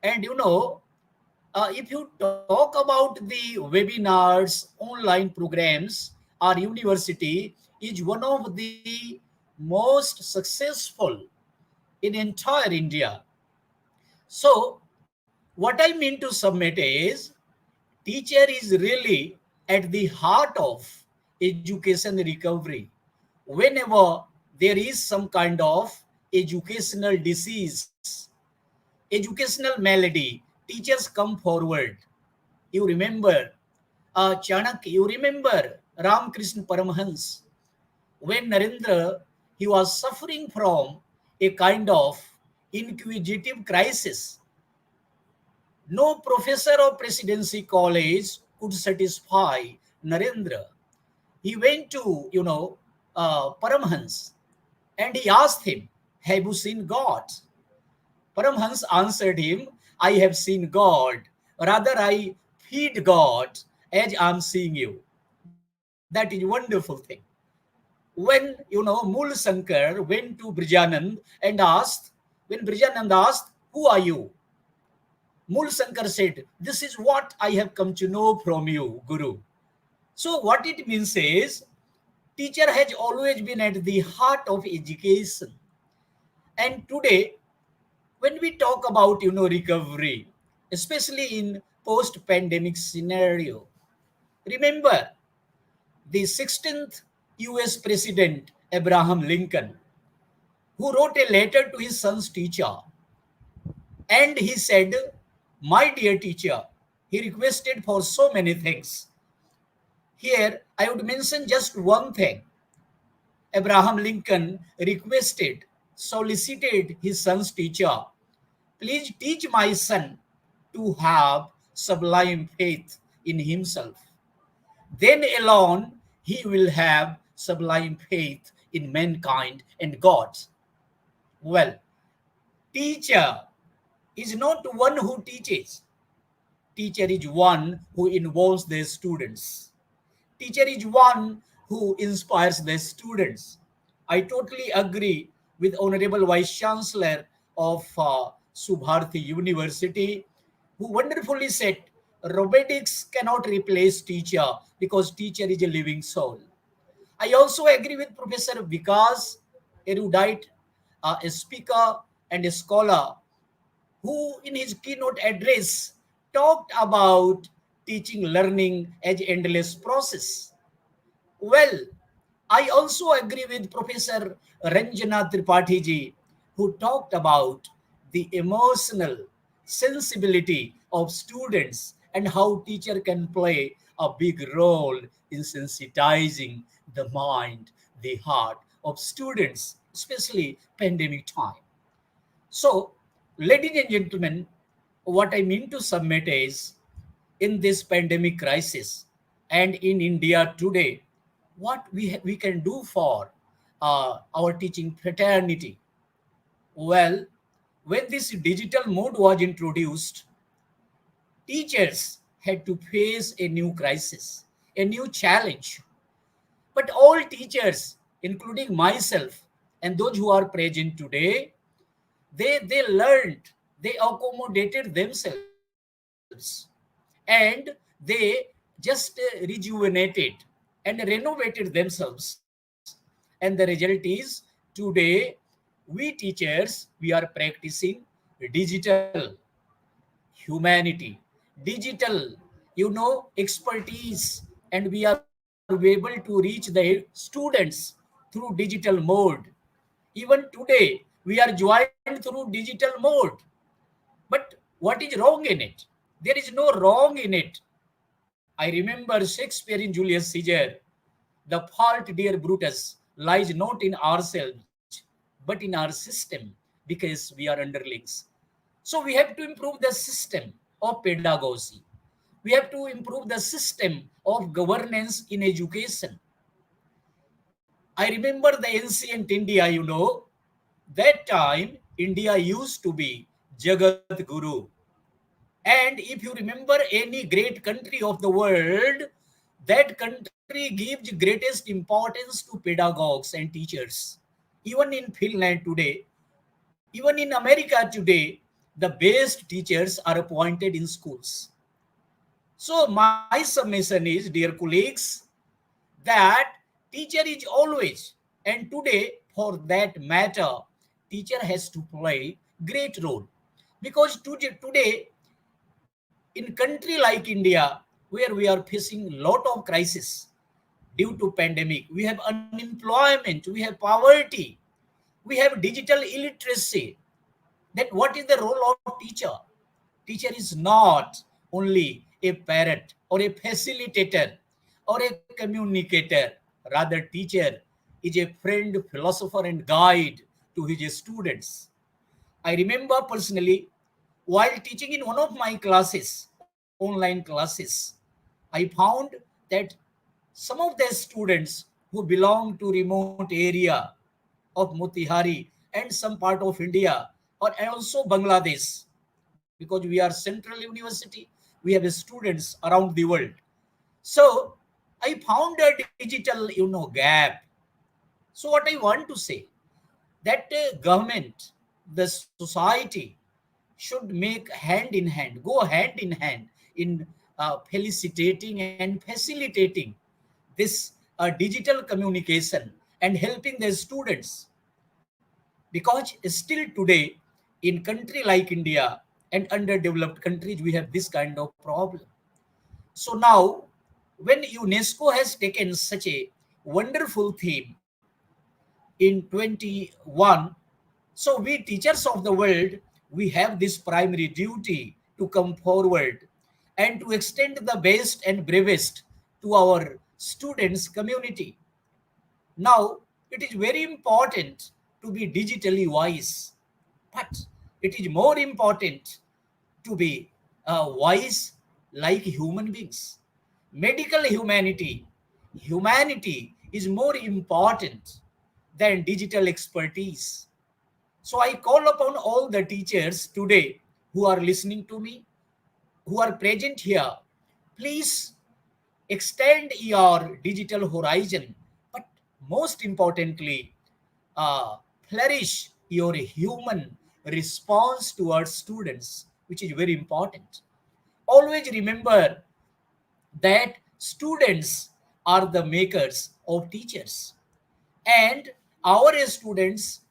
S8: And if you talk about the webinars, online programs, our university is one of the most successful in entire India. So what I mean to submit is, teacher is really at the heart of education recovery. Whenever there is some kind of educational disease, educational malady, teachers come forward. You remember Chanakya, you remember Ramakrishna Paramhans, when Narendra, he was suffering from a kind of inquisitive crisis. No professor of presidency college could satisfy Narendra. He went to, Paramhans, and he asked him, have you seen God? Paramhans answered him, I have seen God. Rather, I feed God as I'm seeing you. That is a wonderful thing. When, Mul Shankar went to Brijanand and asked, when Brijanand asked, who are you? Mul Shankar said, this is what I have come to know from you, Guru. So what it means is, teacher has always been at the heart of education. And today, when we talk about, recovery, especially in post-pandemic scenario, remember the 16th US President Abraham Lincoln, who wrote a letter to his son's teacher. And he said, my dear teacher, he requested for so many things. Here, I would mention just one thing. Abraham Lincoln requested, solicited his son's teacher, please teach my son to have sublime faith in himself. Then alone he will have sublime faith in mankind and God. Well, teacher is not one who teaches. Teacher is one who involves their students. Teacher is one who inspires their students. I totally agree with Honorable Vice Chancellor of Subharthi University, who wonderfully said, robotics cannot replace teacher because teacher is a living soul. I also agree with Professor Vikas, erudite, a speaker and a scholar, who in his keynote address talked about teaching learning as endless process. Well, I also agree with Professor Ranjana Tripathi ji, who talked about the emotional sensibility of students and how teacher can play a big role in sensitizing the mind, the heart of students, especially pandemic time. So, ladies and gentlemen, what I mean to submit is, in this pandemic crisis and in India today, what we can do for our teaching fraternity. Well, when this digital mode was introduced, teachers had to face a new crisis, a new challenge. But all teachers, including myself and those who are present today, they learned, they accommodated themselves, and they just rejuvenated and renovated themselves. And the result is, today we teachers, we are practicing digital humanity, digital, expertise, and we are able to reach the students through digital mode. Even today, we are joined through digital mode. But what is wrong in it? There is no wrong in it. I remember Shakespeare in Julius Caesar. The fault, dear Brutus, lies not in ourselves, but in our system, because we are underlings. So we have to improve the system of pedagogy. We have to improve the system of governance in education. I remember the ancient India, that time India used to be Jagat Guru. And if you remember any great country of the world, that country gives greatest importance to pedagogues and teachers. Even in Finland today, even in America today, the best teachers are appointed in schools. So my submission is, dear colleagues, that teacher is always, and today for that matter, teacher has to play great role. Because today in country like India, where we are facing a lot of crisis due to pandemic, we have unemployment, we have poverty, we have digital illiteracy, then what is the role of teacher? Teacher is not only a parent or a facilitator or a communicator. Rather, teacher is a friend, philosopher, and guide to his students. I remember personally, while teaching in one of my classes, online classes, I found that some of the students who belong to remote area of Motihari and some part of India, or also Bangladesh, because we are central university, we have students around the world. So I found a digital, gap. So what I want to say, that government, the society should make hand in hand, go hand in hand in felicitating and facilitating this digital communication and helping the students. Because still today, in country like India and underdeveloped countries, we have this kind of problem. So now, when UNESCO has taken such a wonderful theme in 21, so we teachers of the world, we have this primary duty to come forward and to extend the best and bravest to our students community. Now, it is very important to be digitally wise, but it is more important to be wise like human beings. Medical humanity is more important than digital expertise. So I call upon all the teachers today who are listening to me, who are present here, please extend your digital horizon, but most importantly, flourish your human response towards students, which is very important. Always remember that students are the makers of teachers, and our students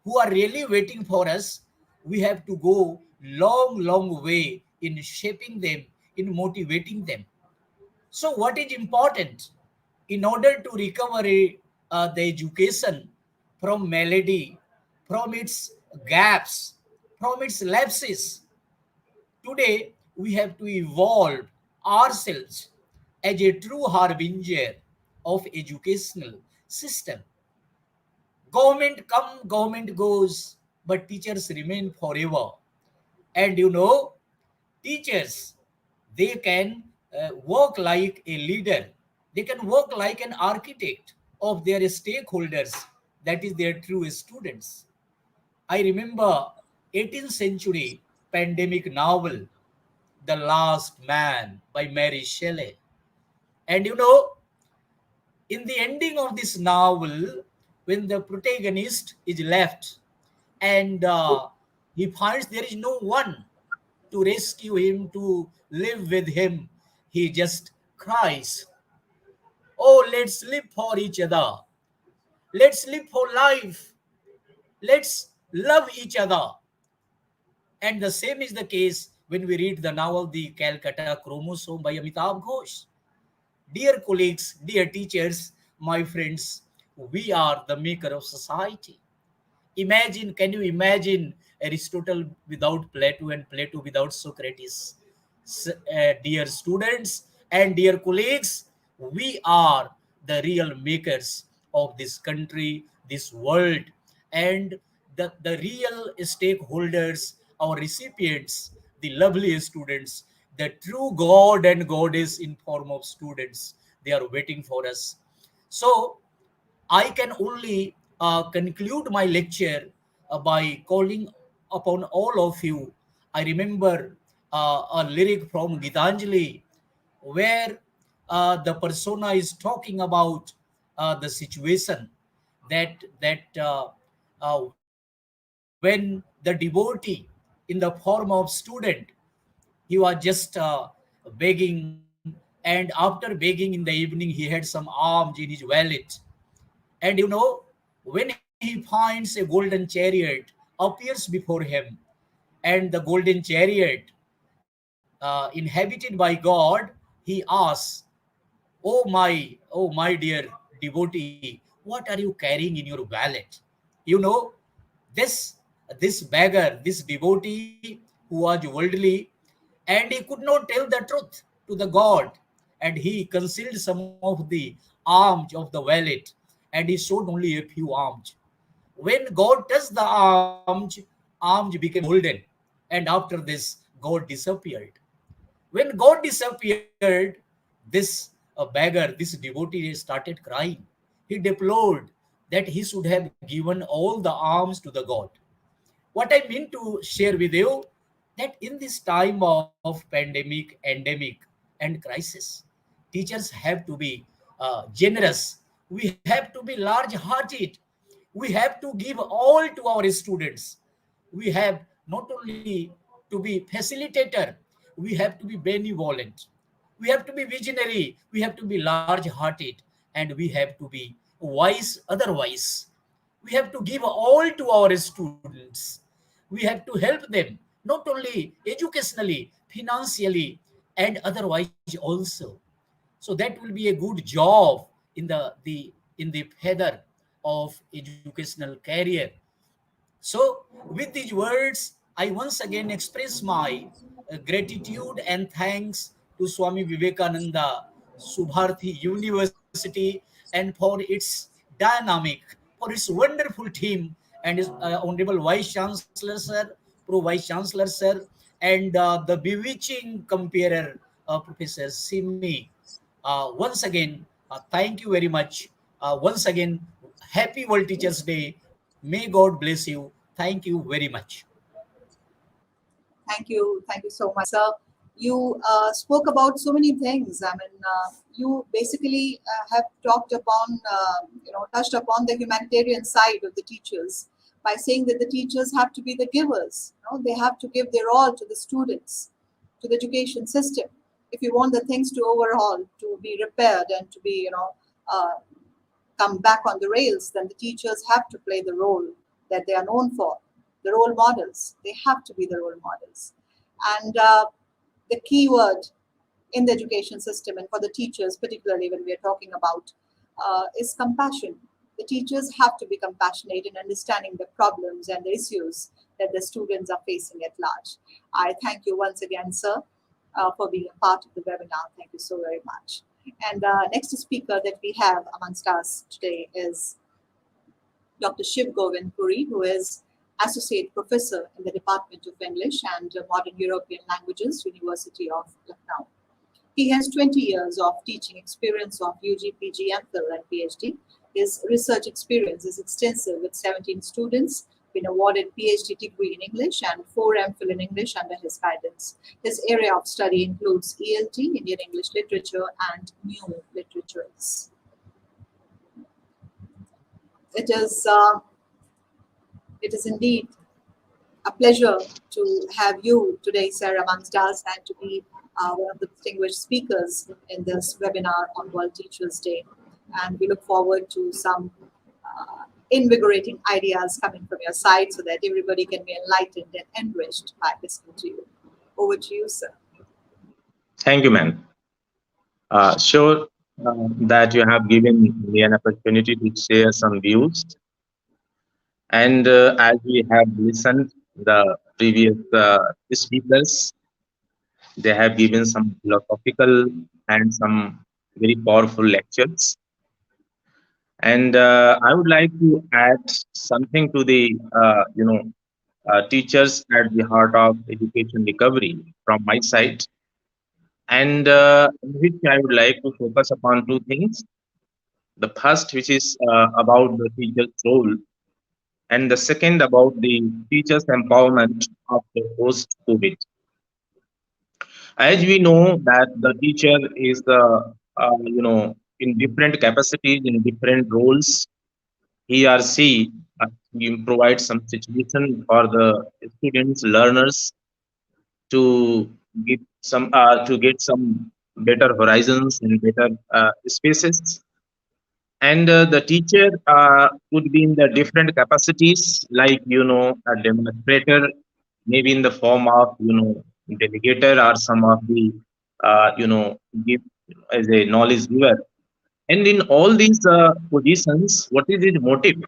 S8: who are really waiting for us, we have to go long way in shaping them, in motivating them. So what is important in order to recover the education from malady, from its gaps, from its lapses? Today, we have to evolve ourselves as a true harbinger of educational system. Government come, government goes, but teachers remain forever. And teachers, they can work like a leader. They can work like an architect of their stakeholders, that is their true students. I remember 18th century pandemic novel, The Last Man by Mary Shelley. And in the ending of this novel, when the protagonist is left and he finds there is no one to rescue him, to live with him, he just cries, "Oh, let's live for each other. Let's live for life. Let's love each other." And the same is the case when we read the novel The Calcutta Chromosome by Amitabh Ghosh. Dear colleagues, dear teachers, my friends, we are the maker of society. Imagine, can you imagine Aristotle without Plato and Plato without Socrates? Dear students and dear colleagues, we are the real makers of this country, this world, and the real stakeholders, our recipients, the lovely students, the true God and Goddess in form of students. They are waiting for us. So I can only conclude my lecture by calling upon all of you. I remember a lyric from Gitanjali where the persona is talking about the situation that when the devotee in the form of student, he was just begging, and after begging in the evening, he had some alms in his wallet. And when he finds a golden chariot appears before him, and the golden chariot inhabited by God, he asks, oh my dear devotee, what are you carrying in your wallet? You know, this this beggar, this devotee who was worldly, and he could not tell the truth to the God, and he concealed some of the alms of the wallet, and he showed only a few alms. When God touched the alms became golden, and after this, God disappeared. When God disappeared, this beggar, this devotee started crying. He deplored that he should have given all the alms to the God. What I mean to share with you, that in this time of pandemic, endemic, and crisis, teachers have to be generous. We have to be large-hearted. We have to give all to our students. We have not only to be facilitator, we have to be benevolent. We have to be visionary. We have to be large-hearted, and we have to be wise otherwise. We have to give all to our students. We have to help them, not only educationally, financially, and otherwise also. So that will be a good job in the feather of educational career. So, with these words, I once again express my gratitude and thanks to Swami Vivekananda Subharthi University and for its dynamic, for its wonderful team, and his Honorable Vice Chancellor Sir, Pro Vice Chancellor Sir, and the bewitching comparer, Professor Simi. Once again, thank you very much. Once again, happy World Teachers Day. May God bless you. Thank you very much.
S1: Thank you so much, sir. You spoke about so many things. I mean, you basically have talked upon, touched upon the humanitarian side of the teachers by saying that the teachers have to be the givers. They have to give their all to the students, to the education system. If you want the things to overhaul, to be repaired, and to be, uh, come back on the rails, then the teachers have to play the role that they are known for. The role models. They have to be the role models. And the key word in the education system and for the teachers, particularly when we are talking about, is compassion. The teachers have to be compassionate in understanding the problems and the issues that the students are facing at large. I thank you once again, sir, for being a part of the webinar. Thank you so very much. And next speaker that we have amongst us today is Dr. Shiv Govind Puri, who is Associate Professor in the Department of English and Modern European Languages, University of Lucknow. He has 20 years of teaching experience of UG, PG, MPhil, and PhD. His research experience is extensive with 17 students, been awarded PhD degree in English and 4 MPhil in English under his guidance. His area of study includes ELT, Indian English Literature, and New Literatures. It is indeed a pleasure to have you today, sir, amongst us, and to be one of the distinguished speakers in this webinar on World Teachers' Day. And we look forward to some invigorating ideas coming from your side so that everybody can be enlightened and enriched by listening to you. Over to you, sir.
S9: Thank you, ma'am. Sure that you have given me an opportunity to share some views. And as we have listened the previous speakers, they have given some philosophical and some very powerful lectures. And I would like to add something to the, teachers at the heart of education recovery from my side. And in which I would like to focus upon 2 things. The first, which is about the teacher's role, and the second about the teachers' empowerment of the post-COVID. As we know that the teacher is the, in different capacities, in different roles, he or she provides some situation for the students, learners to get some better horizons and better spaces. And the teacher could be in the different capacities, like a demonstrator, maybe in the form of delegator, or some of the give as a knowledge giver. And in all these positions, what is his motive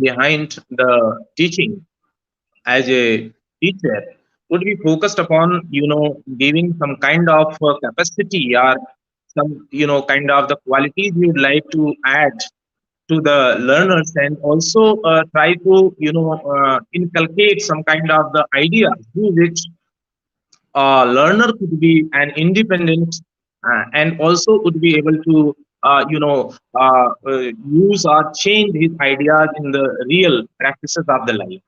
S9: behind the teaching? As a teacher, would be focused upon giving some kind of capacity, or some kind of the qualities you would like to add to the learners, and also try to inculcate some kind of the idea through which a learner could be an independent, and also would be able to use or change his ideas in the real practices of the life.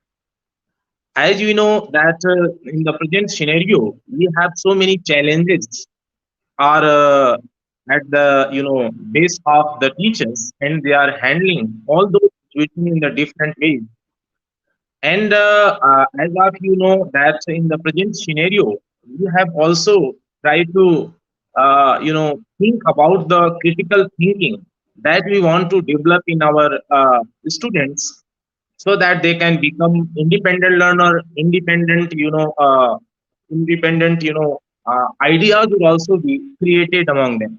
S9: As you know that in the present scenario, we have so many challenges are at the base of the teachers, and they are handling all those situations in the different ways. And as of that in the present scenario, we have also tried to think about the critical thinking that we want to develop in our students, so that they can become independent learner, ideas will also be created among them.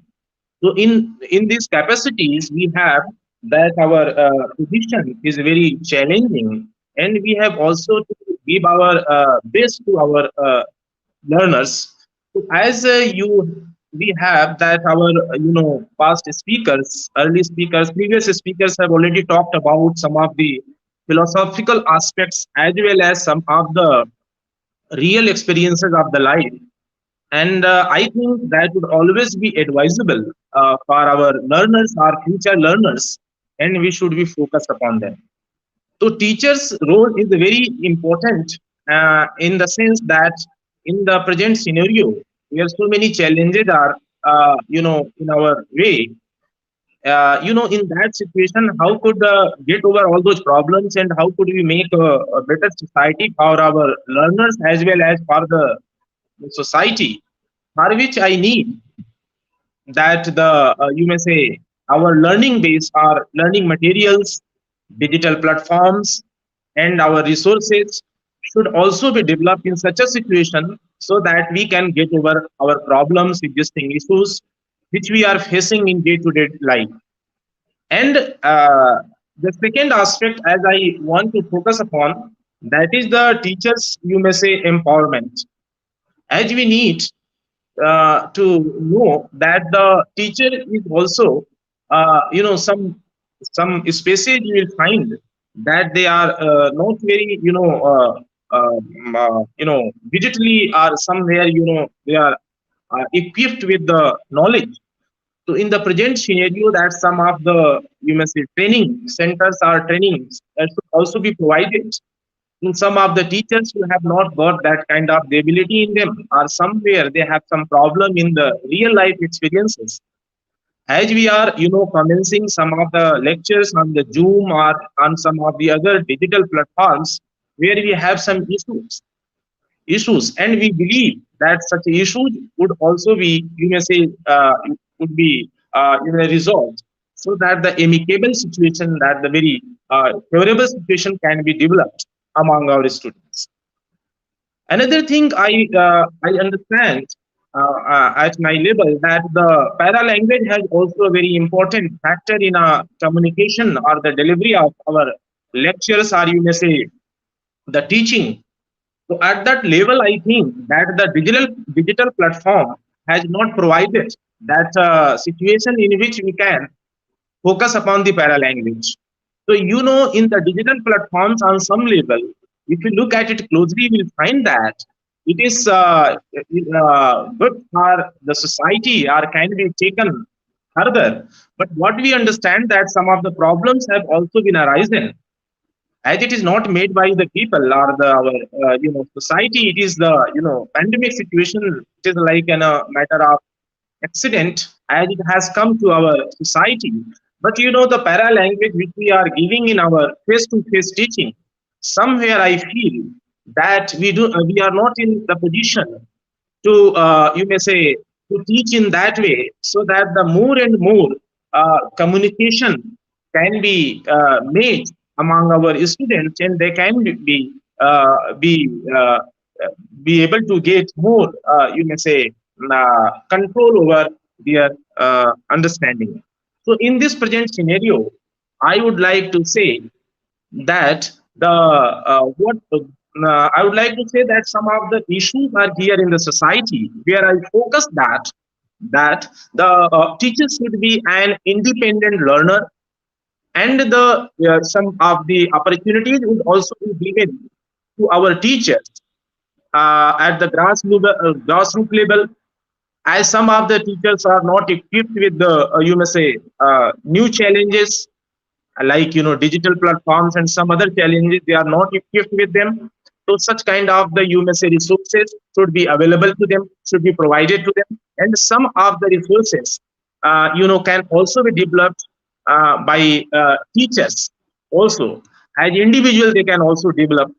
S9: So in these capacities, we have that our position is very challenging, and we have also to give our best to our learners. So as we have that our past speakers, early speakers, previous speakers have already talked about some of the philosophical aspects, as well as some of the real experiences of the life. And I think that would always be advisable for our learners, our future learners, and we should be focused upon them. So teachers' role is very important in the sense that in the present scenario, where so many challenges are, in our way, in that situation, how could get over all those problems, and how could we make a better society for our learners as well as for the society, for which I need that the you may say our learning base, our learning materials, digital platforms, and our resources should also be developed in such a situation so that we can get over our problems, existing issues which we are facing in day-to-day life. And the second aspect, as I want to focus upon, that is the teachers, you may say, empowerment. As we need to know that the teacher is also, some spaces you will find that they are not very, digitally, or somewhere, they are equipped with the knowledge. So in the present scenario, that some of the, you may say, training centers or trainings that should also be provided. In some of the teachers who have not got that kind of ability in them, or somewhere they have some problem in the real life experiences. As we are, commencing some of the lectures on the Zoom or on some of the other digital platforms where we have some issues, and we believe that such issues would also be, you may say, would be, resolved, so that the amicable situation, that the very favorable situation can be developed among our students. Another thing I understand at my level, that the para language has also a very important factor in communication or the delivery of our lectures, or you may say the teaching. So at that level, I think that the digital platform has not provided that situation in which we can focus upon the para language. So in the digital platforms, on some level, if you look at it closely, we'll find that it is good for the society, or can be taken further. But what we understand, that some of the problems have also been arisen, as it is not made by the people or the our society. It is the pandemic situation. It is like a matter of accident, as it has come to our society. But the para language which we are giving in our face-to-face teaching, somewhere I feel that we are not in the position to, you may say, to teach in that way, so that the more and more communication can be made among our students, and they can uh, be able to get more, you may say, control over their understanding. So in this present scenario, I would like to say that the what I would like to say that some of the issues are here in the society, where I focus that the teachers should be an independent learner, and the some of the opportunities would also be given to our teachers at the grassroots level, as some of the teachers are not equipped with the, you may say, new challenges, like digital platforms and some other challenges. They are not equipped with them. So such kind of the, you may say, resources should be available to them, should be provided to them. And some of the resources can also be developed by teachers also. As individual, they can also develop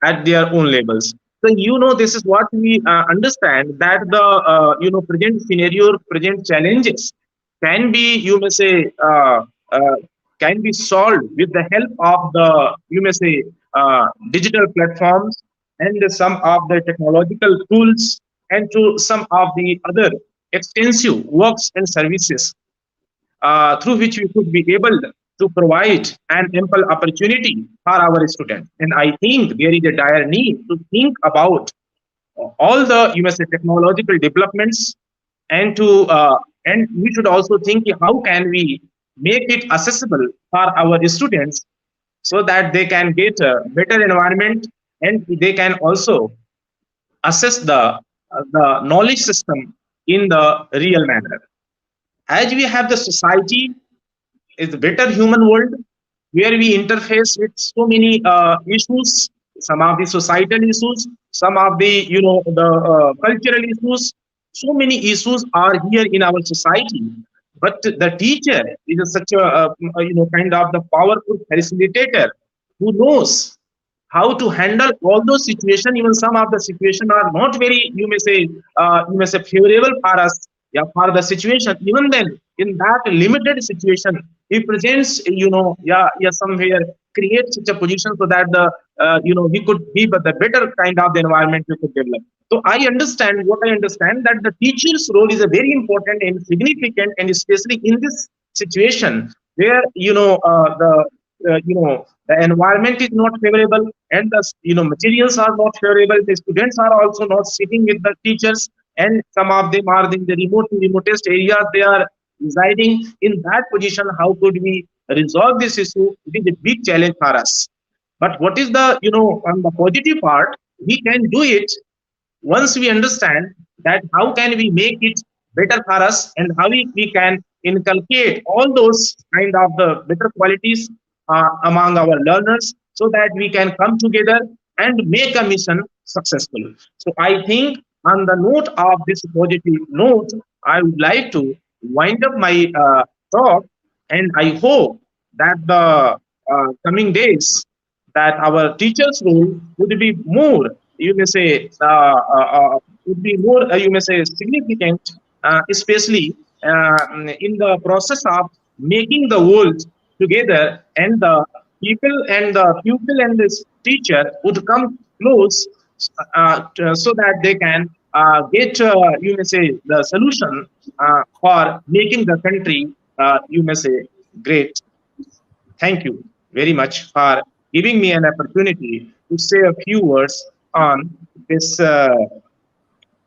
S9: at their own levels. So this is what we understand, that the present scenario, present challenges can be, you may say, can be solved with the help of the, you may say, digital platforms, and some of the technological tools, and to some of the other extensive works and services through which we could be able to provide an ample opportunity for our students. And I think there is a dire need to think about all the, you must say, technological developments, and to and we should also think how can we make it accessible for our students, so that they can get a better environment, and they can also assess the knowledge system in the real manner. As we have the society is a better human world, where we interface with so many issues, some of the societal issues, some of the the cultural issues. So many issues are here in our society, but the teacher is such a kind of the powerful facilitator who knows how to handle all those situations. Even some of the situations are not very, you may say favorable for us, yeah, for the situation. Even then, in that limited situation, he presents, yeah, somewhere creates such a position so that the we could be but the better kind of the environment we could develop. So I understand what I understand, that the teacher's role is a very important and significant, and especially in this situation where the environment is not favorable, and the materials are not favorable. The students are also not sitting with the teachers, and some of them are in the remotest areas they are residing. In that position, how could we resolve this issue? It is a big challenge for us. But what is the, on the positive part, we can do it once we understand that how can we make it better for us, and how we can inculcate all those kind of the better qualities among our learners, so that we can come together and make a mission successful. So I think on the note of this positive note, I would like to wind up my talk, and I hope that the coming days, that our teachers' role would be more, would be more, significant, especially in the process of making the world together, and the people and the pupil and this teacher would come close, so that they can get, the solution for making the country, great. Thank you very much for giving me an opportunity to say a few words on this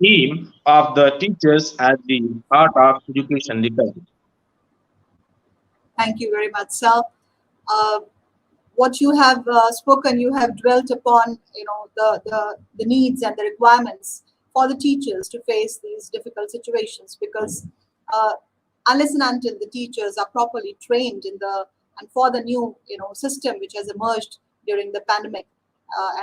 S9: theme of the teachers as the heart of education recovery.
S1: Thank you very much, sir. Uh, what you have spoken, you have dwelt upon, the needs and the requirements for the teachers to face these difficult situations, because unless and until the teachers are properly trained in the and for the new system which has emerged during the pandemic,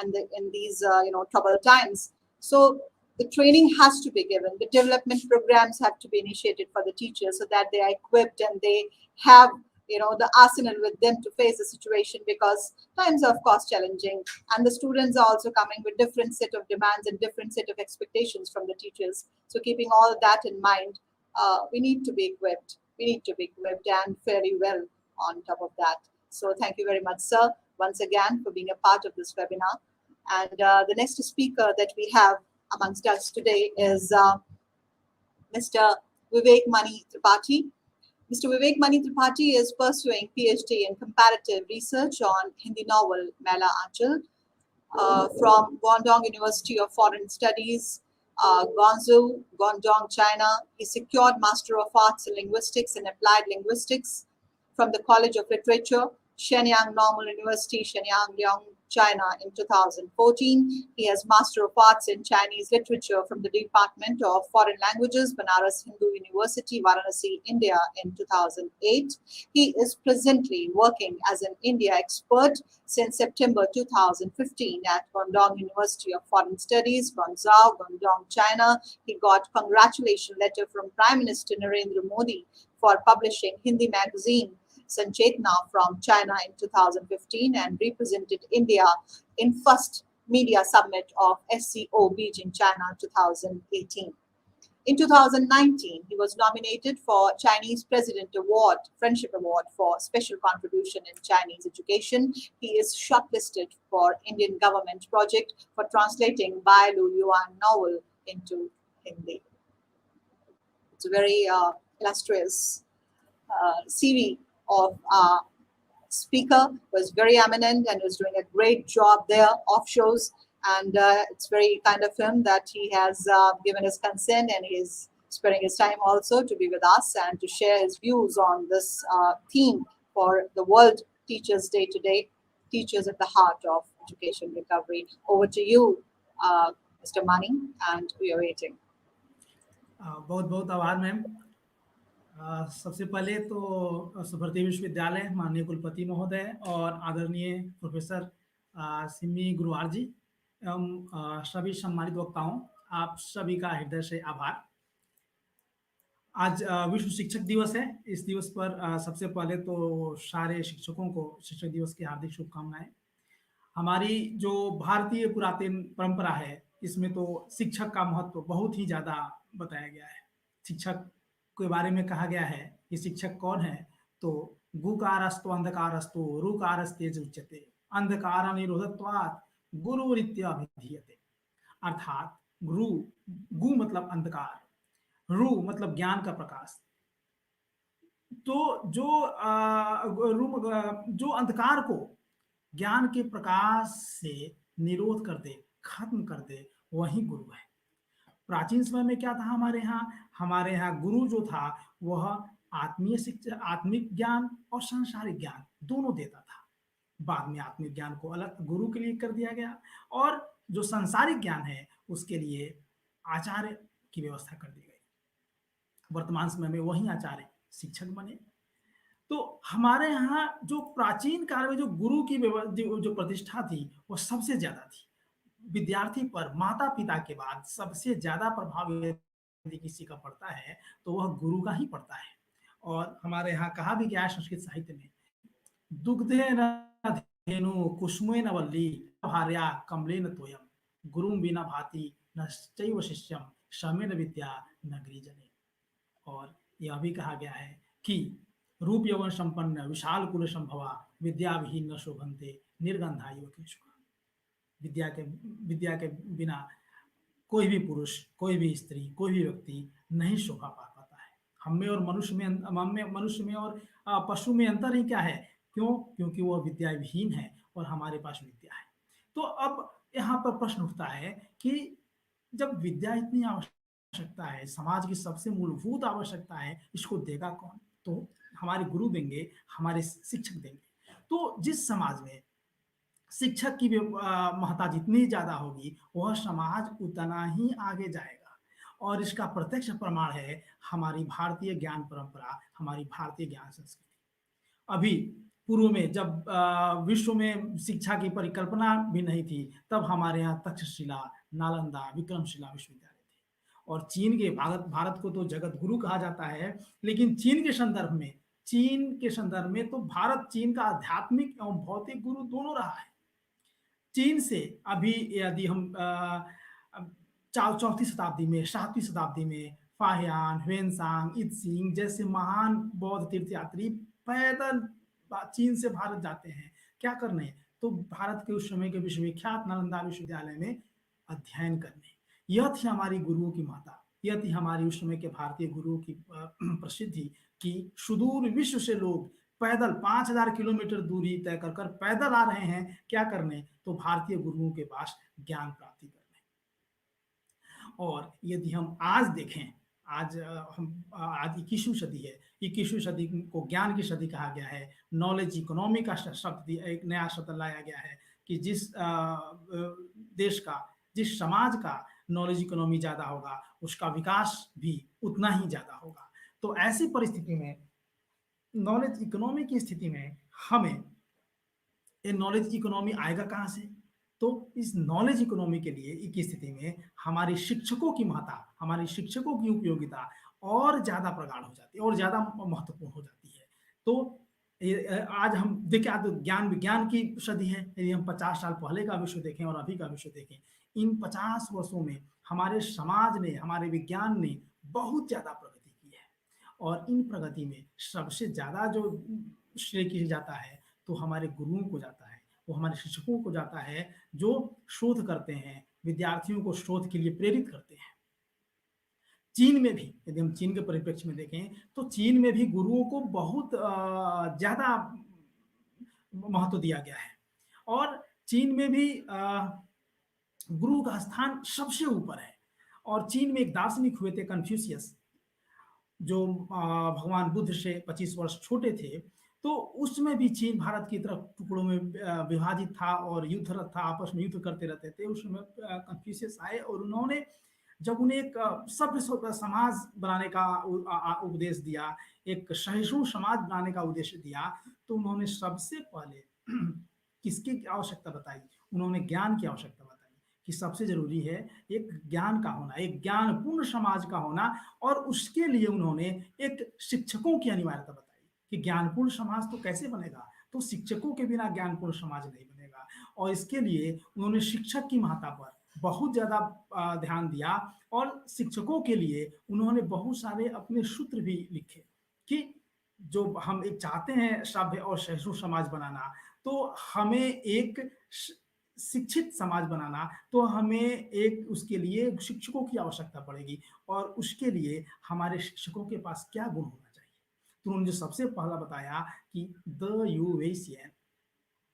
S1: in these troubled times, so the training has to be given, the development programs have to be initiated for the teachers, so that they are equipped and they have the arsenal with them to face the situation, because times are of course challenging, and the students are also coming with different set of demands and different set of expectations from the teachers. So keeping all that in mind, we need to be equipped. We need to be equipped and fairly well on top of that. So thank you very much, sir, once again for being a part of this webinar. And the next speaker that we have amongst us today is Mr. Vivek Mani Tripathi. Mr. Vivek Mani Tripathi is pursuing PhD in comparative research on Hindi novel Mela Aanchal from Guangdong University of Foreign Studies, Guangzhou, Guangdong, China. He secured Master of Arts in Linguistics and Applied Linguistics from the College of Literature, Shenyang Normal University, Shenyang, Liang, China in 2014. He has Master of Arts in Chinese Literature from the Department of Foreign Languages, Banaras Hindu University, Varanasi, India in 2008. He is presently working as an India expert since September 2015 at Guangdong University of Foreign Studies, Guangzhou, Guangdong, China. He got congratulation letter from Prime Minister Narendra Modi for publishing Hindi magazine Sanchetna from China in 2015, and represented India in first media summit of SCO Beijing, China 2018. In 2019, he was nominated for Chinese President Award, Friendship Award for special contribution in Chinese education. He is shortlisted for Indian government project for translating Bai Lu Yuan novel into Hindi. It's a very illustrious CV of our speaker, was very eminent and was doing a great job there offshores, and it's very kind of him that he has given his consent, and he's sparing his time also to be with us and to share his views on this theme for the World Teachers Day today, teachers at the heart of education recovery. Over to you, Mr. Mani, and we are waiting.
S10: बहुत बहुत आभार ma'am. सबसे पहले तो सुभ्रति विश्वविद्यालय माननीय कुलपति महोदय और आदरणीय प्रोफेसर सिमी गुरुवार जी, एवं सभी सम्मानित वक्ताओं, आप सभी का हृदय से आभार। आज विश्व शिक्षक दिवस है। इस दिवस पर सबसे पहले तो सारे शिक्षकों को शिक्षक दिवस की हार्दिक शुभकामनाएं। हमारी जो भारतीय पुरातन परंपरा है, इसमें तो शिक्षक का महत्व बहुत ही ज्यादा बताया गया है। शिक्षक के बारे में कहा गया है कि शिक्षक कौन है, तो गुकारस्तु अंधकारस्तु रुकारस्तेज उच्यते अंधकार निरोधत्वात् गुरुरित्यभिधीयते। अर्थात गुरु, गु मतलब अंधकार, रु मतलब ज्ञान का प्रकाश। तो जो अंधकार को ज्ञान के प्रकाश से निरोध कर दे, खत्म कर दे, वही गुरु है। प्राचीन समय में क्या था हमारे यहाँ गुरु जो था वह आत्मीय शिक्षा, आत्मिक ज्ञान और सांसारिक ज्ञान दोनों देता था। बाद में आत्मिक ज्ञान को अलग गुरु के लिए कर दिया गया, और जो सांसारिक ज्ञान है उसके लिए आचार्य की व्यवस्था कर दी गई। वर्तमान समय में वही आचार्य शिक्षक बने। तो हमारे यहाँ जो प्राचीन काल में जो गुरु की जो प्रतिष्ठा थी वो सबसे ज्यादा थी। विद्यार्थी पर माता पिता के बाद सबसे ज्यादा प्रभाव यदि किसी का पड़ता है तो वह गुरु का ही पड़ता है। और हमारे यहाँ कहा भी गया है संस्कृत साहित्य में, दुग्धे न धेनु कुसुमे न वल्ली भार्या कमले न तोयम गुरुम बिना भाति न चैव शिष्यम समेन विद्या न गृजने। और यह भी कहा गया है कि रूप यौवन संपन्न विशाल कुल संभवा विद्या विहीन न शोभन्ते निर्गंधा युव केशवा। विद्या के बिना कोई भी पुरुष, कोई भी स्त्री, कोई भी व्यक्ति नहीं शोभा पा पाता है। हमें और मनुष्य में और पशु में अंतर ही क्या है? क्यों? क्योंकि वह विद्या विहीन है और हमारे पास विद्या है। तो अब यहाँ पर प्रश्न उठता है कि जब विद्या इतनी आवश्यकता है, समाज की सबसे मूलभूत आवश्यकता है, इसको देगा कौन? तो हमारे गुरु देंगे, हमारे शिक्षक देंगे। तो जिस समाज में शिक्षक की महत्ता जितनी ज्यादा होगी वह समाज उतना ही आगे जाएगा। और इसका प्रत्यक्ष प्रमाण है हमारी भारतीय ज्ञान परंपरा, हमारी भारतीय ज्ञान संस्कृति। अभी पूर्व में जब विश्व में शिक्षा की परिकल्पना भी नहीं थी, तब हमारे यहाँ तक्षशिला, नालंदा, विक्रमशिला विश्वविद्यालय थे। और चीन के भारत को तो जगत गुरु कहा जाता है, लेकिन चीन के संदर्भ में तो भारत चीन का आध्यात्मिक एवं भौतिक गुरु दोनों रहा है। चीन से अभी यदि हम चौथी शताब्दी में, 7वीं शताब्दी में फाहियान, ह्वेनसांग, इत्सिंग जैसे महान बौद्ध तीर्थयात्री पैदल चीन से भारत जाते हैं। क्या करने? तो भारत के उस समय के विश्वविख्यात नालंदा विश्वविद्यालय में अध्ययन करने। यह थी हमारी गुरुओं की माता, यह थी हमारी उस समय के भारतीय गुरुओं की प्रसिद्धि कि सुदूर विश्व से लोग पैदल 5000 किलोमीटर दूरी तय कर पैदल आ रहे हैं। क्या करने? तो भारतीय गुरुओं के पास ज्ञान प्राप्ति करने। और यदि हम आज देखें, आज 21वीं सदी है, 21वीं सदी को ज्ञान की सदी कहा गया है। नॉलेज इकोनॉमी का शब्द, एक नया शब्द लाया गया है कि जिस देश का, जिस समाज का नॉलेज इकोनॉमी ज्यादा होगा उसका विकास भी उतना ही ज्यादा होगा। तो ऐसी परिस्थिति में, नॉलेज इकोनॉमी की स्थिति में, हमें ये नॉलेज इकोनॉमी आएगा कहाँ से? तो इस नॉलेज इकोनॉमी के लिए की स्थिति में हमारे शिक्षकों की महत्ता, हमारे शिक्षकों की उपयोगिता और ज्यादा प्रगाढ़ हो जाती है और ज्यादा महत्वपूर्ण हो जाती है। तो आज हम देखें, आज ज्ञान विज्ञान की सदी है। यदि हम 50 साल पहले का विश्व देखें और अभी का विश्व देखें, इन 50 वर्षों में हमारे समाज ने, हमारे विज्ञान ने बहुत ज्यादा प्रगति की है। और इन प्रगति में सबसे ज्यादा जो श्रेय किया जाता है तो हमारे गुरुओं को जाता है, वो हमारे शिक्षकों को जाता है, जो शोध करते हैं, विद्यार्थियों को शोध के लिए प्रेरित करते हैं। चीन में भी, यदि हम चीन के परिप्रेक्ष्य में देखें तो चीन में भी गुरुओं को बहुत ज्यादा महत्व दिया गया है। और चीन में भी गुरु का स्थान सबसे ऊपर है। और चीन में एक दार्शनिक हुए थे कन्फ्यूशियस, जो भगवान बुद्ध से 25 वर्ष छोटे थे। तो उसमें भी चीन भारत की तरफ टुकड़ों में विभाजित था और युद्धरत था, आपस में युद्ध करते रहते थे। उसमें कन्फ्यूशियस आए और उन्होंने, जब उन्हें एक सभ्य समाज बनाने का उपदेश दिया, एक सहिष्णु समाज बनाने का उद्देश्य दिया, तो उन्होंने सबसे पहले किसकी आवश्यकता बताई? उन्होंने ज्ञान की आवश्यकता बताई कि सबसे जरूरी है एक ज्ञान का होना, एक ज्ञानपूर्ण समाज का होना, और उसके लिए उन्होंने एक शिक्षकों की अनिवार्यता बताई कि ज्ञानपूर्ण समाज तो कैसे बनेगा, तो शिक्षकों के बिना ज्ञानपूर्ण समाज नहीं बनेगा। और इसके लिए उन्होंने शिक्षक की महत्ता पर बहुत ज्यादा ध्यान दिया, और शिक्षकों के लिए उन्होंने बहुत सारे अपने सूत्र भी लिखे कि जो हम एक चाहते हैं सभ्य और सहिष्णु समाज बनाना, तो हमें एक शिक्षित समाज बनाना, तो हमें एक उसके लिए शिक्षकों की आवश्यकता पड़ेगी, और उसके लिए हमारे शिक्षकों के पास क्या गुण होना चाहिए। तो उन्होंने जो सबसे पहला बताया कि द यूवेशियन,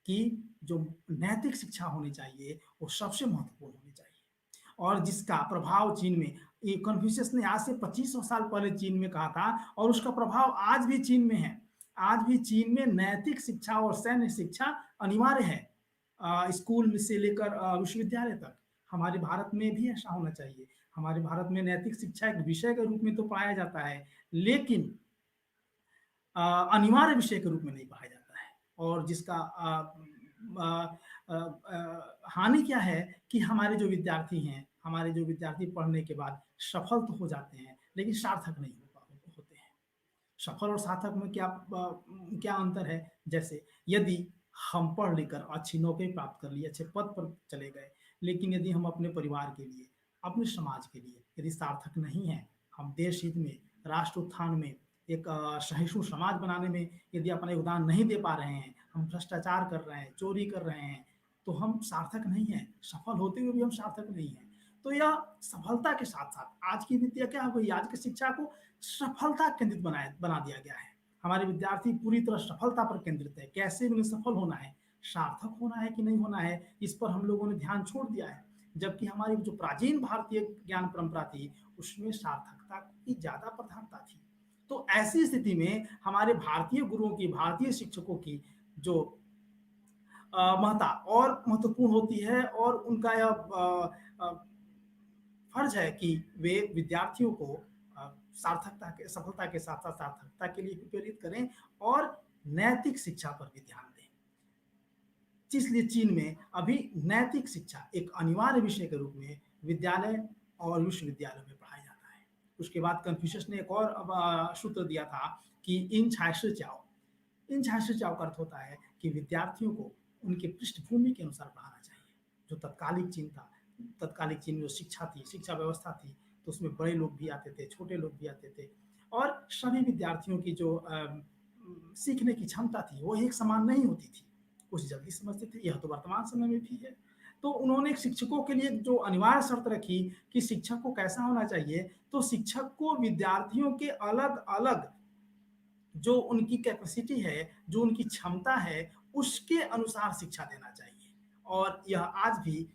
S10: कि जो नैतिक शिक्षा होनी चाहिए वो सबसे महत्वपूर्ण होनी चाहिए, और जिसका प्रभाव चीन में, ये कन्फ्यूशियस ने आज से 2500 साल पहले चीन में कहा था, और उसका प्रभाव आज भी चीन में है। आज भी चीन में नैतिक शिक्षा और सैन्य शिक्षा अनिवार्य है, स्कूल से लेकर विश्वविद्यालय तक। हमारे भारत में भी ऐसा होना चाहिए। हमारे भारत में नैतिक शिक्षा एक विषय के रूप में तो पढ़ाया जाता है, लेकिन अनिवार्य विषय के रूप में नहीं पढ़ाया जाता है, और जिसका हानि क्या है कि हमारे जो विद्यार्थी हैं, हमारे जो विद्यार्थी पढ़ने के बाद सफल तो हो जाते हैं, लेकिन सार्थक नहीं होते हैं। सफल और सार्थक में क्या अंतर है? जैसे यदि हम पढ़ लिखकर अच्छी नौकरी प्राप्त कर ली, अच्छे पद पर चले गए, लेकिन यदि हम अपने परिवार के लिए, अपने समाज के लिए यदि सार्थक नहीं है, हम देश हित में, राष्ट्र उत्थान में, एक सहिष्णु समाज बनाने में यदि अपना योगदान नहीं दे पा रहे हैं, हम भ्रष्टाचार कर रहे हैं, चोरी कर रहे हैं, तो हम सार्थक नहीं हैं। सफल होते हुए भी हम सार्थक नहीं हैं। तो यह सफलता के साथ साथ आज की विद्या क्या हो गई, आज की शिक्षा को सफलता केंद्रित बना दिया गया है। हमारे विद्यार्थी पूरी तरह सफलता पर केंद्रित है, कैसे उन्हें सफल होना है, सार्थक होना है कि नहीं होना है, इस पर हम लोगों ने ध्यान छोड़ दिया है। जबकि हमारी जो प्राचीन भारतीय ज्ञान परंपरा थी, उसमें सार्थकता की ज्यादा प्रधानता थी। तो ऐसी स्थिति में हमारे भारतीय गुरुओं की, भारतीय शिक्षकों की जो महत्ता और महत्वपूर्ण होती है, और उनका यह फर्ज है कि वे विद्यार्थियों को सार्थकता के, सफलता के साथ साथ सार्थकता के लिए प्रेरित करें, और नैतिक शिक्षा पर भी ध्यान दें। इसलिए चीन में अभी नैतिक शिक्षा एक अनिवार्य विषय के रूप में विद्यालय और विश्वविद्यालय में पढ़ाया जाता है। उसके बाद कन्फ्यूशियस ने एक और सूत्र दिया था कि इन छात्र चाओ। इन छात्र चाओ का अर्थ होता है कि विद्यार्थियों को उनके पृष्ठभूमि के अनुसार पढ़ाना चाहिए। जो तत्कालिक चीन था, तत्कालिक चीन में जो शिक्षा थी, शिक्षा व्यवस्था थी, तो उसमें बड़े लोग भी आते थे, छोटे लोग भी आते थे, और सभी विद्यार्थियों की जो सीखने की क्षमता थी वो एक समान नहीं होती थी। कुछ जल्दी समझते थे, यह तो वर्तमान समय में भी है। तो उन्होंने शिक्षकों के लिए जो अनिवार्य शर्त रखी कि शिक्षक को कैसा होना चाहिए, तो शिक्षक को विद्यार्थियों के अलग अलग जो उनकी कैपेसिटी है, जो उनकी क्षमता है, उसके अनुसार शिक्षा देना चाहिए। और यह आज भी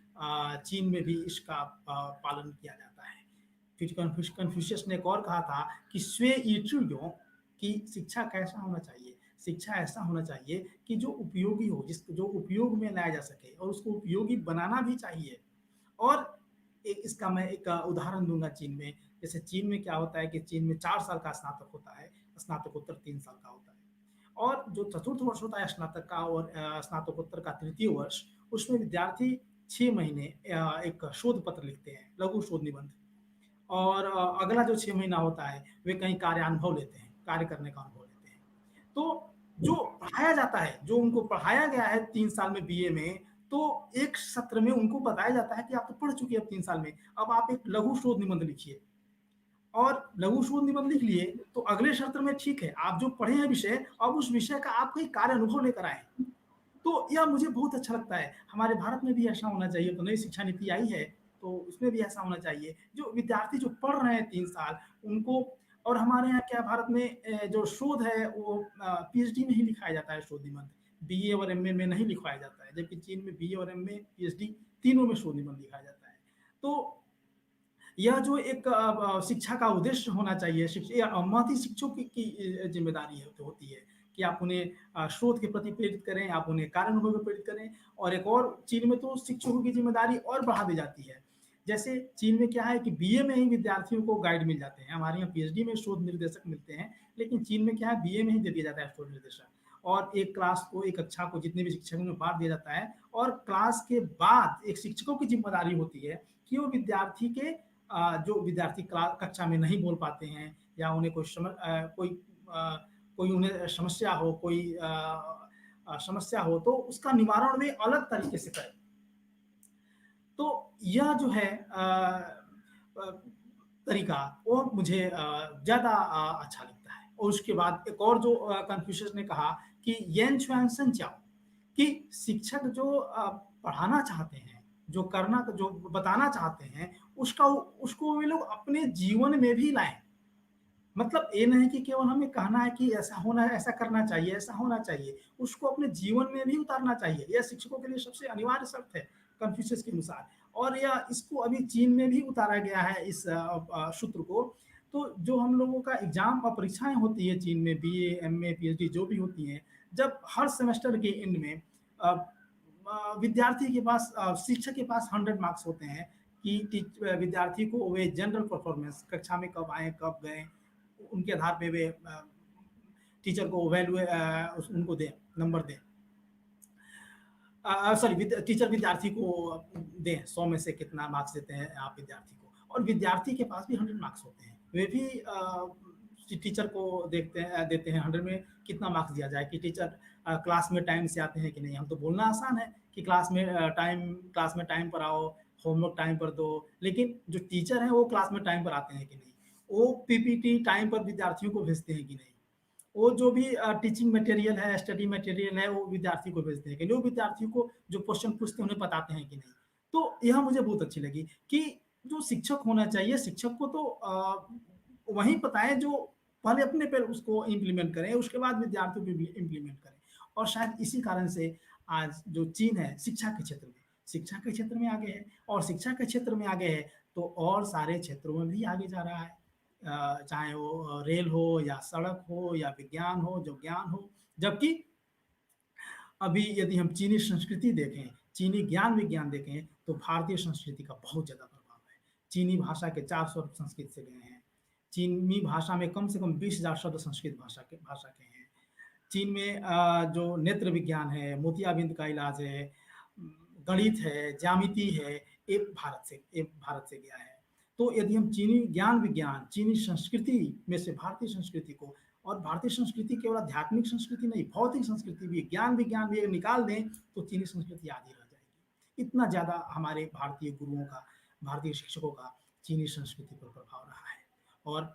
S10: चीन में भी इसका पालन किया जाता है। फिर कन्फ्यूशियस ने एक और कहा था कि स्वे ईचुयों की शिक्षा कैसा होना चाहिए, शिक्षा ऐसा होना चाहिए कि जो उपयोगी हो, जो उपयोग में लाया जा सके, और उसको उपयोगी बनाना भी चाहिए। और इसका मैं एक उदाहरण दूंगा चीन में। जैसे चीन में क्या होता है कि चीन में 4 साल का स्नातक होता है, स्नातकोत्तर 3 साल का होता है, और जो चतुर्थ वर्ष होता है स्नातक का और स्नातकोत्तर का तृतीय वर्ष, उसमें विद्यार्थी 6 महीने एक शोध पत्र लिखते हैं, लघु शोध निबंध, और अगला जो 6 महीना होता है वे कहीं कार्यानुभव लेते हैं, कार्य करने का अनुभव लेते हैं। तो जो पढ़ाया जाता है, जो उनको पढ़ाया गया है 3 साल में बीए में, तो एक सत्र में उनको बताया जाता है कि आप तो पढ़ चुके हैं 3 साल में, अब आप एक लघु शोध निबंध लिखिए। और लघु शोध निबंध लिख लिए तो अगले सत्र में ठीक है, आप जो पढ़े हैं विषय, अब उस विषय का आप कोई कार्य अनुभव लेकर आए। तो यह मुझे बहुत अच्छा लगता है। हमारे भारत में भी ऐसा होना चाहिए। तो नई शिक्षा नीति आई है, तो उसमें भी ऐसा होना चाहिए, जो विद्यार्थी जो पढ़ रहे हैं 3 साल उनको। और हमारे यहाँ क्या, भारत में जो शोध है वो पीएचडी में ही लिखाया जाता है, शोध निबंध बीए और एमए में नहीं लिखवाया जाता है, जबकि चीन में बीए और एमए पीएचडी तीनों में शोध निबंध लिखाया जाता है। तो यह जो एक शिक्षा का उद्देश्य होना चाहिए, महती शिक्षकों की जिम्मेदारी होती है कि आप उन्हें शोध के प्रति प्रेरित करें, आप उन्हें कार्यानुभव में प्रेरित करें। और एक और चीन में तो शिक्षकों की जिम्मेदारी और बढ़ा दी जाती है। जैसे चीन में क्या है कि बीए में ही विद्यार्थियों को गाइड मिल जाते हैं, हमारे यहाँ पीएचडी में शोध निर्देशक मिलते हैं, लेकिन चीन में क्या है, बीए में ही दे दिया जाता है शोध निर्देशक। और एक क्लास को, एक कक्षा को जितने भी शिक्षकों में बांट दिया जाता है, और क्लास के बाद एक शिक्षकों की जिम्मेदारी होती है कि वो विद्यार्थी के जो विद्यार्थी कक्षा में नहीं बोल पाते हैं या उन्हें कोई उन्हें समस्या हो, कोई समस्या हो, तो उसका निवारण भी अलग तरीके से करें। तो यह जो है तरीका वो मुझे ज़्यादा अच्छा लगता है। और उसके बाद एक और जो कन्फ्यूशियस ने कहा कि येन छुआनसन चाओ, कि शिक्षक जो पढ़ाना चाहते हैं, जो बताना चाहते हैं, उसको वे लोग अपने जीवन में भी लाएं। मतलब ये नहीं कि केवल हमें कहना है कि ऐसा होना है, ऐसा करना चाहिए, ऐसा होना चाहिए, उसको अपने जीवन में भी उतारना चाहिए। यह शिक्षकों के लिए सबसे अनिवार्य शर्त है कन्फ्यूशियस के अनुसार, और यह इसको अभी चीन में भी उतारा गया है इस सूत्र को। तो जो हम लोगों का एग्जाम और परीक्षाएं होती है चीन में, BA, MA, PhD जो भी होती हैं, जब हर सेमेस्टर के एंड में विद्यार्थी के पास, शिक्षक के पास 100 मार्क्स होते हैं कि विद्यार्थी को वे जनरल परफॉर्मेंस, कक्षा में कब आए, कब गए, उनके आधार पे वे टीचर को वैल्यू उनको दे, नंबर दें, सॉरी टीचर विद्यार्थी को दें, 100 में से कितना मार्क्स देते हैं आप विद्यार्थी को। और विद्यार्थी के पास भी 100 मार्क्स होते हैं, वे भी टीचर को देते हैं 100 में कितना मार्क्स दिया जाए, कि टीचर क्लास में टाइम से आते हैं कि नहीं। हम तो बोलना आसान है कि क्लास में टाइम पर आओ, होमवर्क टाइम पर दो, लेकिन जो टीचर हैं वो क्लास में टाइम पर आते हैं कि नहीं, वो PPT टाइम पर विद्यार्थियों को भेजते हैं कि नहीं, वो जो भी टीचिंग मटेरियल है, स्टडी मटेरियल है, वो विद्यार्थी को भेजते हैं कि नहीं, वो विद्यार्थियों को जो क्वेश्चन पूछते हैं उन्हें बताते हैं कि नहीं। तो यह मुझे बहुत अच्छी लगी कि जो शिक्षक होना चाहिए, शिक्षक को तो वही बताएं जो पहले अपने पर उसको इम्प्लीमेंट करें, उसके बाद विद्यार्थियों को भी इम्प्लीमेंट करें। और शायद इसी कारण से आज जो चीन है शिक्षा के क्षेत्र में आगे है, और शिक्षा के क्षेत्र में आगे है तो और सारे क्षेत्रों में भी आगे जा रहा है, चाहे वो रेल हो या सड़क हो या विज्ञान हो, जो ज्ञान हो। जबकि अभी यदि हम चीनी संस्कृति देखें, चीनी ज्ञान विज्ञान देखें, तो भारतीय संस्कृति का बहुत ज़्यादा प्रभाव है। चीनी भाषा के 4 शब्द संस्कृत से गए हैं। चीनी भाषा में कम से कम 20,000 शब्द संस्कृत भाषा के हैं। चीन में जो नेत्र विज्ञान है, मोतियाबिंद का इलाज है, गणित है, ज्यामिति है, ये भारत से गया है। तो यदि हम चीनी ज्ञान विज्ञान, चीनी संस्कृति में से भारतीय संस्कृति को, और भारतीय संस्कृति केवल आध्यात्मिक संस्कृति नहीं, भौतिक संस्कृति भी, ज्ञान विज्ञान भी निकाल दें तो चीनी संस्कृति आधी रह जाएगी। इतना ज़्यादा हमारे भारतीय गुरुओं का, भारतीय शिक्षकों का चीनी संस्कृति पर प्रभाव रहा है। और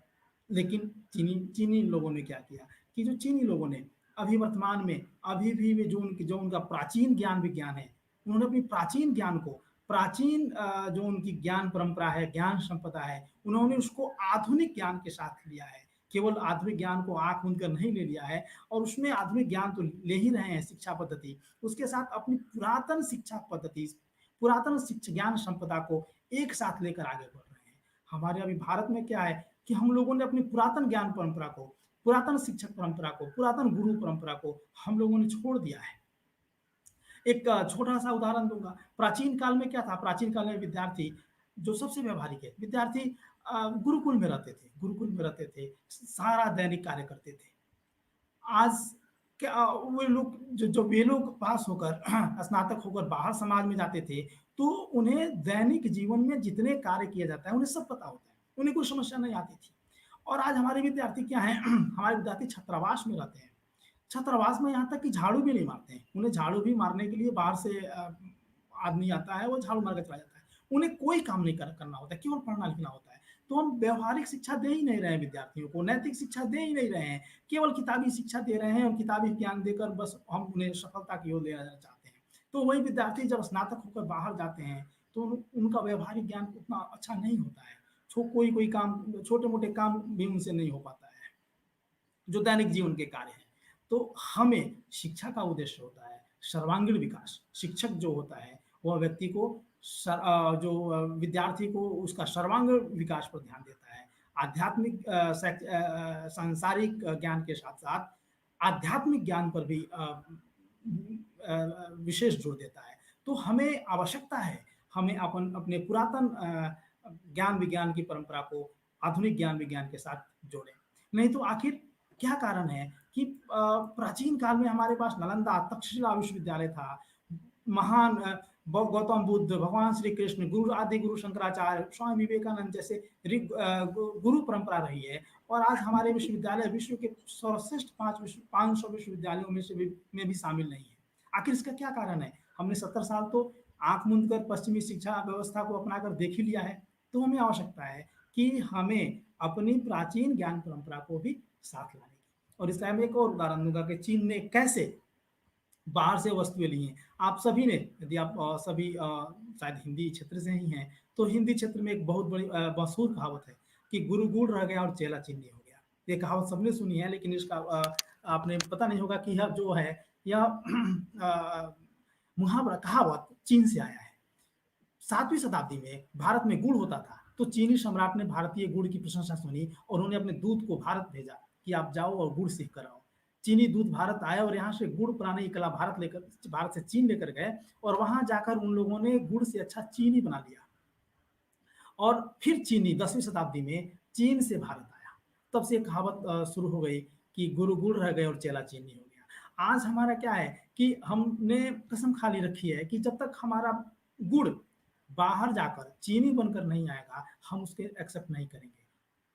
S10: लेकिन चीनी लोगों ने क्या किया कि जो चीनी लोगों ने अभी वर्तमान में अभी भी जो उनका प्राचीन ज्ञान विज्ञान है, उन्होंने अपनी प्राचीन ज्ञान को, प्राचीन जो उनकी ज्ञान परंपरा है, ज्ञान संपदा है, उन्होंने उसको आधुनिक ज्ञान के साथ लिया है। केवल आधुनिक ज्ञान को आंख मूंद कर नहीं ले लिया है, और उसमें आधुनिक ज्ञान तो ले ही रहे हैं, शिक्षा पद्धति, उसके साथ अपनी पुरातन शिक्षा पद्धति, पुरातन शिक्षा ज्ञान संपदा को एक साथ लेकर आगे बढ़ रहे हैं। हमारे अभी भारत में क्या है कि हम लोगों ने अपनी पुरातन ज्ञान परंपरा को, पुरातन शिक्षक परंपरा को, पुरातन गुरु परंपरा को हम लोगों ने छोड़ दिया है। एक छोटा सा उदाहरण दूंगा। प्राचीन काल में क्या था? प्राचीन काल में विद्यार्थी जो सबसे व्यवहारिक है, विद्यार्थी गुरुकुल में रहते थे, सारा दैनिक कार्य करते थे। आज क्या वे लोग पास होकर स्नातक होकर बाहर समाज में जाते थे, तो उन्हें दैनिक जीवन में जितने कार्य किया जाता है उन्हें सब पता होता है, उन्हें कोई समस्या नहीं आती थी। और आज हमारे विद्यार्थी क्या है, हमारे विद्यार्थी छात्रावास में रहते हैं। छात्रावास में यहाँ तक कि झाड़ू भी नहीं मारते हैं। उन्हें झाड़ू भी मारने के लिए बाहर से आदमी आता है, वो झाड़ू मार के चला जाता है। उन्हें कोई काम नहीं करना होता है, केवल पढ़ना लिखना होता है। तो हम व्यवहारिक शिक्षा दे ही नहीं रहे हैं विद्यार्थियों को, नैतिक शिक्षा दे ही नहीं रहे हैं, केवल किताबी शिक्षा दे रहे हैं, और किताबी ज्ञान देकर बस हम उन्हें सफलता की ओर ले जाना चाहते हैं। तो वही विद्यार्थी जब स्नातक होकर बाहर जाते हैं तो उनका व्यवहारिक ज्ञान उतना अच्छा नहीं होता है। कोई काम, छोटे मोटे काम भी उनसे नहीं हो पाता है जो दैनिक जीवन के कार्य हैं। तो हमें शिक्षा का उद्देश्य होता है सर्वांगीण विकास। शिक्षक जो होता है वह व्यक्ति को, जो विद्यार्थी को, उसका सर्वांगीण विकास पर ध्यान देता है। आध्यात्मिक सांसारिक ज्ञान के साथ साथ आध्यात्मिक ज्ञान पर भी विशेष जोर देता है। तो हमें आवश्यकता है, हमें अपने पुरातन ज्ञान विज्ञान की परंपरा को आधुनिक ज्ञान विज्ञान के साथ जोड़ें। नहीं तो आखिर क्या कारण है कि प्राचीन काल में हमारे पास नालंदा तक्षशिला विश्वविद्यालय था, महान गौतम बुद्ध, भगवान श्री कृष्ण, गुरु आदि गुरु शंकराचार्य, स्वामी विवेकानंद जैसे गुरु परंपरा रही है। और आज हमारे विश्वविद्यालय विश्व के सर्वश्रेष्ठ 500 विश्वविद्यालयों में भी शामिल नहीं है। आखिर इसका क्या कारण है? हमने 70 साल तो आंख मूंद कर पश्चिमी शिक्षा व्यवस्था को अपनाकर देख ही लिया है। तो हमें आवश्यकता है कि हमें अपनी प्राचीन ज्ञान परंपरा को भी साथ लाने की। और इसका मैं एक और उदाहरण दूंगा कि चीन ने कैसे बाहर से वस्तुएं ली हैं। आप सभी ने, यदि आप सभी शायद हिंदी क्षेत्र से ही हैं, तो हिंदी क्षेत्र में एक बहुत बड़ी मशहूर कहावत है कि गुरु गुड़ रह गया और चेला चीनी हो गया। ये कहावत सबने सुनी है, लेकिन इसका आपने पता नहीं होगा कि यह जो है यह मुहावरा कहावत चीन से आया है। 7वीं शताब्दी में भारत में गुड़ होता था, तो चीनी सम्राट ने भारतीय गुड़ की प्रशंसा सुनी और उन्होंने अपने दूत को भारत भेजा कि आप जाओ और गुड़ सीख कर आओ। चीनी दूत भारत आए और यहाँ से गुड़ पुरानी कला भारत से चीन लेकर गए, और वहां जाकर उन लोगों ने गुड़ से अच्छा चीनी बना लिया। और फिर चीनी 10वीं शताब्दी में चीन से भारत आया। तब से कहावत शुरू हो गई कि गुरु गुड़ रह गए और चेला चीनी हो गया। आज हमारा क्या है कि हमने कसम खा ली रखी है कि जब तक हमारा गुड़ बाहर जाकर चीनी बनकर नहीं आएगा, हम उसके एक्सेप्ट नहीं करेंगे।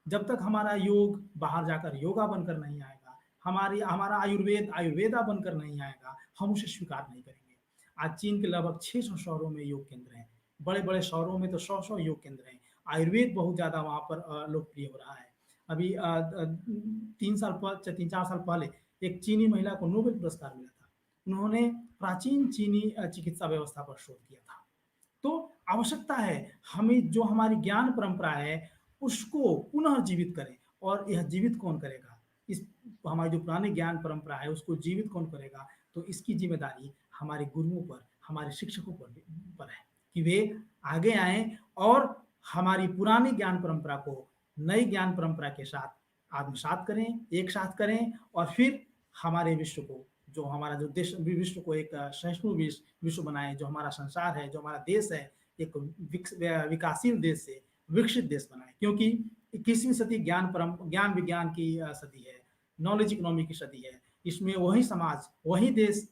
S10: जब तक हमारा योग बाहर जाकर योगा बनकर नहीं आएगा, हमारा आयुर्वेद आयुर्वेदा बनकर नहीं आएगा, हम उसे स्वीकार नहीं करेंगे। आज चीन के लगभग 600 शहरों में योग केंद्र हैं। बड़े बड़े शहरों में तो 100 योग केंद्र हैं। आयुर्वेद बहुत ज्यादा वहां पर लोकप्रिय हो रहा है। अभी 3-4 साल पहले एक चीनी महिला को नोबेल पुरस्कार मिला था। उन्होंने प्राचीन चीनी चिकित्सा व्यवस्था पर शोध किया था। तो आवश्यकता है हमें जो हमारी ज्ञान परंपरा है उसको पुनः जीवित करें। और यह जीवित कौन करेगा? इस हमारी जो पुरानी ज्ञान परंपरा है उसको जीवित कौन करेगा? तो इसकी जिम्मेदारी हमारे गुरुओं पर, हमारे शिक्षकों पर है कि वे आगे आएं और हमारी पुरानी ज्ञान परंपरा को नई ज्ञान परंपरा के साथ आत्मसात करें, एक साथ करें, और फिर हमारे विश्व को, जो हमारा जो देश, विश्व को एक सहिष्णु विश्व बनाए। जो हमारा संसार है, जो हमारा देश है, एक विकासशील देश से विकसित देश बनाए। क्योंकि 21वीं सदी ज्ञान विज्ञान की सदी है, नॉलेज इकोनॉमी की सदी है। इसमें वही समाज, वही देश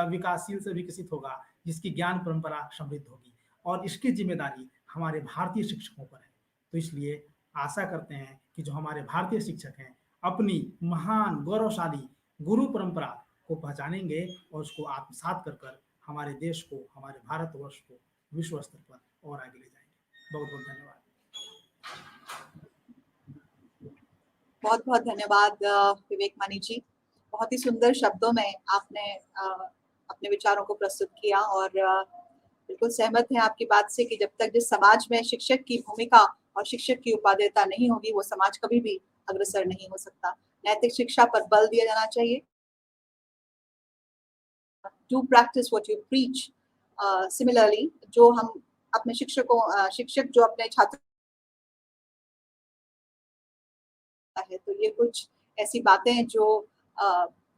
S10: विकासशील से विकसित होगा जिसकी ज्ञान परंपरा समृद्ध होगी। और इसकी जिम्मेदारी हमारे भारतीय शिक्षकों पर है। तो इसलिए आशा करते हैं कि जो हमारे भारतीय शिक्षक हैं अपनी महान गौरवशाली गुरु परंपरा को पहचानेंगे और उसको आत्मसात कर हमारे देश को, हमारे भारतवर्ष को विश्व स्तर पर और आगे ले जाएंगे। बहुत बहुत धन्यवाद।
S1: बहुत बहुत धन्यवाद विवेक मानी जी। बहुत ही सुंदर शब्दों में आपने अपने विचारों को प्रस्तुत किया, और बिल्कुल सहमत हैं आपकी बात से कि जब तक जिस समाज में शिक्षक की भूमिका और शिक्षक की उपादेयता नहीं होगी, वो समाज कभी भी अग्रसर नहीं हो सकता। नैतिक शिक्षा पर बल दिया जाना चाहिए। Do practice what you preach. Similarly, जो हम अपने शिक्षक जो अपने छात्र है, तो ये कुछ ऐसी बातें हैं जो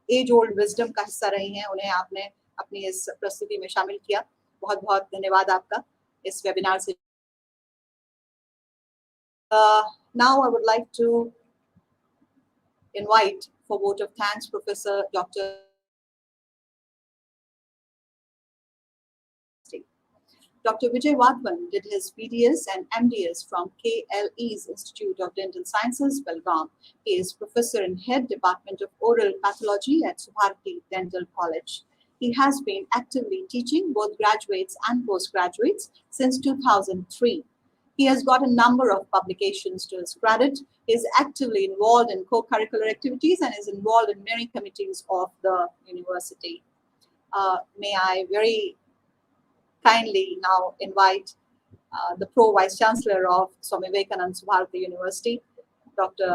S1: एज ओल्ड विजडम का हिस्सा रही हैं, उन्हें आपने अपनी इस प्रस्तुति में शामिल किया। बहुत बहुत धन्यवाद आपका इस वेबिनार से। Now I would like to invite for vote of thanks Professor Dr. Vijay Wadhwan did his BDS and MDS from KLE's Institute of Dental Sciences, Belgaum. He is professor and head Department of Oral Pathology at Subharati Dental College. He has been actively teaching both graduates and postgraduates since 2003. He has got a number of publications to his credit. He is actively involved in co-curricular activities and is involved in many committees of the university. May I very kindly now invite the Pro Vice Chancellor of Swami Vivekanand Bharati University, Dr.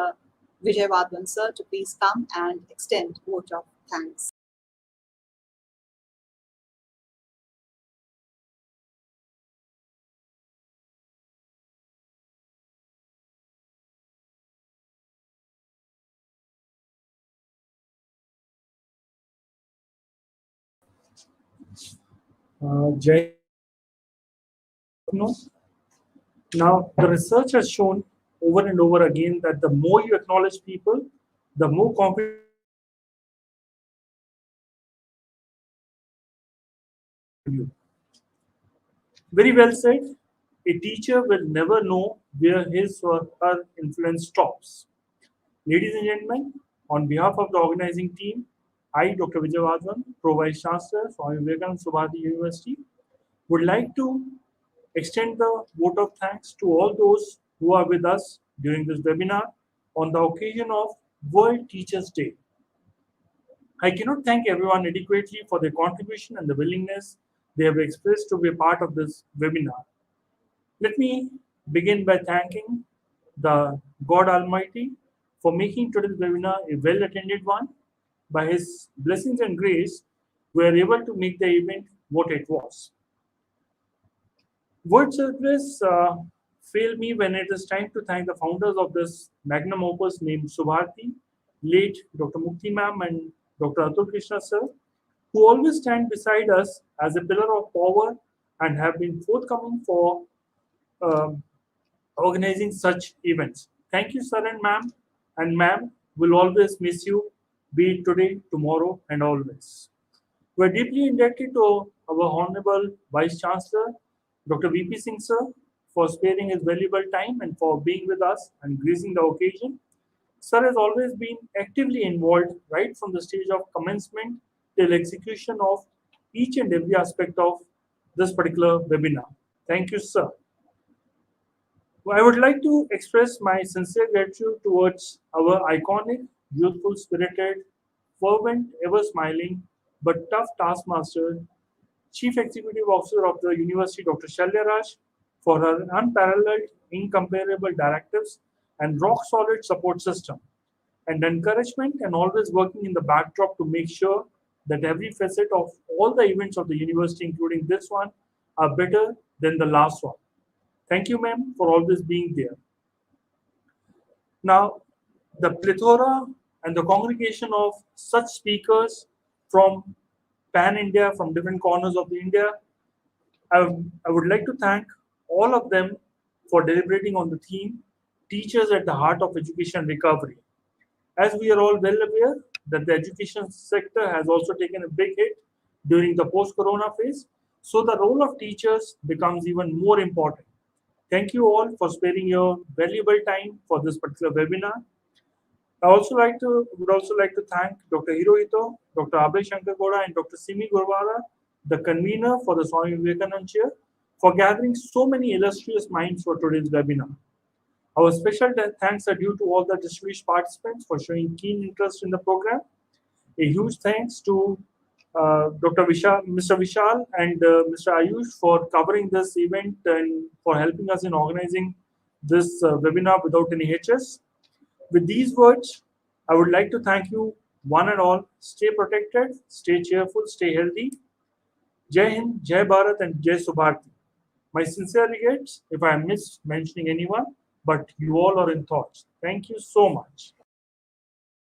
S1: Vijay Wadhwan sir, to please come and extend vote of thanks.
S11: Jai. Now, the research has shown over and over again that the more you acknowledge people, the more confident you. Very well said. A teacher will never know where his or her influence stops. Ladies and gentlemen, on behalf of the organizing team, I, Dr. Vijay Vadwan, Pro Vice Chancellor, Swami Vivekanand Chair University, would like to extend the vote of thanks to all those who are with us during this webinar on the occasion of World Teachers' Day. I cannot thank everyone adequately for their contribution and the willingness they have expressed to be a part of this webinar. Let me begin by thanking the God Almighty for making today's webinar a well-attended one. By His blessings and grace, we are able to make the event what it was. Words address fail me when it is time to thank the founders of this magnum opus named Subharti, late Dr. Mukti ma'am and Dr. Atul Krishna sir, who always stand beside us as a pillar of power and have been forthcoming for organizing such events. Thank you, sir and ma'am will always miss you, be it today, tomorrow, and always. We're deeply indebted to our Honorable Vice Chancellor, Dr. VP Singh sir, for sparing his valuable time and for being with us and gracing the occasion. Sir has always been actively involved right from the stage of commencement till execution of each and every aspect of this particular webinar. Thank you, sir. I would like to express my sincere gratitude towards our iconic, youthful spirited, fervent, ever smiling, but tough taskmaster, Chief Executive Officer of the University, Dr. Shalya Raj, for her unparalleled, incomparable directives and rock-solid support system, and encouragement and always working in the backdrop to make sure that every facet of all the events of the university, including this one, are better than the last one. Thank you, ma'am, for always being there. Now, the plethora and the congregation of such speakers from pan-India, from different corners of India, I would like to thank all of them for deliberating on the theme, Teachers at the Heart of Education Recovery. As we are all well aware that the education sector has also taken a big hit during the post-corona phase, so the role of teachers becomes even more important. Thank you all for sparing your valuable time for this particular webinar. I would also like to thank Dr. Hirohito, Dr. Abhay Shankar and Dr. Simi Gurwala, the convener for the Swami Vivekanand Chair, for gathering so many illustrious minds for today's webinar. Our special thanks are due to all the distinguished participants for showing keen interest in the program. A huge thanks to Mr. Vishal and Mr. Ayush for covering this event and for helping us in organizing this webinar without any hitches. With these words, I would like to thank you one and all. Stay protected, stay cheerful, stay healthy. Jai Hind, Jai Bharat and Jai Subharti. My sincere regrets if I missed mentioning anyone, but you all are in thoughts. Thank you so much.